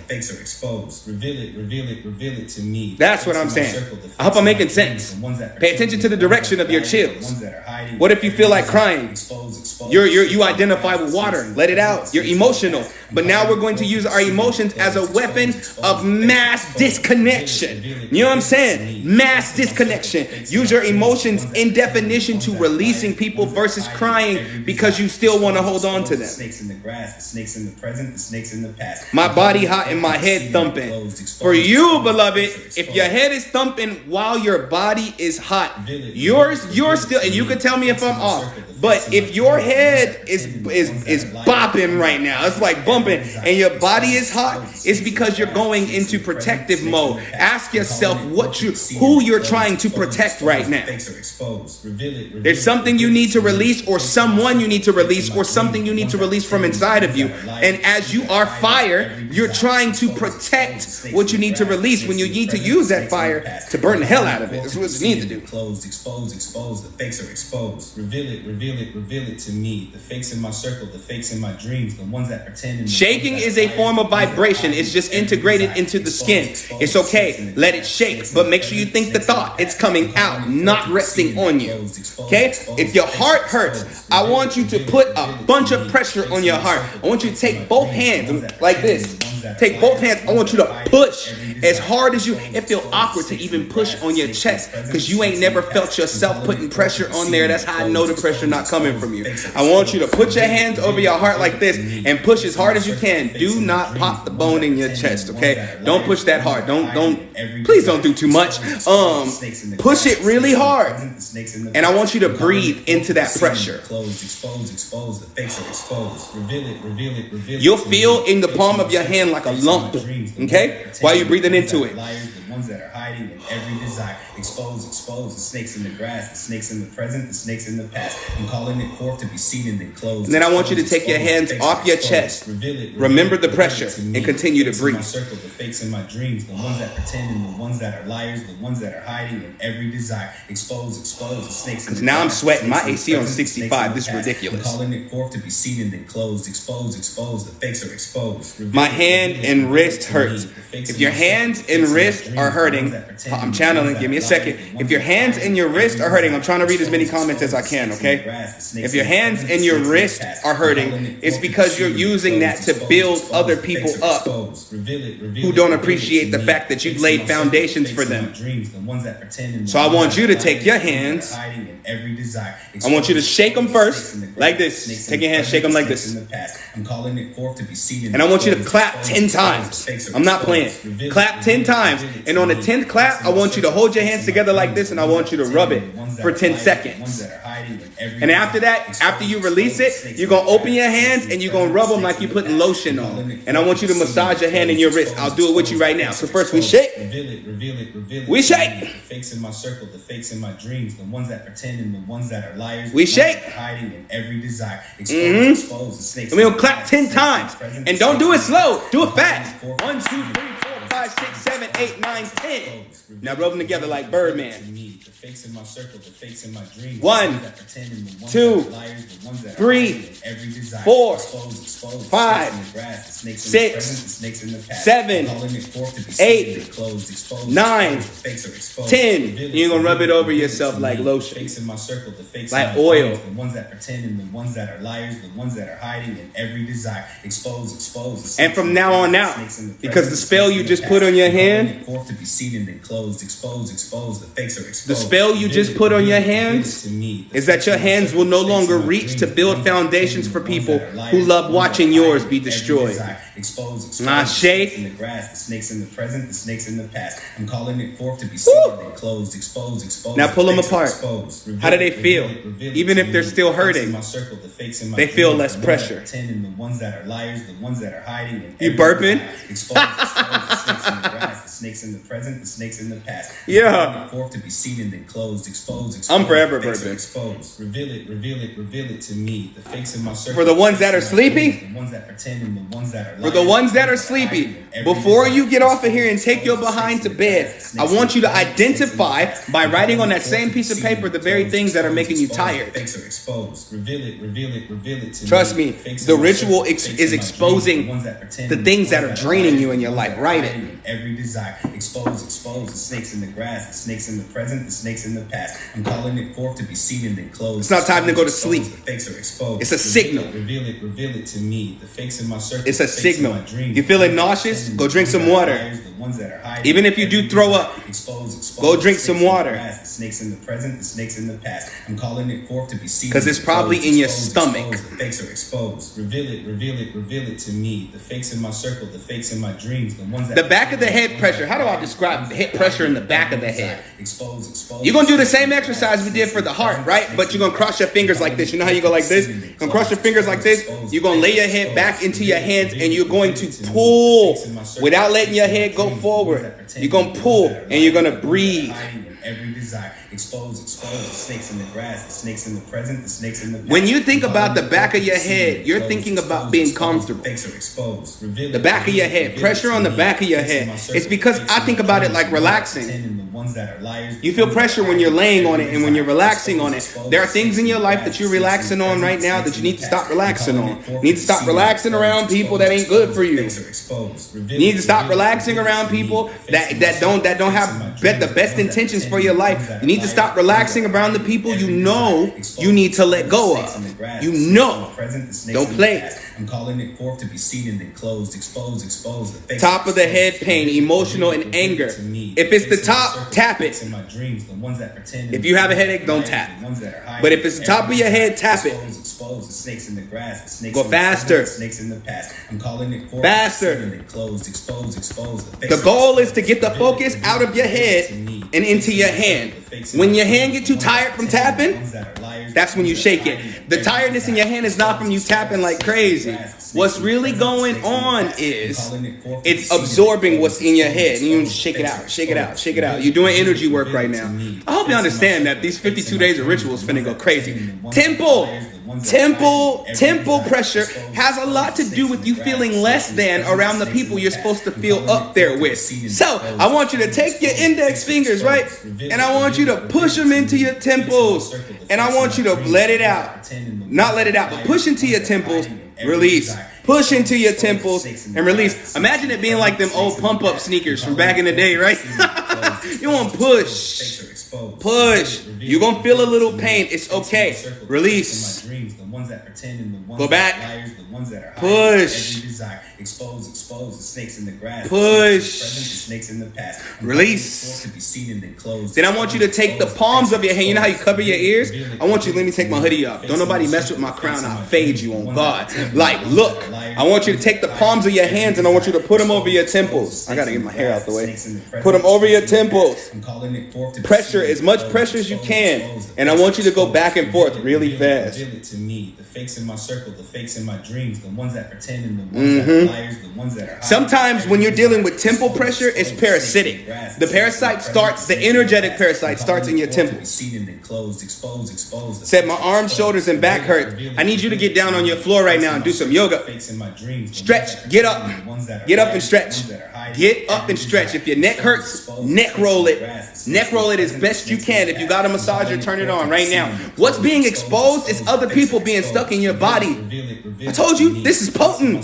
That's what I'm saying. I hope I'm making sense. Pay attention to the direction of your chills. What if you feel like crying? You identify with water. Let it out. You're emotional. But now we're going to use our emotions as a weapon of mass disconnection. You know what I'm saying? Mass disconnection. Use your emotions in definition to releasing people versus crying because you still want to hold on to them. Snakes in the grass, the snakes in the present, the snakes in the past. My body hot and my head thumping. For you, beloved, if your head is thumping while your body is hot, you're still, and you can tell me if I'm off, but if your head is bopping right now, it's like bumping, and your body is hot, it's because you're going into protective mode. Ask yourself who you're trying to protect right now. There's something you need to release, or someone you need to release, or something you need to release from inside of you. And as you are fire, you're trying to protect what you need to release when you need to use that fire to burn the hell out of it. That's what you need to do. Expose, the fakes are exposed. Reveal it to me. The fakes in my circle, the fakes in my dreams, the ones that pretend. Shaking is a form of vibration. It's just integrated into the skin. It's okay. Let it shake, but make sure you think the thought. It's coming out, not resting on you. Okay? If your heart hurts, I want you to put a bunch of pressure on your heart. I want you to take both hands like this. Take both hands. I want you to push as hard as you. It feels awkward to even push on your chest because you ain't never felt yourself putting pressure on there. That's how I know the pressure not coming from you. I want you to put your hands over your heart like this and push as hard as you can. Do not pop the bone in your chest, okay? Don't push that hard. Please don't do too much. Push it really hard. And I want you to breathe into that pressure. You'll feel in the palm of your hand like a lump, okay? While you're breathing into it. Ones that are hiding in every desire. Expose, the snakes in the grass, the snakes in the present, the snakes in the past. I'm calling it forth to be seen and then closed. And then I want you to take your hands off your chest. Remember the pressure and continue to breathe. The fakes in my dreams, the ones that pretend and the ones that are liars, the ones that are hiding in every desire. Expose, the snakes in the grass. Now I'm sweating. My AC on 65. This is ridiculous. I'm calling it forth to be seen and then closed. Expose, the fakes are exposed. My hand and wrist hurts. If your hands and wrist are hurting, I'm channeling. Give me a second. If your hands and your wrist are hurting, I'm trying to read as many comments as I can, okay? If your hands and your wrist are hurting, it's because you're using that to build other people up who don't appreciate the fact that you've laid foundations for them. So I want you to take your hands. I want you to shake them first, like this. Take your hands, shake them like this. And I want you to clap 10 times. I'm not playing. Clap 10 times. And on the 10th clap, I want you to hold your hands together like this, and I want you to rub it for 10 seconds. And after that, after you release it, you're going to open your hands and you're going to rub them like you're putting lotion on. And I want you to massage your hand and your wrist. I'll do it with you right now. So first we shake. We shake. The fakes in my circle, the fakes in my dreams, the ones that pretend and the ones that are liars. We shake. Hiding in every desire. Expose the snakes. And we'll clap 10 times. And don't do it slow. Do it fast. 1, 2, 3, 4, 5, 6, 7, 8, 9, 10. Now rub them together like Birdman. The fakes in my circle, the fakes in my dreams. 1, 2, 3, 4, 5, 6, 7, 8, 9, 10. You're gonna rub it over yourself like lotion, like oil. The ones that pretend and the ones that are liars, the ones that are hiding in every desire. Expose. And from now on out, because the spell you just put on your hand. To be seen and then closed. Expose. The fakes are exposed. The spell you just put on your hands is that your hands will no longer reach to build foundations for people who love watching yours be destroyed. Mashe. In the grass, the snakes in the present, the snakes in the past. I'm calling it forth to be seen and closed, exposed. Now pull them apart. How do they feel? Even if they're still hurting, they feel less pressure. The ones that are liars, the ones that are hiding. You burping? Snakes in the present, the snakes in the past. Yeah. Forth to be seen and then closed, exposed. I'm forever burping. Exposed. Reveal it to me. The fakes in my circle. For the ones that are sleepy, the ones that pretend and the ones that are for the ones that are sleepy, before you get off of here and take your behind to bed, I want you to identify by writing on that same piece of paper the very things that are making you tired. Fakes are exposed. Reveal it to Trust me, the ritual is exposing the things that are draining you in your life. Write it. Every desire. Expose. The snakes in the grass, the snakes in the present, the snakes in the past. I'm calling it forth to be seen and then closed. It's not time to go to sleep. The fakes are exposed. It's a signal. Reveal it to me. The fakes in my circle. It's a signal. You feeling nauseous? Go drink some water. Even if you do throw up, go drink some water. The snakes in the present, the snakes in the past. I'm calling it forth to be seen. Because it's probably in your stomach. The fakes are exposed. Reveal it to me. The fakes in my circle, the fakes in my dreams, the ones that the back of the head pressure. How do I describe hip pressure in the back of the head? Expose. You're going to do the same exercise we did for the heart, right? But you're going to cross your fingers like this. You know how you go like this? You're going to cross your fingers like this. You're going to lay your head back into your hands and you're going to pull without letting your head go forward. You're going to pull and you're going to breathe. Every desire. Expose. The snakes in the grass, the snakes in the present, the snakes in the past. When you think about the back of your head, you're thinking about being comfortable. The back of your head, pressure on the back of your head. It's because I think about it like relaxing. You feel pressure when you're laying on it and when you're relaxing on it. There are things in your life that you're relaxing on right now that you need to stop relaxing on. You need to stop relaxing around people that ain't good for you. You need to stop relaxing around people that don't have the best intentions for your life. You need to stop relaxing around the people you know you need to let go of. You know. Don't play. I'm calling it forth to be seen and then closed, exposed. Top of the head pain, emotional and anger. If it's the top, tap it. If you have a headache, don't tap. But if it's the top of your head, tap it. Expose the snakes in the grass, the snakes go faster. The snakes in the past. I'm calling it forth faster. And then closed, expose. The goal is to get the focus out of your head and into your hand. When your hand get too tired from tapping, that's when you shake it. The tiredness in your hand is not from you tapping like crazy. What's really going on is it's absorbing what's in your head. And you shake it out. You're doing energy work right now. I hope you understand that these 52 days of rituals finna go crazy. Temple pressure has a lot to do with you feeling less than around the people you're supposed to feel up there with. So I want you to take your index fingers, right? And I want you to push them into your temples. And I want you to let it out. Not let it out, but push into your temples. Release. Push into your temples and release. Imagine it being like them old pump-up sneakers from back in the day, right? You want to push. Push. You're going to feel a little pain. It's okay. Release. Go back. Push. Expose the snakes in the grass. Push. The snakes in the past. Release. Then I want you to take the palms of your hand. You know how you cover your ears? I want you to let me take my hoodie off. Don't nobody mess with my crown. I'll fade you on God. Like, look. I want you to take the palms of your hands and I want you to put them over your temples. I got to get my hair out the way. Put them over your temples. Pressure, as much pressure as you can. And I want you to go back and forth really fast. The fakes in my circle, the fakes in my dreams, the ones that pretend and the ones that are liars, the ones that are sometimes when you're dealing with temple pressure, it's parasitic. The parasite starts, the energetic parasite starts in your temples. Said my arms, shoulders, and back hurt. I need you to get down on your floor right now and do some yoga. Stretch, get up and stretch. Get up and stretch. If your neck hurts, neck roll it. Neck roll it as best you can. If you got a massager, turn it on right now. What's being exposed is other people being stuck in your body. I told you, this is potent.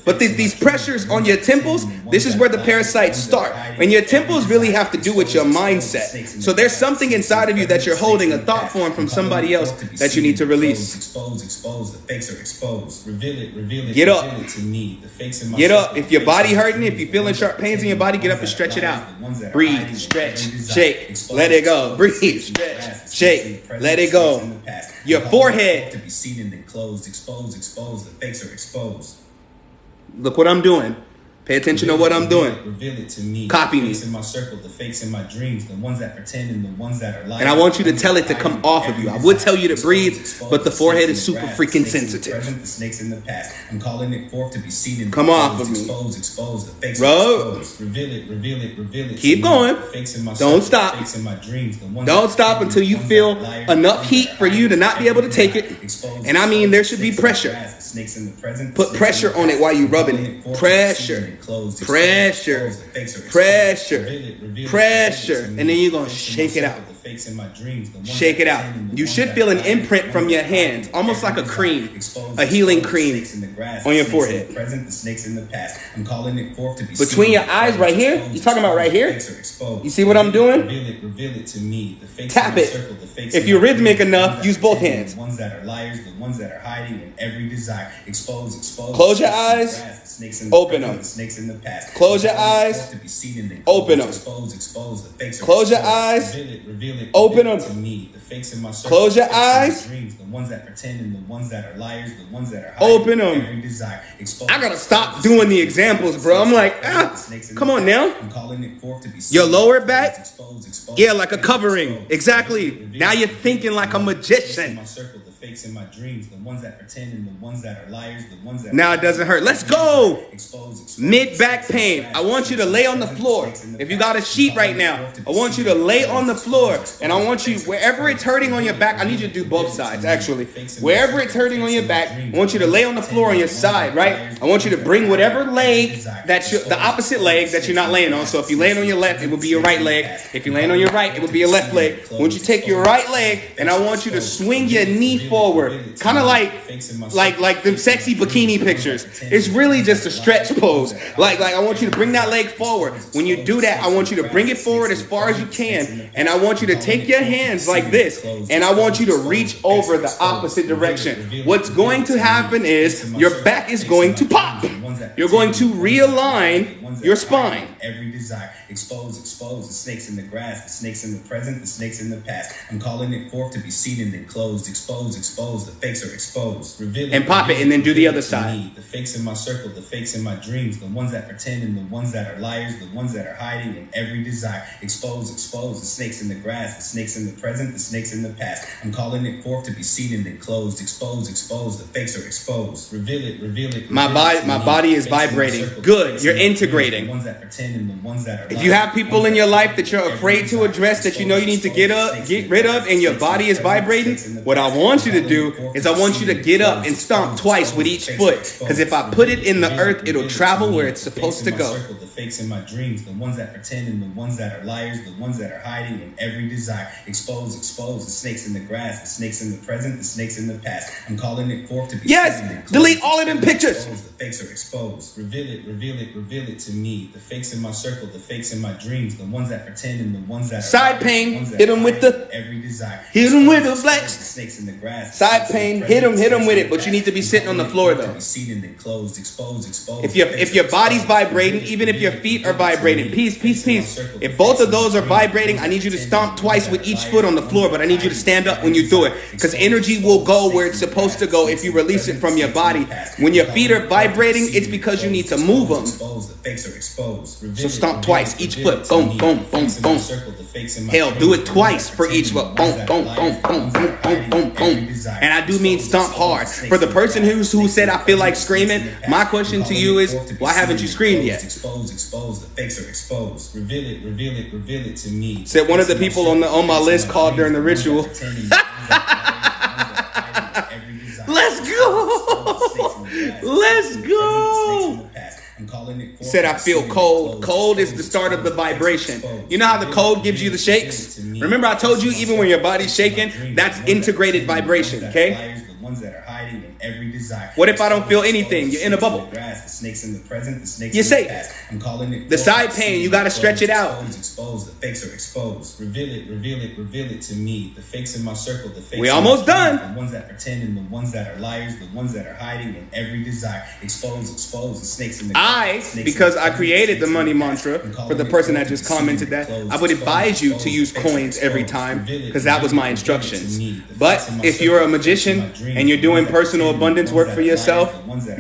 But these pressures on your temples, this is where the parasites start. And your temples really have to do with your mindset. So there's something inside of you that you're holding, a thought form from somebody else that you need to release. Expose. The fakes are exposed. Reveal it. Get up. Reveal it to me. The fakes in my Get up. circle, If your the body fakes in my hurting, if dreams, you're the feeling ones sharp that pains in your body, get up and pretend stretch it and out. the ones that are Breathe, hiding stretch, every desire. shake, Expose, let it go. expose, Breathe, snakes in the stretch, grass, shake, snakes in the present, let it snakes go. in the past. Your Call forehead. to be seen and then closed. Expose. The fakes are exposed. Look what I'm doing. Pay attention to what I'm doing. Reveal it to me. Copy the me. fakes in my circle, the fakes in my dreams, the ones that pretend and the ones that are lying. And I want you to tell it to come off of you. I would tell you to breathe, but the forehead is super freaking sensitive. The snakes in the past. I'm calling it forth to be seen and come off of me. Expose. The fakes Bro. exposed. Reveal it. Keep going. The fakes in my Don't circle, stop. the fakes in my dreams, the ones Don't that stop pretend, until the you ones feel that are liars, enough the ones heat that for are you to not be able to take hiding. it. Expose, And I mean, there should be snakes in the pressure. grass, the snakes in the present, Put the snakes pressure in the on it past. while you I'm rubbing calling it. forth to be Pressure. seen and closed. Pressure. Expose, the fakes are exposed. Pressure. Reveal it, Pressure. to me. And then you're going The to fakes in shake my it out. circle, the fakes in my dreams, the ones Shake it that out. pretend and the You ones should that feel are an hiding, imprint the from ones your that are hiding hands, almost like a every cream, desire. a healing Expose, cream snakes in the grass, on your snakes in the forehead. present, the snakes in the past. I'm calling it forth to be Between seen. your eyes right here? Exposed, You talking about right here? the fakes are exposed. You see what I'm doing? Reveal it to me. The fakes Tap in my it. circle, the fakes If in you're my rhythmic dreams, the enough, ones that use both pretend, hands. The ones that are liars, the ones that are hiding in every desire. Expose. Close your the eyes. grass, the snakes in the Open present, them. the snakes in the past. Close your I'm calling it eyes. forth to be seen and then Open them. Expose. The fakes are Close your exposed. eyes. Reveal it. Open Reveal it them. to me. The fakes in my circle, Close your the fakes in my eyes. dreams, the ones that pretend and the ones that are liars, the ones that are hiding Open them. every desire. Expose. I gotta stop doing the examples, bro. I'm like, come on now. I'm calling it forth to be Your seen. lower back? Expose. Yeah, like a Fakes covering. exposed. Exactly. Reveal Now it. you're thinking like a The magician. fakes in my circle, the fakes in my dreams, the ones that pretend and the ones that are liars, the ones that Now are it doesn't hurt. Let's go. Mid back pain. I want you to lay on the floor. If you got a sheet right now, I want you to lay on the floor. And I want you, wherever it's hurting on your back, I need you to do both sides, actually. Wherever it's hurting on your back, I want you to lay on the floor on your side, right? I want you to bring whatever leg that's the opposite leg that you're not laying on. So if you're laying on your left, it will be your right leg. If you're laying on your right, it will be your left leg. I want you to take your right leg and I want you to swing your knee forward. Kind of like them sexy bikini pictures. It's really just a stretch pose. Like I want you to bring that leg forward. When you do that, I want you to bring it forward as far as you can. And I want you to take your hands like this. And I want you to reach over the opposite direction. What's going to happen is your back is going to pop. You're going to realign your spine. Every desire. Expose. The snakes in the grass, the snakes in the present, the snakes in the past. I'm calling it forth to be seen and then closed. Expose. The fakes are exposed. Reveal it. And pop it and then do the other to side. me. The fakes in my circle, the fakes in my dreams, the ones that pretend and the ones that are liars, the ones that are hiding in every desire. Expose. The snakes in the grass, the snakes in the present, the snakes in the past. I'm calling it forth to be seen and then closed. Expose. The fakes are exposed. Reveal it. My body is vibrating. Good. You're integrating. The ones that pretend and the ones that are If you have people in your life that you're afraid to address, that you know you need to get rid of, and your body is vibrating, what I want you to do is I want you to get up and stomp twice with each foot. Because if I put it in the earth, it'll travel where it's supposed to go. The fakes in my dreams, the ones that pretend and the ones that are liars, the ones that are hiding in every desire. Expose. The snakes in the grass, the snakes in the present, the snakes in the past. I'm calling it forth to be Yes! seen and closed. Delete all of them pictures. The fakes are exposed. Reveal it to me. The fakes in my circle, the fakes in my dreams, the ones that pretend and the ones that are Side liars, pain, the ones that hit 'em are with hiding the- in every desire. Hit 'em with the Expose flex. the snakes in the grass. Side pain, hit 'em with it, but you need to be sitting on the floor though. If your body's vibrating, even if your feet are vibrating, peace. If both of those are vibrating, I need you to stomp twice with each foot on the floor, but I need you to stand up when you do it. Because energy will go where it's supposed to go if you release it from your body. When your feet are vibrating, it's because you need to move them. So stomp twice, each foot. Boom, boom, boom, boom. Hell, do it twice for each foot. Boom, boom, boom, boom, boom, boom, boom, boom. And I do mean stomp hard. For the person who said I feel like screaming, my question to you is, why haven't you screamed yet? Expose. The fakes are exposed. Reveal it to me. Said one of the people on my list called during the ritual. Let's go. Let's go. Said I feel cold. Cold is the start of the vibration. You know how the cold gives you the shakes? Remember I told you even when your body's shaking, that's integrated vibration, okay? every desire. What if I don't feel anything? You're in a bubble. The snakes in the present, the snakes You're in safe. the past. I'm calling it the side pain, you got to stretch it out. Expose. The fakes are exposed. Reveal it to me. The fakes in my circle, the fakes. We almost done. The ones that pretend and the ones that are liars, the ones that are hiding in every desire. Expose. The snakes in the because I created the money mantra for the person that just commented that, I would advise you to use coins every time because that was my instructions. But if you're a magician and you're doing personal abundance work for yourself,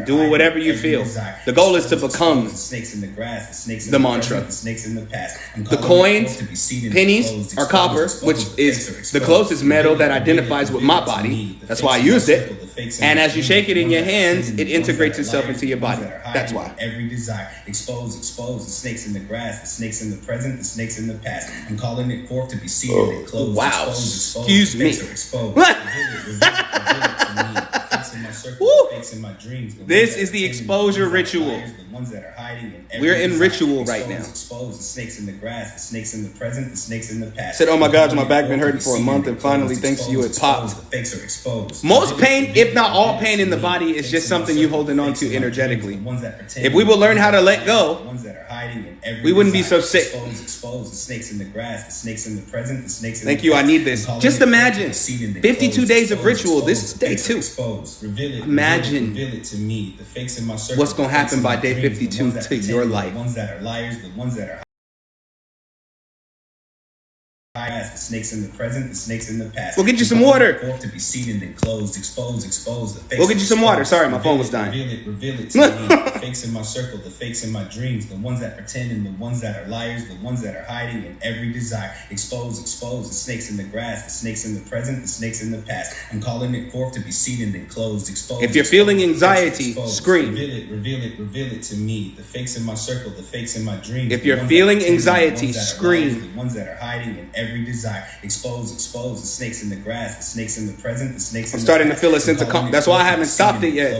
do whatever you feel. The goal is to become the mantra. The coins, pennies, are copper, which is the closest metal that identifies with my body. That's why I used it. And as you shake it in your hands, it integrates itself into your body. That's why. Every desire. Expose. The snakes in the grass, the snakes in the present, the snakes in the past. I'm calling it forth to be seated and closed. Wow. Excuse me. This is the exposure ritual. We're in ritual right now. Expose the snakes in the grass, the snakes in the present, the snakes in the past. Said, oh my God, my back been hurting for a month, and finally, thanks to you, it popped. Most pain, if not all pain in the body, is just something you holding on to energetically. If we will learn how to let go, we wouldn't be so sick. Expose the snakes in the grass, the snakes in the present, the snakes in Thank you, I need this. Just imagine 52 days of ritual. This is day 2. Imagine what's going to happen by day 52 to your life. The ones that are liars, the ones that are the snakes in the present, the snakes in the past. We'll get you some water. To be seated and closed, expose. We'll get you some water. Sorry, my phone was dying. Reveal it to me. The fakes in my circle, the fakes in my dreams, the ones that pretend and the ones that are liars, the ones that are hiding in every desire. Expose. The snakes in the grass, the snakes in the present, the snakes in the past. I'm calling it forth to be seated and closed, exposed. If you're feeling anxiety, scream. Reveal it to me. The fakes in my circle, the fakes in my dreams. If you're feeling anxiety, scream. The ones that are hiding in every desire. Expose. The snakes in the grass, the snakes in the present, the snakes in the past. I'm starting to feel a sense of calm. That's why I haven't stopped it yet.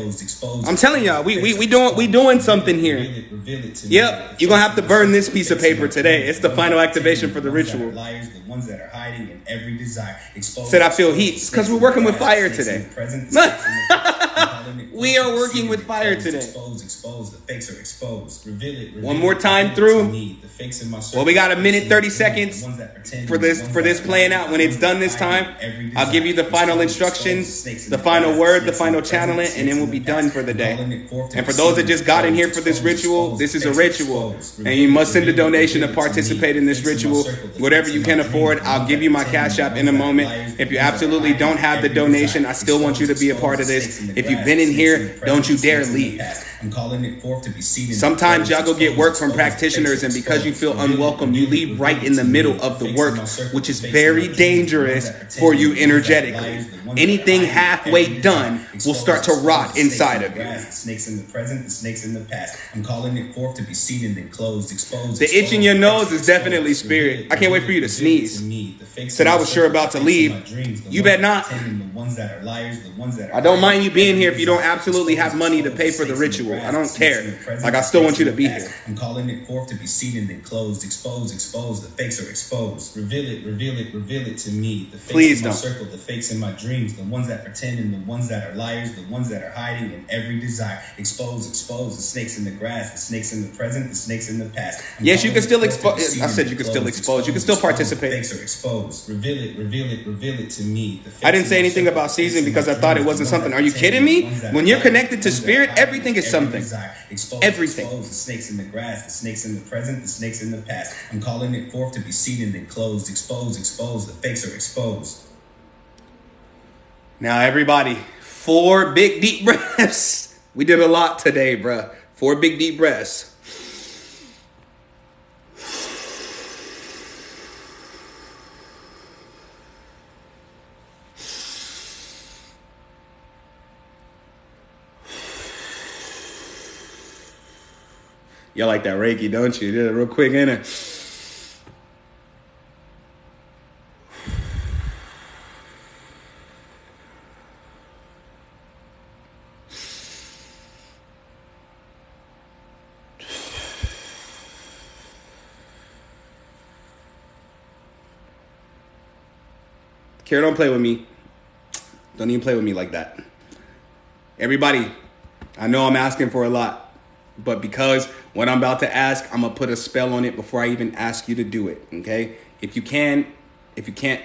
I'm telling y'all, we doing something here. Yep, you're gonna have to burn this piece of paper today. It's the final activation for the ritual. The ones that are hiding in every desire. Said I feel heat. It's because we're working with fire today. We are working with fire today. Expose. The fakes are exposed. Reveal it. One more time through. Well, we got a minute 30 seconds for this playing out. When it's done this time, I'll give you the final instructions, the final word, the final channeling, and then we'll be done for the day. And for those that just got in here for this ritual, this is a ritual, and you must send a donation to participate in this ritual. Whatever you can afford, I'll give you my Cash App in a moment. If you absolutely don't have the donation, I still want you to be a part of this. If you've been in here, don't you dare leave. I'm calling it forth to be seated. Sometimes y'all go get work from practitioners, and because you feel unwelcome, you leave right in the middle of the work, which is very dangerous for you energetically. Anything halfway done will start to rot inside of you. Snakes in the present, the snakes in the past. I'm calling it forth to be seated and closed, exposed. The itch in your nose is definitely spirit. I can't wait for you to sneeze. Said I was sure about to leave. You bet not. I don't mind you being here if you don't absolutely have money to pay for the ritual. I don't care. Like, I still want you to be here. I'm calling it forth to be seated and closed, exposed. The fakes are exposed. Reveal it to me. The fakes in my circle, the fakes in my dreams, the ones that pretend and the ones that are liars, the ones that are hiding in every desire. Expose. The snakes in the grass, the snakes in the present, the snakes in the past. Yes, you can still expose. I said you can still expose. You can still participate. The fakes are exposed. Reveal it to me. I didn't say anything about seasoning because I thought it wasn't something. Are you kidding me? When you're connected to spirit, everything is something. Everything. The snakes in the grass, the snakes in the present, the snakes in the past. I'm calling it forth to be seated and closed, exposed. The fakes are exposed. Now, everybody, 4 big deep breaths. We did a lot today, bruh. 4 big deep breaths. Y'all like that Reiki, don't you? Did it real quick, ain't it? Kara, don't play with me. Don't even play with me like that. Everybody, I know I'm asking for a lot, but because what I'm about to ask, I'm going to put a spell on it before I even ask you to do it, okay? If you can't,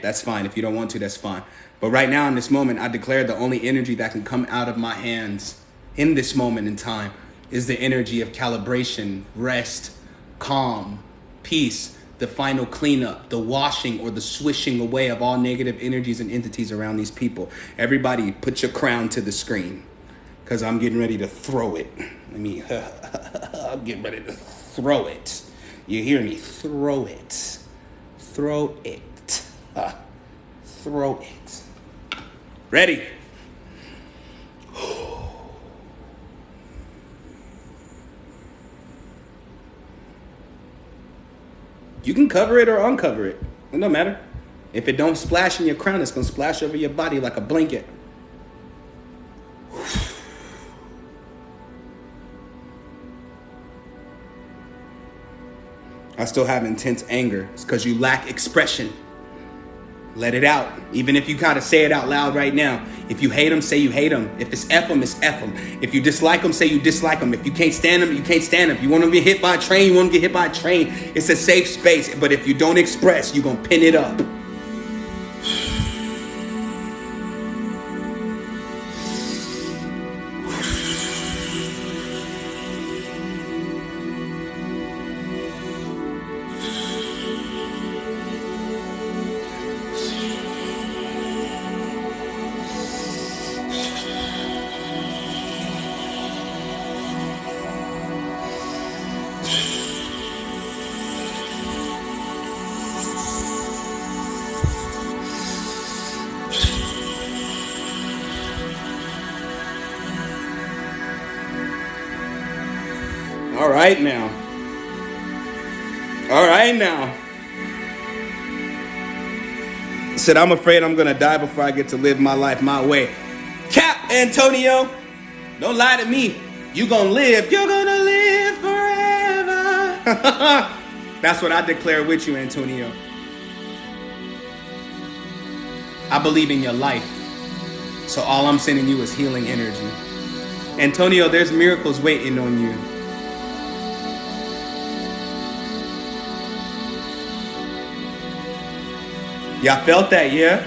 that's fine. If you don't want to, that's fine. But right now in this moment, I declare the only energy that can come out of my hands in this moment in time is the energy of calibration, rest, calm, peace, the final cleanup, the washing or the swishing away of all negative energies and entities around these people. Everybody put your crown to the screen because I'm getting ready to throw it. I'm getting ready to throw it. You hear me? Throw it. Throw it. Throw it. Ready? You can cover it or uncover it. It don't matter. If it don't splash in your crown, it's going to splash over your body like a blanket. I still have intense anger. It's because you lack expression. Let it out. Even if you gotta say it out loud right now. If you hate them, say you hate them. If it's F them, it's F them. If you dislike them, say you dislike them. If you can't stand them, you can't stand them. If you want to get hit by a train, you want to get hit by a train. It's a safe space. But if you don't express, you're going to pin it up. All right now. All right now. Said, I'm afraid I'm going to die before I get to live my life my way. Cap, Antonio. Don't lie to me. You going to live. You're going to live forever. That's what I declare with you, Antonio. I believe in your life. So all I'm sending you is healing energy. Antonio, there's miracles waiting on you. Y'all felt that, yeah?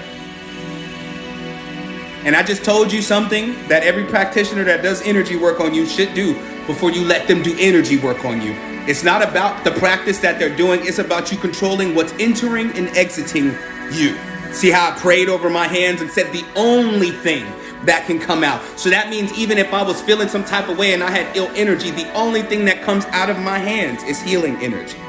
And I just told you something that every practitioner that does energy work on you should do before you let them do energy work on you. It's not about the practice that they're doing. It's about you controlling what's entering and exiting you. See how I prayed over my hands and said the only thing that can come out. So that means even if I was feeling some type of way and I had ill energy, the only thing that comes out of my hands is healing energy.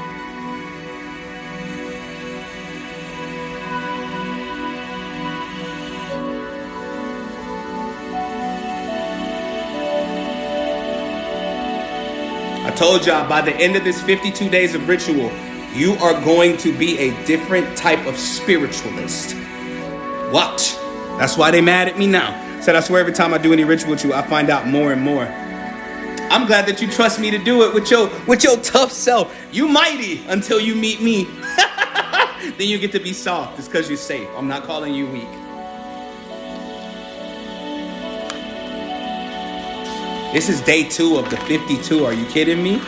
I told y'all by the end of this 52 days of ritual, you are going to be a different type of spiritualist. Watch. That's why they mad at me now. Said I swear every time I do any ritual with you, I find out more and more. I'm glad that you trust me to do it with your tough self. You mighty until you meet me. Then you get to be soft. It's because you're safe. I'm not calling you weak. This is day 2 of the 52. Are you kidding me?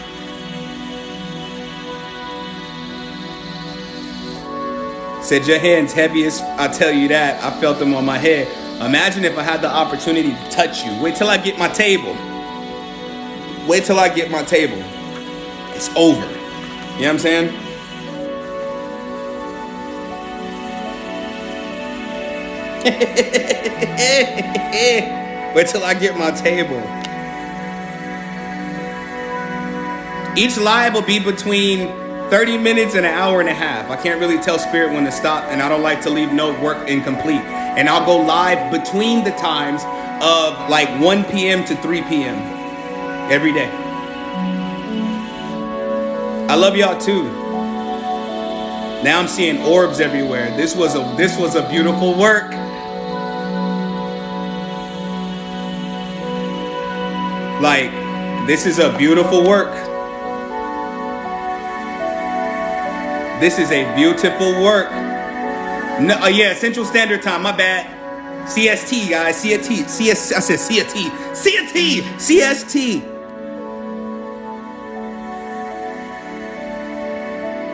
Said your hands heaviest. I tell you that. I felt them on my head. Imagine if I had the opportunity to touch you. Wait till I get my table. Wait till I get my table. It's over. You know what I'm saying? Wait till I get my table. Each live will be between 30 minutes and an hour and a half. I can't really tell Spirit when to stop, and I don't like to leave no work incomplete. And I'll go live between the times of like 1 p.m. to 3 p.m. every day. I love y'all too. Now I'm seeing orbs everywhere. This was a beautiful work. Like, this is a beautiful work. This is a beautiful work. No, yeah, Central Standard Time, my bad. CST, guys. CST. I said CST. CST. CST.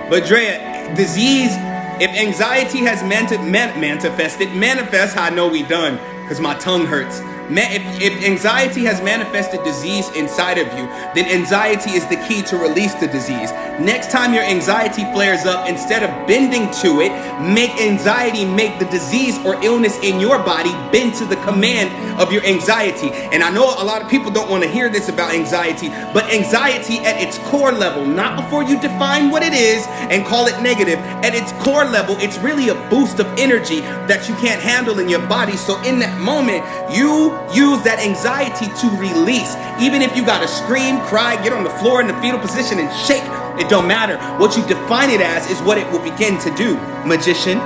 But Drea, disease, if anxiety has manifest, how I know we done, because my tongue hurts. If anxiety has manifested disease inside of you, then anxiety is the key to release the disease. Next time your anxiety flares up, instead of bending to it, make anxiety make the disease or illness in your body bend to the command of your anxiety. And I know a lot of people don't want to hear this about anxiety, but anxiety at its core level, not before you define what it is and call it negative, at its core level, it's really a boost of energy that you can't handle in your body. So in that moment, you use that anxiety to release. Even if you gotta scream, cry, get on the floor in the fetal position and shake, it don't matter. What you define it as is what it will begin to do, magician.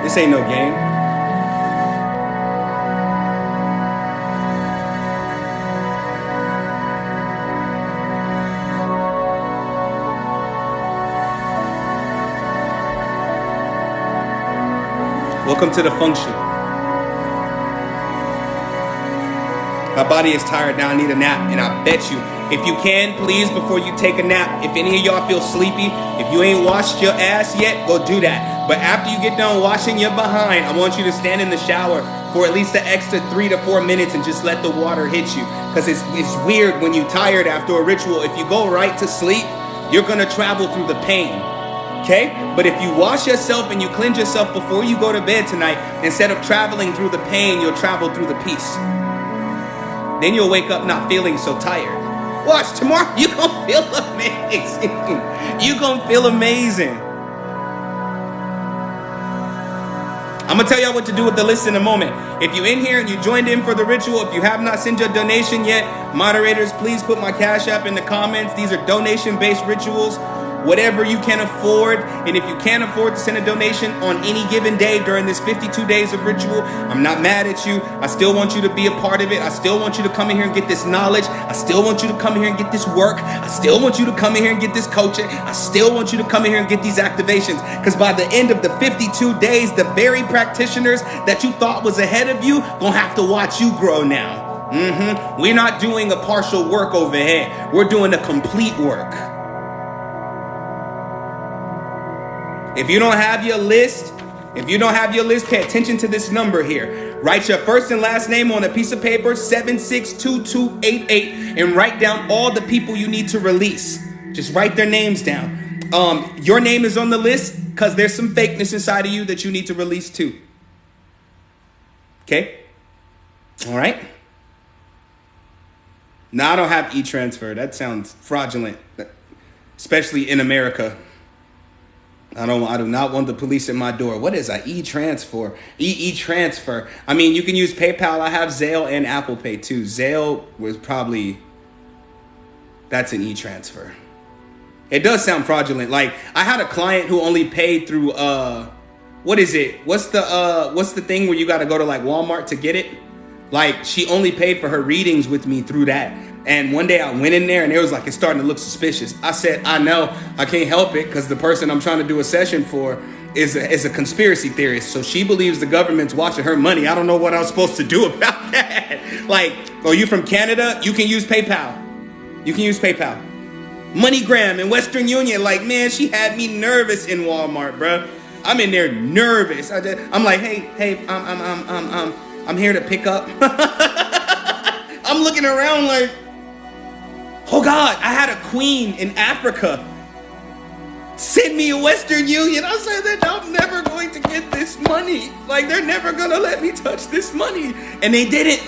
This ain't no game. Welcome to the function. My body is tired now. I need a nap. And I bet you, if you can, please, before you take a nap, if any of y'all feel sleepy, if you ain't washed your ass yet, go do that. But after you get done washing your behind, I want you to stand in the shower for at least an extra 3 to 4 minutes and just let the water hit you. Because it's weird when you're tired after a ritual. If you go right to sleep, you're going to travel through the pain. Okay? But if you wash yourself and you cleanse yourself before you go to bed tonight, instead of traveling through the pain, you'll travel through the peace. Then you'll wake up not feeling so tired. Watch, tomorrow you're going to feel amazing. You're going to feel amazing. I'm going to tell y'all what to do with the list in a moment. If you're in here and you joined in for the ritual, if you have not sent your donation yet, moderators, please put my Cash App in the comments. These are donation-based rituals. Whatever you can afford. And if you can't afford to send a donation on any given day during this 52 days of ritual, I'm not mad at you. I still want you to be a part of it. I still want you to come in here and get this knowledge. I still want you to come in here and get this work. I still want you to come in here and get this coaching. I still want you to come in here and get these activations. Because by the end of the 52 days, the very practitioners that you thought was ahead of you gonna have to watch you grow now. We're not doing a partial work over here. We're doing a complete work. If you don't have your list, pay attention to this number here. Write your first and last name on a piece of paper, 762288, and write down all the people you need to release. Just write their names down. Your name is on the list because there's some fakeness inside of you that you need to release too. Okay? All right? Now, I don't have e-transfer. That sounds fraudulent, especially in America. I do not want the police at my door. What is an e-transfer? E-transfer. I mean, you can use PayPal. I have Zelle and Apple Pay too. Zelle was probably, that's an e-transfer. It does sound fraudulent. Like, I had a client who only paid through, what is it? What's the thing where you got to go to like Walmart to get it? Like, she only paid for her readings with me through that. And one day I went in there and it was like, it's starting to look suspicious. I said, I know, I can't help it because the person I'm trying to do a session for is a conspiracy theorist. So she believes the government's watching her money. I don't know what I'm supposed to do about that. Like, oh, you from Canada? You can use PayPal. You can use PayPal. MoneyGram and Western Union. Like, man, she had me nervous in Walmart, bro. I'm in there nervous. I'm like, hey, I'm here to pick up. I'm looking around like, oh God, I had a queen in Africa send me a Western Union. I said that I'm never going to get this money. Like, they're never going to let me touch this money. And they didn't.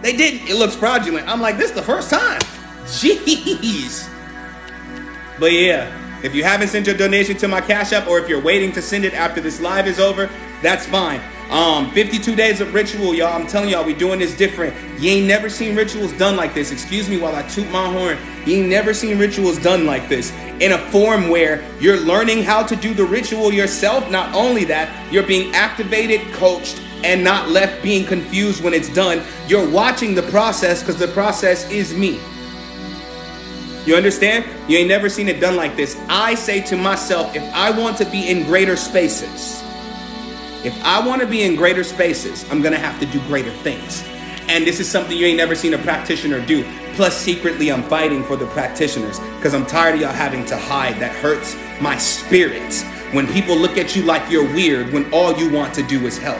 They didn't. It looks fraudulent. I'm like, this is the first time. Jeez. But yeah, if you haven't sent your donation to my Cash App, or if you're waiting to send it after this live is over, that's fine. 52 days of ritual, y'all. I'm telling y'all, we doing this different. You ain't never seen rituals done like this. Excuse me while I toot my horn. You ain't never seen rituals done like this. In a form where you're learning how to do the ritual yourself. Not only that, you're being activated, coached, and not left being confused when it's done. You're watching the process because the process is me. You understand? You ain't never seen it done like this. I say to myself, if I want to be in greater spaces, I'm going to have to do greater things. And this is something you ain't never seen a practitioner do. Plus, secretly, I'm fighting for the practitioners because I'm tired of y'all having to hide. That hurts my spirit. When people look at you like you're weird when all you want to do is help.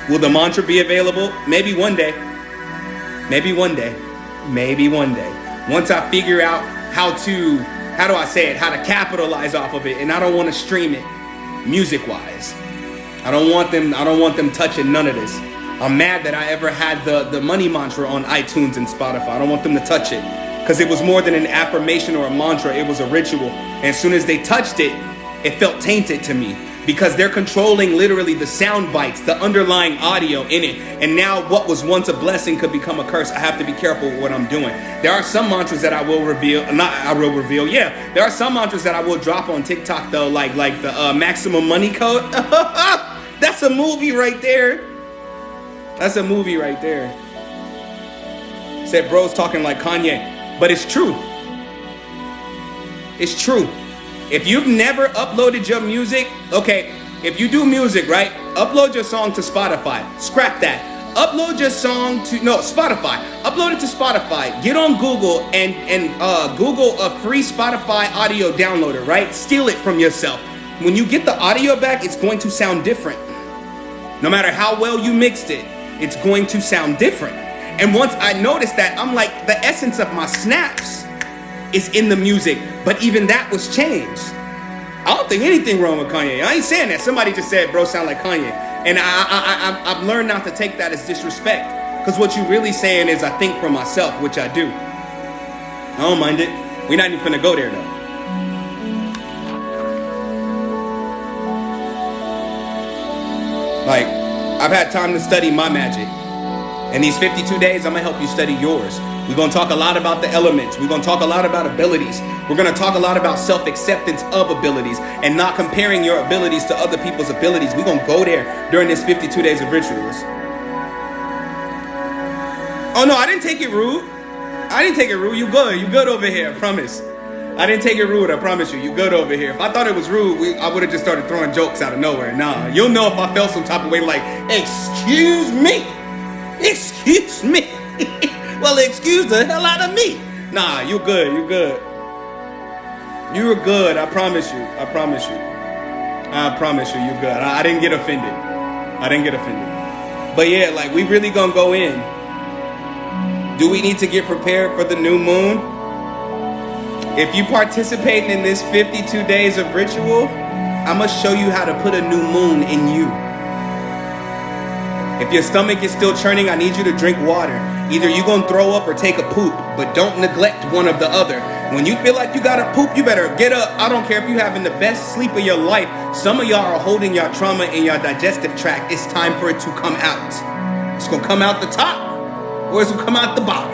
Will the mantra be available? Maybe one day. Maybe one day. Maybe one day. Once I figure out how to capitalize off of it, and I don't want to stream it music-wise. I don't want them touching none of this. I'm mad that I ever had the money mantra on iTunes and Spotify. I don't want them to touch it because it was more than an affirmation or a mantra. It was a ritual. And as soon as they touched it, it felt tainted to me because they're controlling literally the sound bites, the underlying audio in it. And now what was once a blessing could become a curse. I have to be careful with what I'm doing. There are some mantras that I will reveal. There are some mantras that I will drop on TikTok though, like the maximum money code. That's a movie right there. That's a movie right there. Said bro's talking like Kanye. But it's true. It's true. If you've never uploaded your music, okay, if you do music, right? Upload your song to Spotify. Scrap that. Upload your song to, Spotify. Upload it to Spotify. Get on Google and Google a free Spotify audio downloader, right? Steal it from yourself. When you get the audio back, it's going to sound different. No matter how well you mixed it, it's going to sound different. And once I noticed that, I'm like, the essence of my snaps is in the music, but even that was changed. I don't think anything wrong with Kanye. I ain't saying that. Somebody just said, bro, sound like Kanye. And I've learned not to take that as disrespect. Because what you're really saying is I think for myself, which I do. I don't mind it. We're not even finna go there, though. Like, I've had time to study my magic. In these 52 days, I'm going to help you study yours. We're going to talk a lot about the elements. We're going to talk a lot about abilities. We're going to talk a lot about self-acceptance of abilities and not comparing your abilities to other people's abilities. We're going to go there during this 52 days of rituals. Oh, no, I didn't take it rude. You good. You good over here, I promise. I didn't take it rude, I promise you. You good over here. If I thought it was rude, I would have just started throwing jokes out of nowhere. Nah, you'll know if I felt some type of way like, excuse me. Excuse me. Well, excuse the hell out of me. Nah, you good. You good. You were good. I promise you. I promise you. I promise you, you good. I didn't get offended. But yeah, like, we really gonna go in. Do we need to get prepared for the new moon? If you participating in this 52 days of ritual, I'm gonna show you how to put a new moon in you. If your stomach is still churning, I need you to drink water. Either you're going to throw up or take a poop, but don't neglect one of the other. When you feel like you got to poop, you better get up. I don't care if you're having the best sleep of your life. Some of y'all are holding your trauma in your digestive tract. It's time for it to come out. It's going to come out the top or it's going to come out the bottom.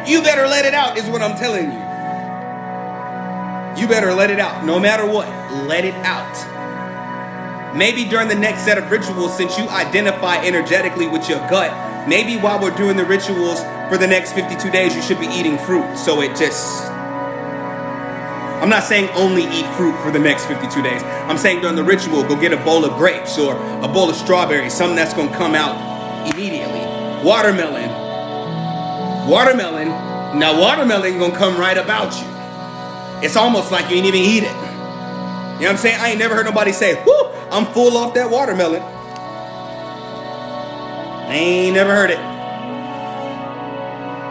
You better let it out is what I'm telling you. You better let it out. No matter what, let it out. Maybe during the next set of rituals, since you identify energetically with your gut, maybe while we're doing the rituals for the next 52 days, you should be eating fruit. So it just... I'm not saying only eat fruit for the next 52 days. I'm saying during the ritual, go get a bowl of grapes or a bowl of strawberries, something that's going to come out immediately. Watermelon. Now watermelon going to come right about you. It's almost like you ain't even eat it. You know what I'm saying? I ain't never heard nobody say, whoo, I'm full off that watermelon. I ain't never heard it.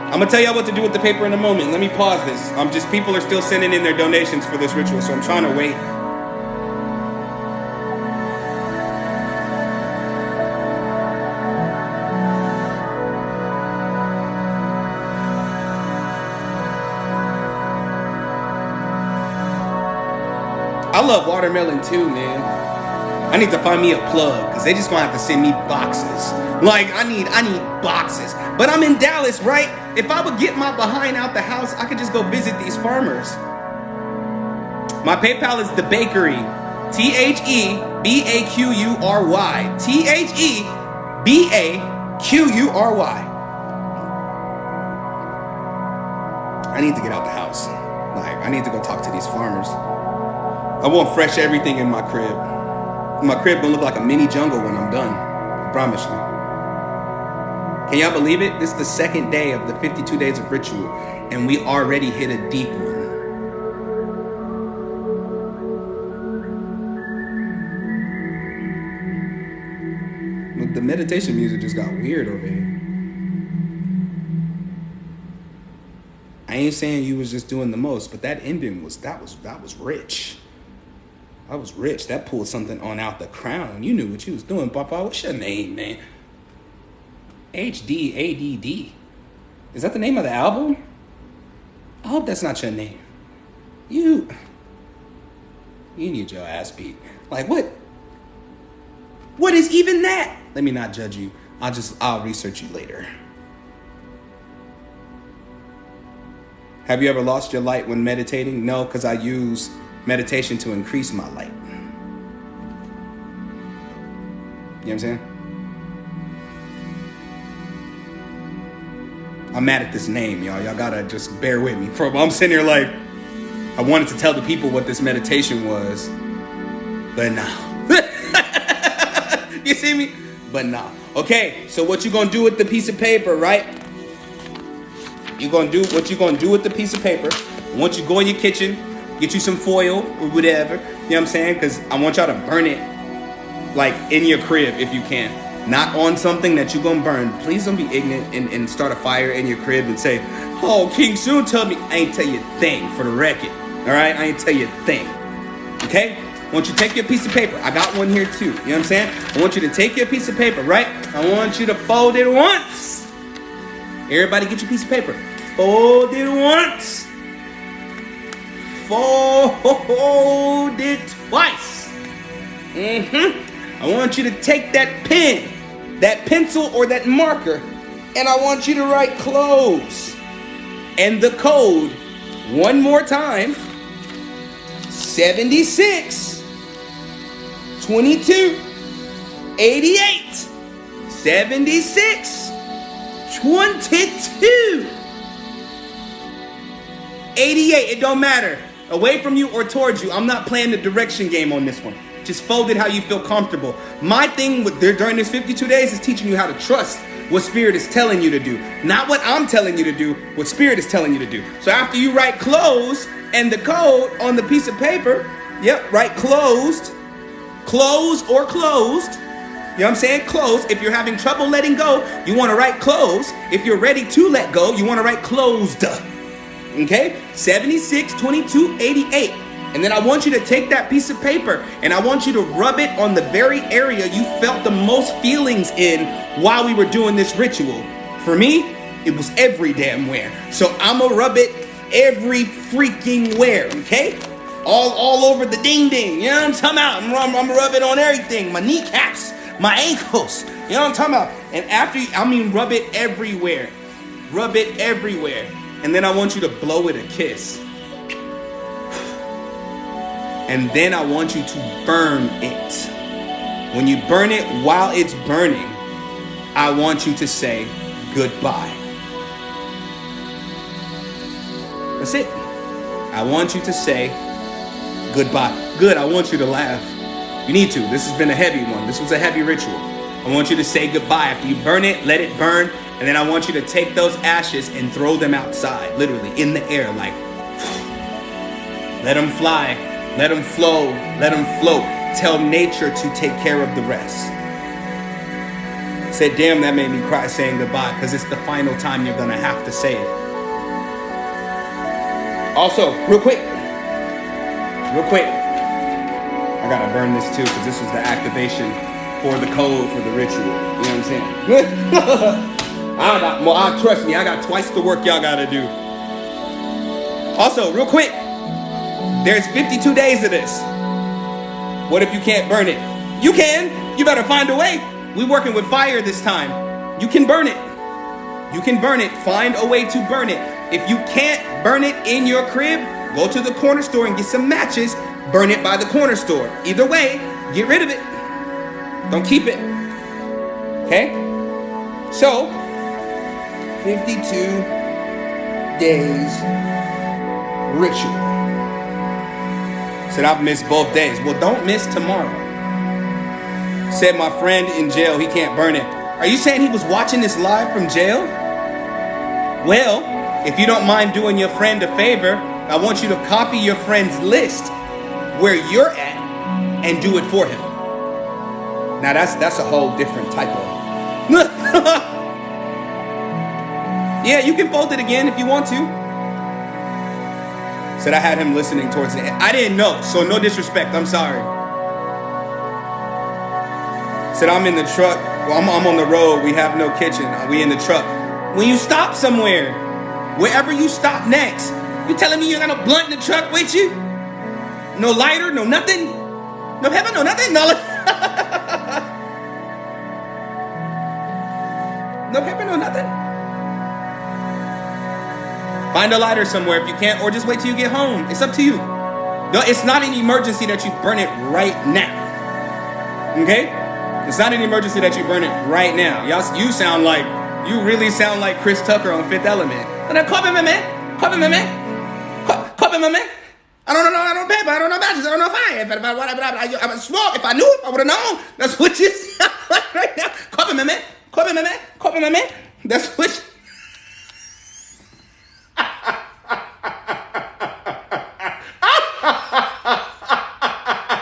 I'm going to tell y'all what to do with the paper in a moment. Let me pause this. People are still sending in their donations for this ritual, so I'm trying to wait. I love watermelon too, man. I need to find me a plug because they just gonna have to send me boxes. Like, I need boxes. But I'm in Dallas, right? If I would get my behind out the house, I could just go visit these farmers. My PayPal is The Bakery. TheBaqury. TheBaqury. I need to get out the house. Like, I need to go talk to these farmers. I want fresh everything in my crib. My crib gonna look like a mini jungle when I'm done. I promise you. Can y'all believe it? This is the second day of the 52 days of ritual, and we already hit a deep one. The meditation music just got weird over here. I ain't saying you was just doing the most, but that ending was rich. I was rich. That pulled something on out the crown. You knew what you was doing, Papa. What's your name, man? HDADD. Is that the name of the album? I hope that's not your name. You need your ass beat. Like, what? What is even that? Let me not judge you. I'll research you later. Have you ever lost your light when meditating? No, because I use meditation to increase my light. You know what I'm saying? I'm mad at this name, y'all. Y'all gotta just bear with me. I'm sitting here like, I wanted to tell the people what this meditation was, but nah. You see me? But nah. Okay, so what you gonna do with the piece of paper, right? What you gonna do with the piece of paper? Once you go in your kitchen, get you some foil or whatever. You know what I'm saying? Because I want y'all to burn it, like, in your crib if you can. Not on something that you gonna burn. Please don't be ignorant and start a fire in your crib and say, oh, King Soon told me. I ain't tell you a thing, for the record. All right? I ain't tell you a thing. Okay? I want you to take your piece of paper. I got one here too. You know what I'm saying? I want you to take your piece of paper, right? I want you to fold it once. Everybody get your piece of paper. Fold it once. Fold it twice. I want you to take that pen, that pencil or that marker, and I want you to write close. And the code, one more time, 76 22 88 76 22 88. It don't matter. Away from you or towards you. I'm not playing the direction game on this one. Just fold it how you feel comfortable. My thing during this 52 days is teaching you how to trust what Spirit is telling you to do. Not what I'm telling you to do, what Spirit is telling you to do. So after you write close and the code on the piece of paper, yep, write closed. Close or closed. You know what I'm saying? Close. If you're having trouble letting go, you want to write close. If you're ready to let go, you want to write closed. Okay? 76, 22, 88. And then I want you to take that piece of paper and I want you to rub it on the very area you felt the most feelings in while we were doing this ritual. For me, it was every damn where. So I'm going to rub it every freaking where, okay? All over the ding-ding. You know what I'm talking about? I'm going to rub it on everything. My kneecaps, my ankles. You know what I'm talking about? And rub it everywhere. Rub it everywhere. And then I want you to blow it a kiss. And then I want you to burn it. When you burn it while it's burning, I want you to say goodbye. That's it. I want you to say goodbye. Good, I want you to laugh. You need to. This has been a heavy one. This was a heavy ritual. I want you to say goodbye. After you burn it, let it burn. And then I want you to take those ashes and throw them outside, literally in the air, like, let them fly, let them flow, let them float. Tell nature to take care of the rest. Say, damn, that made me cry saying goodbye, because it's the final time you're going to have to say it. Also, real quick, I got to burn this too, because this was the activation for the code for the ritual. You know what I'm saying? Trust me, I got twice the work y'all gotta do. Also, real quick, there's 52 days of this. What if you can't burn it? You can. You better find a way. We working with fire this time. You can burn it. You can burn it. Find a way to burn it. If you can't burn it in your crib, go to the corner store and get some matches. Burn it by the corner store. Either way, get rid of it. Don't keep it. Okay? So, 52 days ritual. Said, I've missed both days. Well, don't miss tomorrow. Said, my friend in jail, he can't burn it. Are you saying he was watching this live from jail? Well, if you don't mind doing your friend a favor, I want you to copy your friend's list where you're at and do it for him. Now that's a whole different type of... Yeah, you can fold it again if you want to. Said I had him listening towards the end. I didn't know, so no disrespect. I'm sorry. Said I'm in the truck. Well, I'm on the road. We have no kitchen. We in the truck. When you stop somewhere, wherever you stop next, you telling me you got no blunt in the truck with you? No lighter, no nothing? No pepper, no nothing? No, no pepper, no nothing? Find a lighter somewhere if you can't, or just wait till you get home. It's up to you. No, it's not an emergency that you burn it right now. Okay? It's not an emergency that you burn it right now. You really sound like Chris Tucker on Fifth Element. Copy me, man. Copy me, man. Copy me, man. I don't know paper. I don't know matches. I don't know fire. I smoke. If I knew it, I would have known. That's what you sound like right now. Copy me, man. Copy me, man. Copy me, man. That's what you...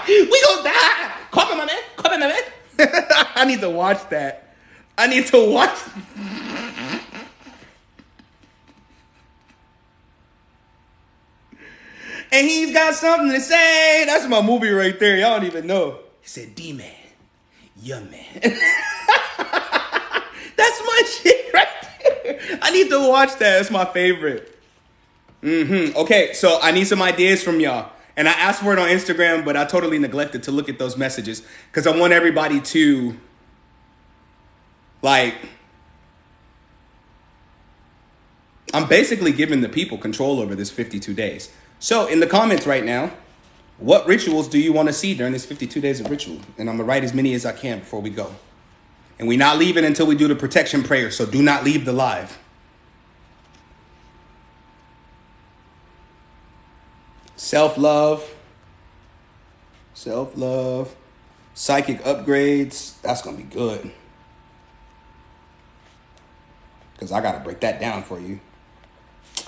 We gonna die. Copy me, man. Copy me, man. I need to watch that. I need to watch. And he's got something to say. That's my movie right there. Y'all don't even know. He said, D-Man, young man. That's my shit right there. I need to watch that. That's my favorite. Okay, so I need some ideas from y'all. And I asked for it on Instagram, but I totally neglected to look at those messages because I want everybody to, I'm basically giving the people control over this 52 days. So in the comments right now, what rituals do you want to see during this 52 days of ritual? And I'm going to write as many as I can before we go. And we're not leaving until we do the protection prayer, so do not leave the live. Self-love. Self-love. Psychic upgrades. That's going to be good. Because I got to break that down for you.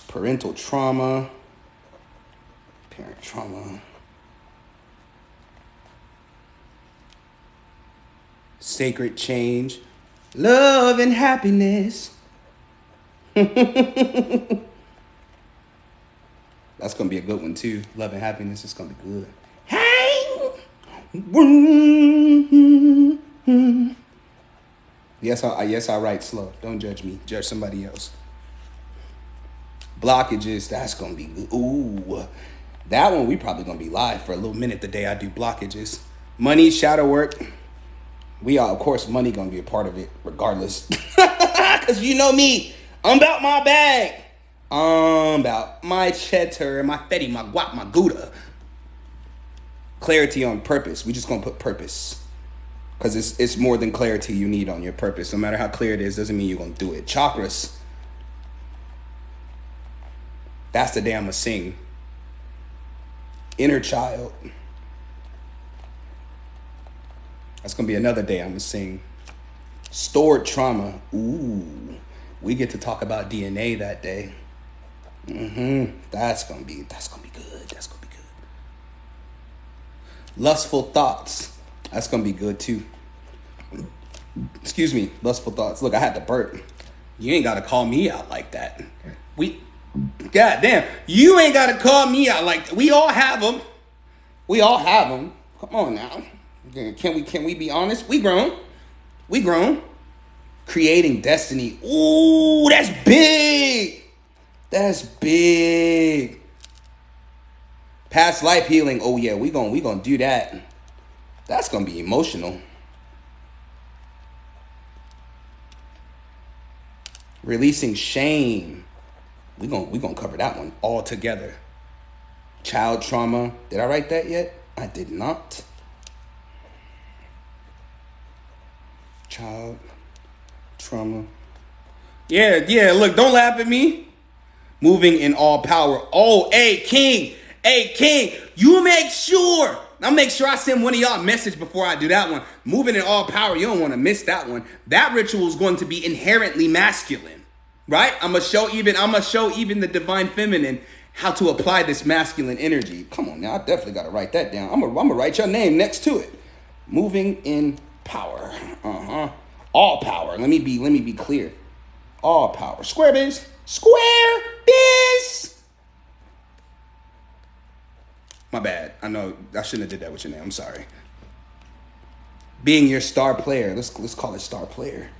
Parental trauma. Parent trauma. Sacred change. Love and happiness. That's going to be a good one, too. Love and happiness is going to be good. Hey! Yes, I write slow. Don't judge me. Judge somebody else. Blockages. That's going to be good. Ooh. That one, we probably going to be live for a little minute the day I do blockages. Money, shadow work. Of course, money going to be a part of it regardless. Because you know me. I'm about my bag. About my cheddar, my fetty, my guap, my gouda. Clarity on purpose. We just gonna put purpose. Because it's more than clarity you need on your purpose. No matter how clear it is, doesn't mean you're gonna do it. Chakras. That's the day I'm gonna sing. Inner child. That's gonna be another day I'm gonna sing. Stored trauma. Ooh. We get to talk about DNA that day. That's gonna be good. That's gonna be good. Lustful thoughts. That's gonna be good too. Excuse me. Lustful thoughts. Look, I had to burp. You ain't gotta call me out like that. God damn. You ain't gotta call me out like that. We all have them. Come on now. Can we be honest? We grown. Creating destiny. Ooh, that's big. Past life healing. Oh yeah, we gonna do that. That's gonna be emotional. Releasing shame. We gonna cover that one all together. Child trauma. Did I write that yet? I did not. Child trauma. Yeah, look, don't laugh at me. moving in all power. Oh, hey, King. Hey, King, you make sure. I'll make sure I send one of y'all a message before I do that one. Moving in all power, you don't want to miss that one. That ritual is going to be inherently masculine, right? I'm gonna show even the divine feminine how to apply this masculine energy. Come on now, I definitely gotta write that down. I'm gonna write your name next to it. Moving in power. All power. Let me be clear. All power. Square biz. Square biz. My bad. I know I shouldn't have did that with your name. I'm sorry. Being your star player. Let's call it star player.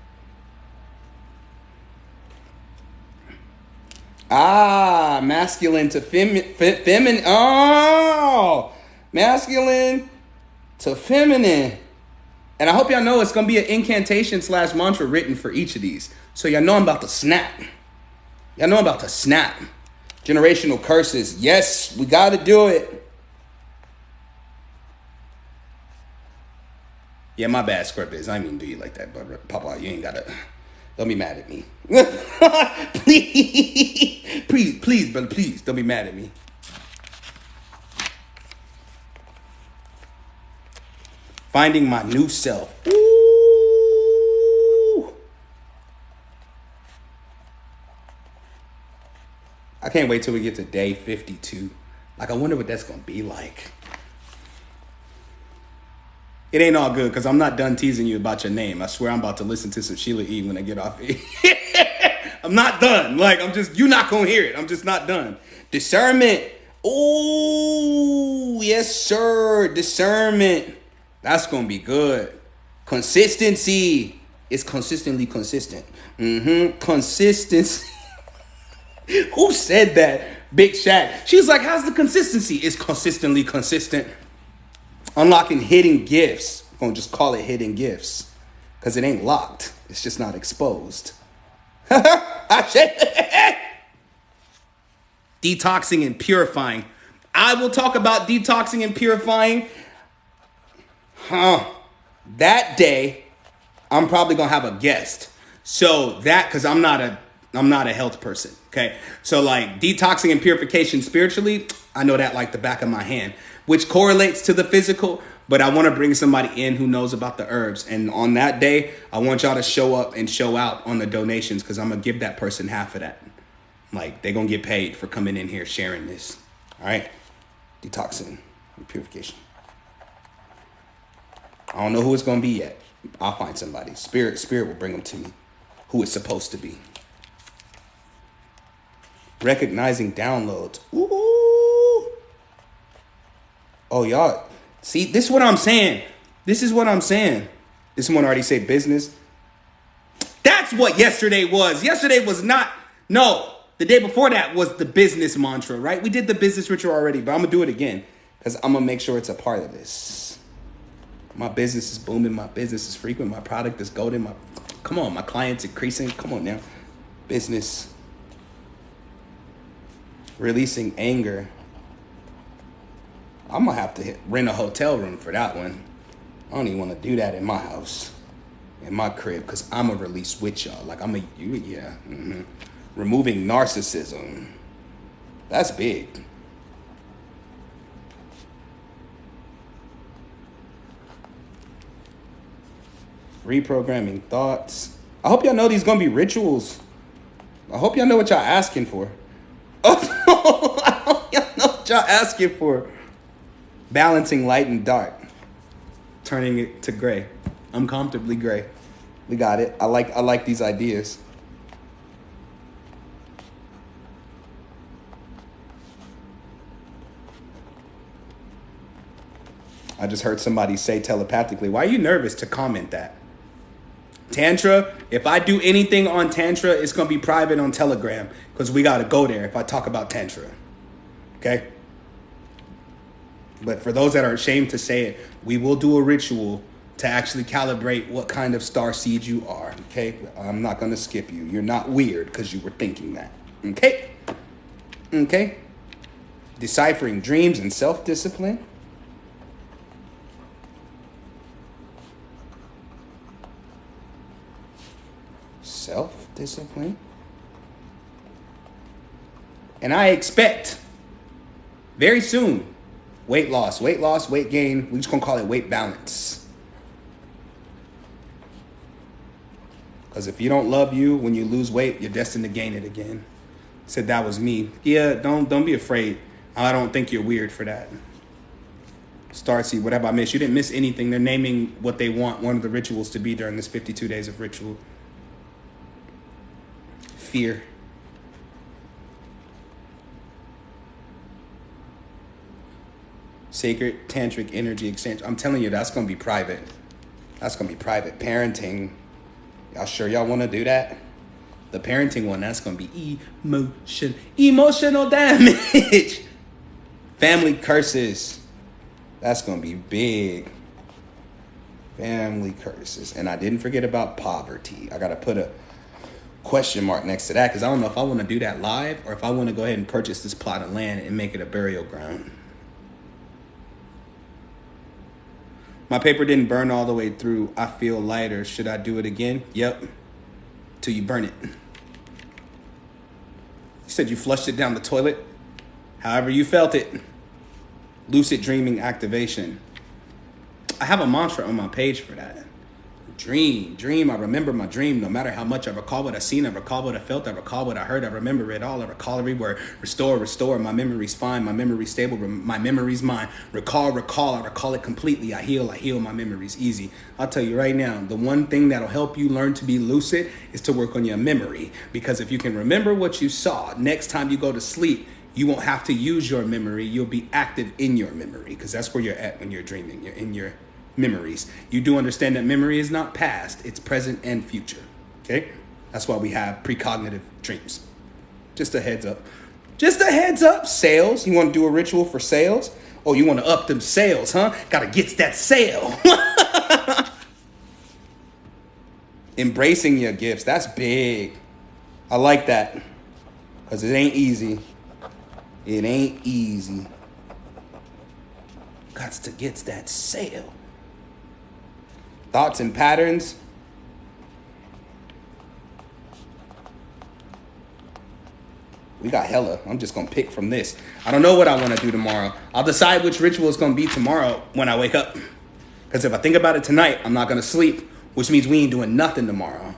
Masculine to feminine. Oh, masculine to feminine. And I hope y'all know it's going to be an incantation / mantra written for each of these. So y'all know I'm about to snap. Generational curses. Yes, we got to do it. Yeah, my bad, Square Biz. I didn't mean to do you like that, but Papa, you ain't got to. Don't be mad at me. Please, brother, please, don't be mad at me. Finding my new self. Ooh. I can't wait till we get to day 52. Like, I wonder what that's going to be like. It ain't all good because I'm not done teasing you about your name. I swear I'm about to listen to some Sheila E. when I get off it. I'm not done. You're not going to hear it. I'm just not done. Discernment. Oh, yes, sir. Discernment. That's going to be good. Consistency. It's consistently consistent. Consistency. Who said that? Big Shaq. She was like, how's the consistency? It's consistently consistent. Unlocking hidden gifts. I'm going to just call it hidden gifts. Because it ain't locked. It's just not exposed. Detoxing and purifying. I will talk about detoxing and purifying. That day, I'm probably going to have a guest. So because I'm not a health person. Okay. So like detoxing and purification spiritually, I know that like the back of my hand, which correlates to the physical, but I want to bring somebody in who knows about the herbs. And on that day, I want y'all to show up and show out on the donations because I'm going to give that person half of that. Like, they're going to get paid for coming in here sharing this. All right? Detoxing and purification. I don't know who it's going to be yet. I'll find somebody. Spirit will bring them to me. Who it's supposed to be. Recognizing downloads. Ooh. Oh, y'all. See, this is what I'm saying. Did someone already say business? That's what yesterday was. Yesterday was not. No, the day before that was the business mantra, right? We did the business ritual already, but I'm going to do it again because I'm going to make sure it's a part of this. My business is booming. My business is frequent. My product is golden. Come on, my clients increasing. Come on now. Business. Releasing anger. I'm going to have to rent a hotel room for that one. I don't even want to do that in my house, in my crib, because I'm going to release with y'all. Like, Removing narcissism. That's big. Reprogramming thoughts. I hope y'all know these going to be rituals. I hope y'all know what y'all asking for. Oh, I hope y'all know what y'all asking for. Balancing light and dark. Turning it to gray. Uncomfortably gray. We got it. I like these ideas. I just heard somebody say telepathically, why are you nervous to comment that? Tantra, if I do anything on Tantra, it's going to be private on Telegram because we got to go there if I talk about Tantra. Okay? But for those that are ashamed to say it, we will do a ritual to actually calibrate what kind of star seed you are. Okay? I'm not going to skip you. You're not weird because you were thinking that. Okay? Okay? Deciphering dreams and self-discipline. Self-discipline. And I expect very soon weight loss, weight gain. We're just going to call it weight balance. Because if you don't love you when you lose weight, you're destined to gain it again. Said that was me. Yeah, don't be afraid. I don't think you're weird for that. Starseed, whatever I missed. You didn't miss anything. They're naming what they want one of the rituals to be during this 52 days of ritual. Fear. Sacred tantric energy exchange. I'm telling you, that's going to be private. That's going to be private. Parenting. Y'all sure y'all want to do that? The parenting one, that's going to be emotional damage. Family curses. That's going to be big. Family curses. And I didn't forget about poverty. I got to put a question mark next to that because I don't know if I want to do that live or if I want to go ahead and purchase this plot of land and make it a burial ground. My paper didn't burn all the way through. I feel lighter. Should I do it again? Yep. Till you burn it. You said you flushed it down the toilet. However you felt it. Lucid dreaming activation. I have a mantra on my page for that. Dream. I remember my dream. No matter how much I recall what I seen, I recall what I felt, I recall what I heard, I remember it all. I recall every word. Restore. My memory's fine. My memory's stable. My memory's mine. Recall. I recall it completely. I heal. My memory's easy. I'll tell you right now, the one thing that'll help you learn to be lucid is to work on your memory. Because if you can remember what you saw, next time you go to sleep, you won't have to use your memory. You'll be active in your memory because that's where you're at when you're dreaming. You're in your memories. You do understand that memory is not past, it's present and future. Okay? That's why we have precognitive dreams. Just a heads up. Sales. You want to do a ritual for sales? Oh, you want to up them sales, huh? Gotta get that sale. Embracing your gifts. That's big. I like that. Because it ain't easy. Gots to get that sale. Thoughts and patterns. We got hella. I'm just going to pick from this. I don't know what I want to do tomorrow. I'll decide which ritual is going to be tomorrow when I wake up. Because if I think about it tonight, I'm not going to sleep, which means we ain't doing nothing tomorrow.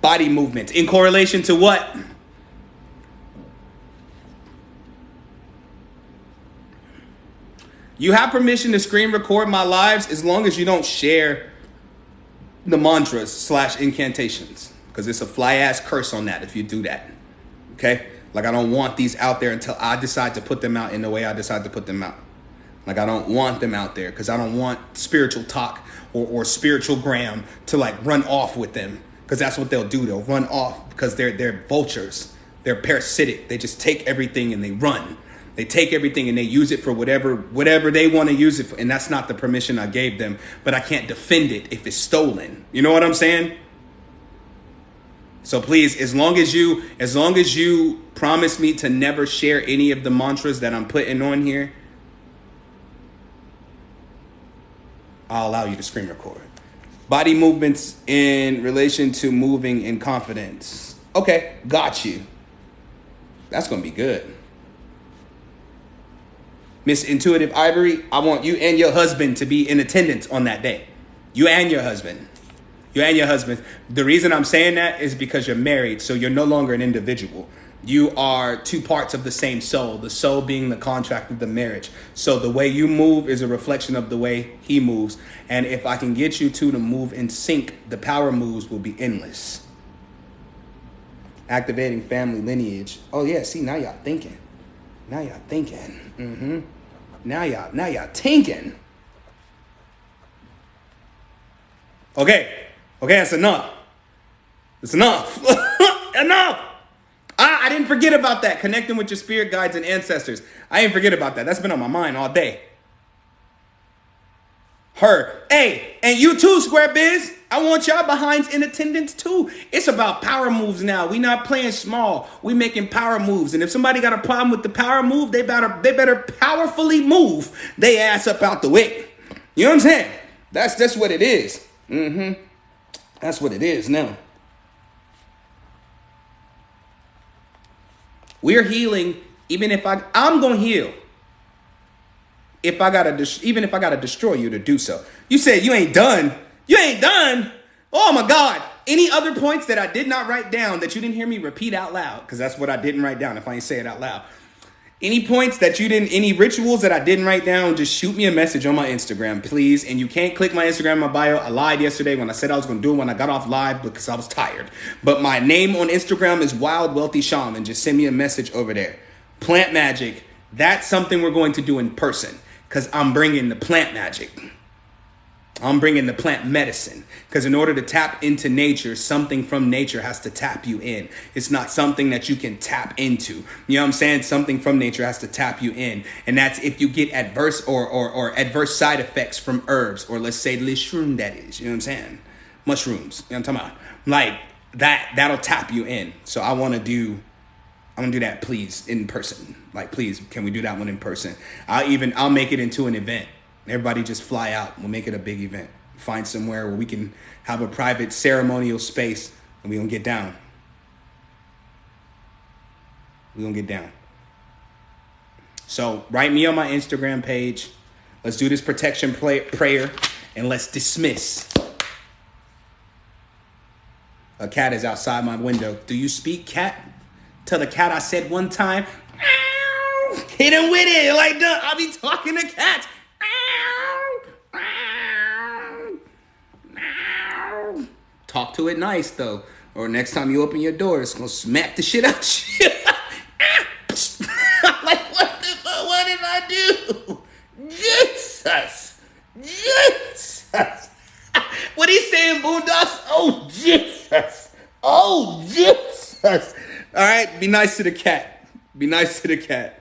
Body movements. In correlation to what? You have permission to screen record my lives as long as you don't share the mantras / incantations. Because it's a fly ass curse on that if you do that. Okay? Like I don't want these out there until I decide to put them out in the way I decide to put them out. Like I don't want them out there because I don't want spiritual talk or spiritual gram to like run off with them. Because that's what they'll do. They'll run off because they're vultures. They're parasitic. They just take everything and they run. They take everything and they use it for whatever they want to use it for. And that's not the permission I gave them. But I can't defend it if it's stolen. You know what I'm saying? So please, as long as you promise me to never share any of the mantras that I'm putting on here, I'll allow you to screen record. Body movements in relation to moving in confidence. Okay, got you. That's going to be good. Miss Intuitive Ivory, I want you and your husband to be in attendance on that day. You and your husband. The reason I'm saying that is because you're married, so you're no longer an individual. You are two parts of the same soul, the soul being the contract of the marriage. So the way you move is a reflection of the way he moves. And if I can get you two to move in sync, the power moves will be endless. Activating family lineage. Oh yeah, see, now y'all thinking. Mm-hmm. Now y'all thinking. Okay, that's enough. It's enough. Enough. I didn't forget about that. Connecting with your spirit guides and ancestors. I didn't forget about that. That's been on my mind all day. Her. Hey, and you too, Square Biz. I want y'all behinds in attendance too. It's about power moves now. We not playing small. We making power moves. And if somebody got a problem with the power move, they better powerfully move they ass up out the way. You know what I'm saying? That's what it is. Mm-hmm. That's what it is now. We're healing. Even if I'm going to heal. Even if I gotta destroy you to do so. You said you ain't done. You ain't done. Oh my God. Any other points that I did not write down that you didn't hear me repeat out loud? Because that's what I didn't write down if I ain't say it out loud. Any points that you didn't, any rituals that I didn't write down, just shoot me a message on my Instagram, please. And you can't click my Instagram in my bio. I lied yesterday when I said I was going to do it when I got off live because I was tired. But my name on Instagram is Wild Wealthy Shaman. Just send me a message over there. Plant magic. That's something we're going to do in person because I'm bringing the plant magic. I'm bringing the plant medicine because in order to tap into nature, something from nature has to tap you in. It's not something that you can tap into. You know what I'm saying? Something from nature has to tap you in. And that's if you get adverse or adverse side effects from herbs, or let's say shroom, that is, you know what I'm saying? Mushrooms, you know what I'm talking about? Like that'll tap you in. So I want to do that, please, in person. Like, please, can we do that one in person? I'll make it into an event. Everybody just fly out. We'll make it a big event. Find somewhere where we can have a private ceremonial space and we're going to get down. We're going to get down. So write me on my Instagram page. Let's do this protection prayer and let's dismiss. A cat is outside my window. Do you speak, cat? Tell the cat I said one time. Hit him with it. Like, I'll be talking to cats. Talk to it nice though, or next time you open your door, it's gonna smack the shit out you. I'm like, what did I do? Jesus. What he saying, Boondocks? Oh Jesus. All right, be nice to the cat. Be nice to the cat.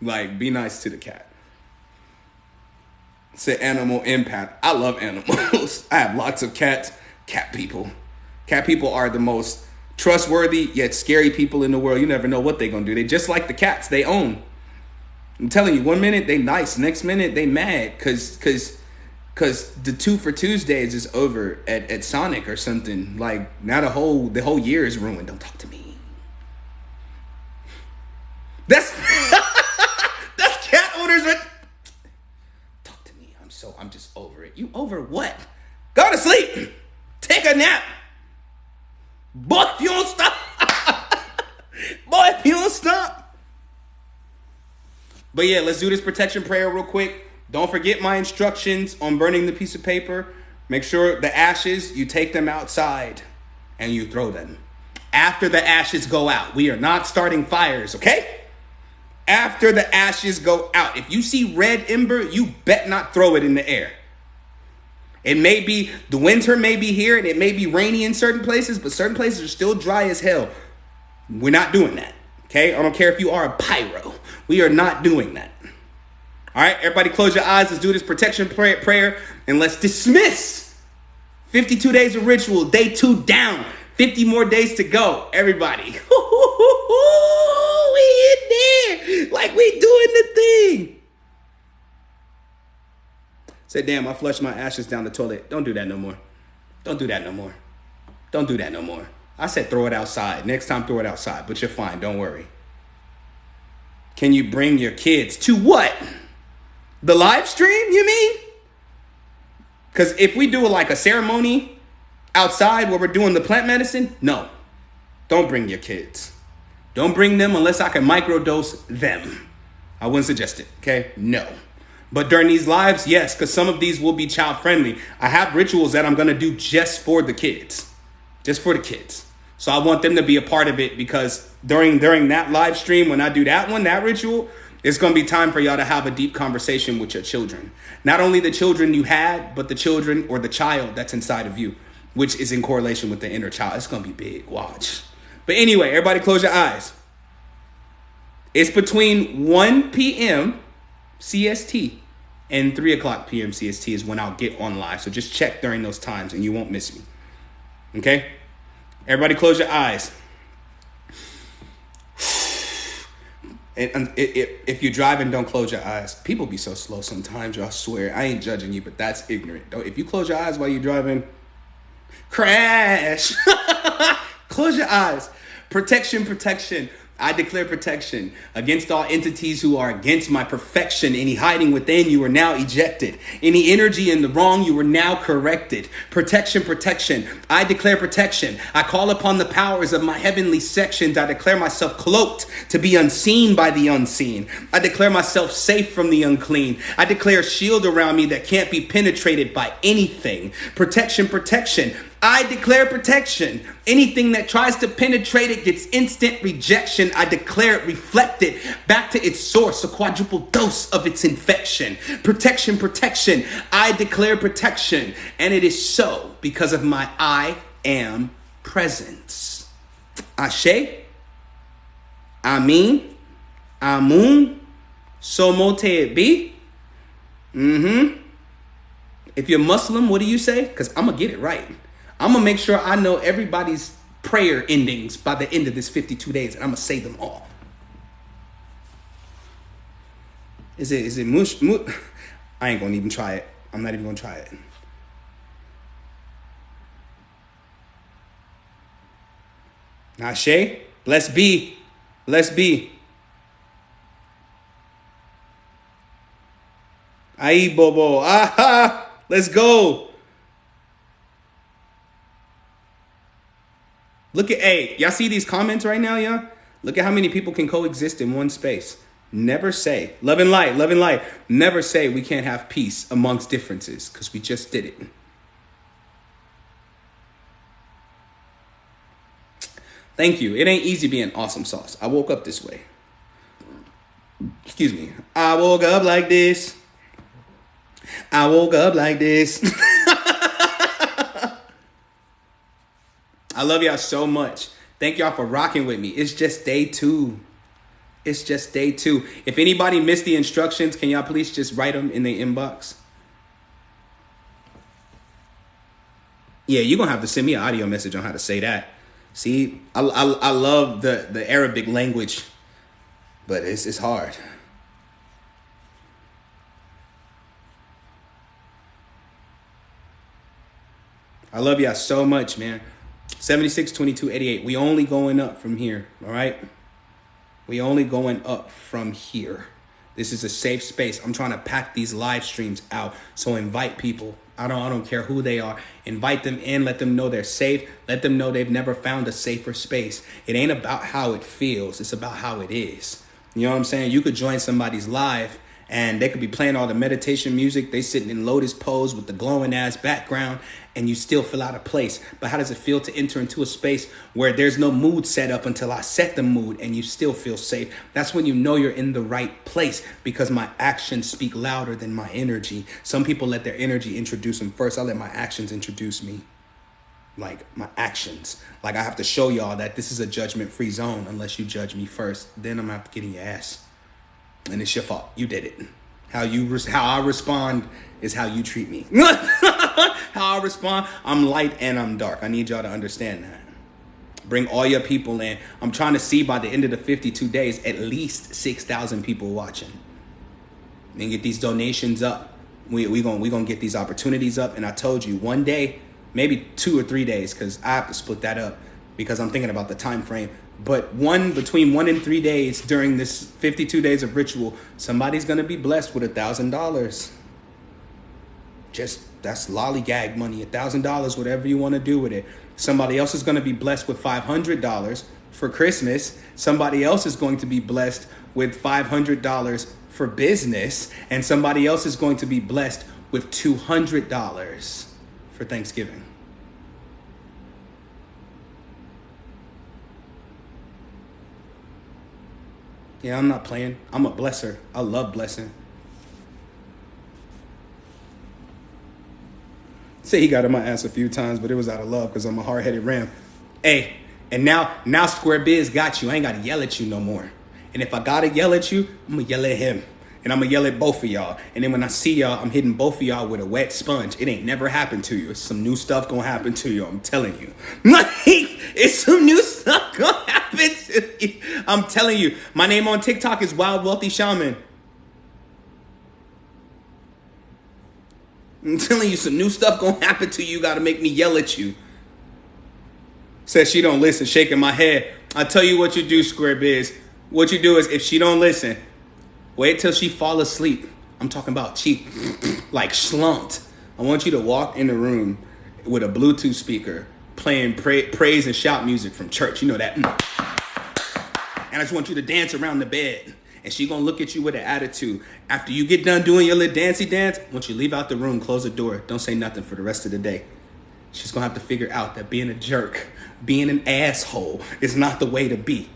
Like, be nice to the cat. Say animal impact. I love animals. I have lots of cats. Cat people. Cat people are the most trustworthy yet scary people in the world. You never know what they're going to do. They just like the cats they own. I'm telling you, one minute they nice. Next minute they mad because the 2 for Tuesdays is over at Sonic or something. Like, now the whole year is ruined. Don't talk to me. That's cat owners. Talk to me. I'm just over it. You over what? Go to sleep. Take a nap. Boy, if you don't stop. But yeah, let's do this protection prayer real quick. Don't forget my instructions on burning the piece of paper. Make sure the ashes, you take them outside and you throw them. After the ashes go out. We are not starting fires, okay? After the ashes go out. If you see red ember, you bet not throw it in the air. It may be, the winter may be here and it may be rainy in certain places, but certain places are still dry as hell. We're not doing that, okay? I don't care if you are a pyro. We are not doing that. All right, everybody close your eyes. Let's do this protection prayer and let's dismiss 52 days of ritual, day 2 down, 50 more days to go. Everybody, we in there like we doing the thing. Say, damn, I flushed my ashes down the toilet. Don't do that no more. Don't do that no more. Don't do that no more. I said throw it outside. Next time, throw it outside, but you're fine. Don't worry. Can you bring your kids to what? The live stream, you mean? Because if we do like a ceremony outside where we're doing the plant medicine, no. Don't bring your kids. Don't bring them unless I can microdose them. I wouldn't suggest it, okay? No. But during these lives, yes, because some of these will be child friendly. I have rituals that I'm going to do just for the kids. Just for the kids. So I want them to be a part of it because during that live stream, when I do that one, that ritual, it's going to be time for y'all to have a deep conversation with your children. Not only the children you had, but the children or the child that's inside of you, which is in correlation with the inner child. It's going to be big. Watch. But anyway, everybody close your eyes. It's between 1 p.m. CST and 3 o'clock p.m. CST is when I'll get on live. So just check during those times and you won't miss me. Okay? Everybody close your eyes. And if you're driving, don't close your eyes. People be so slow sometimes, I swear. I ain't judging you, but that's ignorant. If you close your eyes while you're driving, crash. Close your eyes. Protection, protection. I declare protection against all entities who are against my perfection. Any hiding within, you are now ejected. Any energy in the wrong, you are now corrected. Protection, protection. I declare protection. I call upon the powers of my heavenly sections. I declare myself cloaked to be unseen by the unseen. I declare myself safe from the unclean. I declare a shield around me that can't be penetrated by anything. Protection, protection. I declare protection. Anything that tries to penetrate it gets instant rejection. I declare it reflected back to its source, a quadruple dose of its infection. Protection, protection. I declare protection. And it is so because of my I am presence. Ashe, Amin, Amun, so mote it be. If you're Muslim, what do you say? Because I'm going to get it right. I'm going to make sure I know everybody's prayer endings by the end of this 52 days, and I'm going to say them all. Is it mush? I ain't going to even try it. I'm not even going to try it. Ashe, blessed be. Blessed be. Aye, Bobo. Aha. Let's go. Look at, hey, y'all see these comments right now, y'all? Look at how many people can coexist in one space. Never say, love and light, love and light. Never say we can't have peace amongst differences, because we just did it. Thank you. It ain't easy being awesome sauce. I woke up this way. Excuse me. I woke up like this. I woke up like this. I love y'all so much. Thank y'all for rocking with me. It's just day 2. It's just day 2. If anybody missed the instructions, can y'all please just write them in the inbox? Yeah, you're going to have to send me an audio message on how to say that. See, I love the Arabic language, but it's hard. I love y'all so much, man. 76, 22, 88. We only going up from here, all right? We only going up from here. This is a safe space. I'm trying to pack these live streams out. So invite people. I don't care who they are. Invite them in. Let them know they're safe. Let them know they've never found a safer space. It ain't about how it feels. It's about how it is. You know what I'm saying? You could join somebody's live and they could be playing all the meditation music. They sitting in lotus pose with the glowing ass background, and you still feel out of place. But how does it feel to enter into a space where there's no mood set up until I set the mood and you still feel safe? That's when you know you're in the right place, because my actions speak louder than my energy. Some people let their energy introduce them first. I let my actions introduce me. Like my actions. Like I have to show y'all that this is a judgment-free zone unless you judge me first. Then I'm going to have to get in your ass. And it's your fault. You did it. How I respond is how you treat me. How I respond, I'm light and I'm dark. I need y'all to understand that. Bring all your people in. I'm trying to see by the end of the 52 days, at least 6,000 people watching. And get these donations up. We gonna get these opportunities up. And I told you, one day, maybe 2 or 3 days, because I have to split that up because I'm thinking about the time frame. But between 1 and 3 days during this 52 days of ritual, somebody's going to be blessed with $1,000. That's lollygag money, $1,000, whatever you want to do with it. Somebody else is going to be blessed with $500 for Christmas. Somebody else is going to be blessed with $500 for business. And somebody else is going to be blessed with $200 for Thanksgiving. Yeah, I'm not playing. I'm a blesser. I love blessing. Say he got in my ass a few times, but it was out of love because I'm a hard-headed ram. Hey, and now Square Biz got you. I ain't got to yell at you no more. And if I got to yell at you, I'm going to yell at him. And I'm going to yell at both of y'all. And then when I see y'all, I'm hitting both of y'all with a wet sponge. It ain't never happened to you. It's some new stuff going to happen to you. I'm telling you. It's some new stuff going to happen to you. I'm telling you. My name on TikTok is Wild Wealthy Shaman. I'm telling you, some new stuff going to happen to you. You got to make me yell at you. Says she don't listen, shaking my head. I tell you what you do, Square Biz. What you do is, if she don't listen, wait till she fall asleep. I'm talking about she like slumped. I want you to walk in the room with a Bluetooth speaker playing praise and shout music from church. You know that. And I just want you to dance around the bed. And she gonna look at you with an attitude. After you get done doing your little dancey dance, once you leave out the room, close the door. Don't say nothing for the rest of the day. She's gonna have to figure out that being a jerk, being an asshole is not the way to be.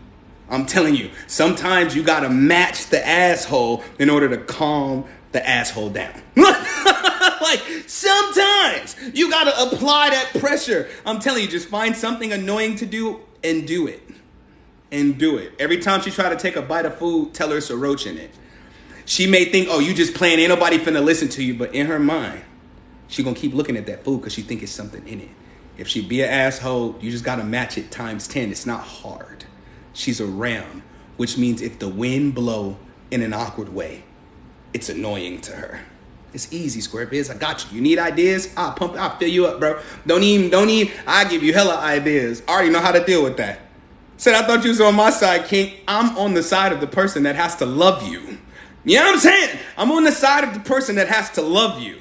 I'm telling you, sometimes you gotta match the asshole in order to calm the asshole down. Like, sometimes you gotta apply that pressure. I'm telling you, just find something annoying to do and do it. And do it. Every time she try to take a bite of food, tell her it's a roach in it. She may think, oh, you just playing, ain't nobody finna listen to you. But in her mind, she gonna keep looking at that food because she think it's something in it. If she be an asshole, you just gotta match it times 10. It's not hard. She's a ram, which means if the wind blow in an awkward way, it's annoying to her. It's easy, Square Biz. I got you. You need ideas? I'll fill you up, bro. Don't even, I'll give you hella ideas. I already know how to deal with that. Said, I thought you was on my side, King. I'm on the side of the person that has to love you. You know what I'm saying? I'm on the side of the person that has to love you.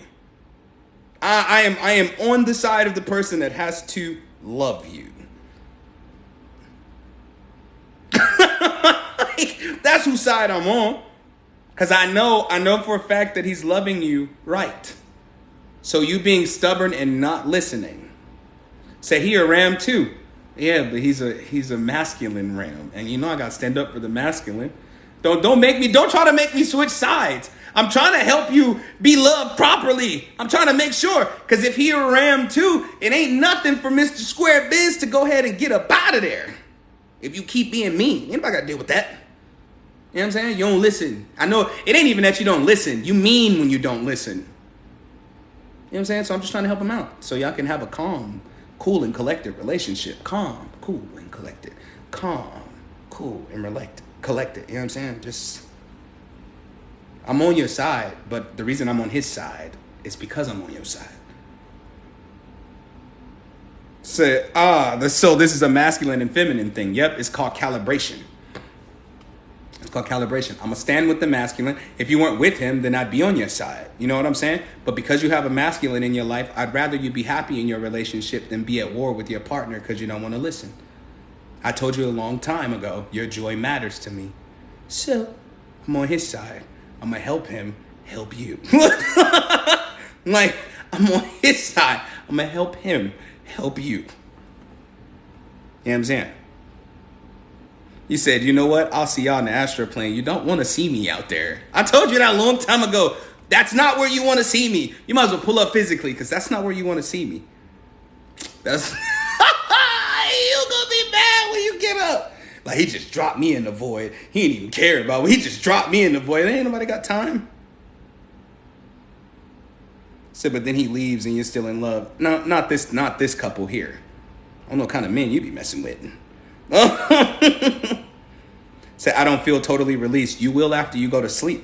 I am on the side of the person that has to love you. Like, that's whose side I'm on. Because I know for a fact that he's loving you right. So you being stubborn and not listening. Say he a ram too. Yeah, but he's a masculine ram. And you know I gotta stand up for the masculine. Don't try to make me switch sides. I'm trying to help you be loved properly. I'm trying to make sure. Because if he a ram too, it ain't nothing for Mr. Square Biz to go ahead and get up out of there. If you keep being mean, anybody gotta deal with that. You know what I'm saying? You don't listen. I know it ain't even that you don't listen. You mean when you don't listen. You know what I'm saying? So I'm just trying to help him out. So y'all can have a calm, cool, and collected relationship. Calm, cool, and collected. Calm, cool, and collected. You know what I'm saying? Just, I'm on your side, but the reason I'm on his side is because I'm on your side. So this is a masculine and feminine thing. Yep, it's called calibration. It's called calibration. I'm going to stand with the masculine. If you weren't with him, then I'd be on your side. You know what I'm saying? But because you have a masculine in your life, I'd rather you be happy in your relationship than be at war with your partner because you don't want to listen. I told you a long time ago, your joy matters to me. So I'm on his side. I'm going to help him help you. Like, I'm on his side. I'm going to help him help you. You know what I'm saying? You said, you know what? I'll see y'all in the astroplane. You don't want to see me out there. I told you that a long time ago. That's not where you want to see me. You might as well pull up physically because that's not where you want to see me. That's... You gonna be mad when you get up. Like, he just dropped me in the void. He didn't even care about me. He just dropped me in the void. Ain't nobody got time. So, but then he leaves and you're still in love. No, not this couple here. I don't know what kind of men you be messing with. Say, I don't feel totally released. You will after you go to sleep.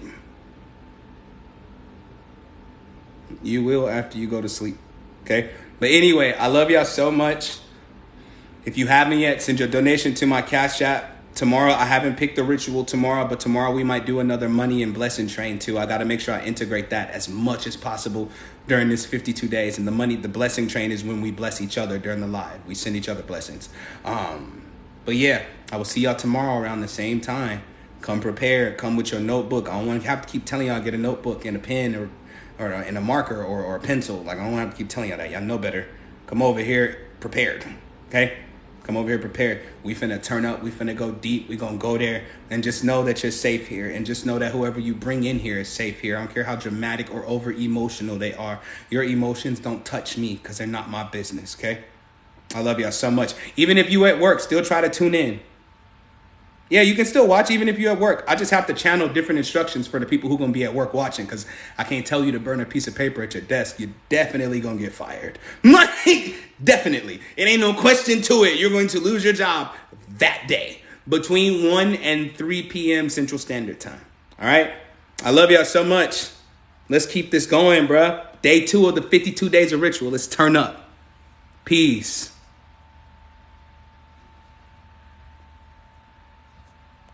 You will after you go to sleep. Okay? But anyway, I love y'all so much. If you haven't yet, send your donation to my Cash App. Tomorrow, I haven't picked the ritual tomorrow, but tomorrow we might do another money and blessing train too. I got to make sure I integrate that as much as possible during this 52 days. And the blessing train is when we bless each other during the live. We send each other blessings. But yeah, I will see y'all tomorrow around the same time. Come prepared. Come with your notebook. I don't want to have to keep telling y'all get a notebook and a pen or and a marker or a pencil. Like, I don't have to keep telling y'all that. Y'all know better. Come over here prepared. Okay? Come over here prepared. We finna turn up. We finna go deep. We gonna go there. And just know that you're safe here. And just know that whoever you bring in here is safe here. I don't care how dramatic or over emotional they are. Your emotions don't touch me because they're not my business. Okay? I love y'all so much. Even if you at work, still try to tune in. Yeah, you can still watch even if you're at work. I just have to channel different instructions for the people who going to be at work watching because I can't tell you to burn a piece of paper at your desk. You're definitely going to get fired. Like, definitely. It ain't no question to it. You're going to lose your job that day between 1 and 3 p.m. Central Standard Time. All right? I love y'all so much. Let's keep this going, bruh. Day 2 of the 52 days of ritual. Let's turn up. Peace.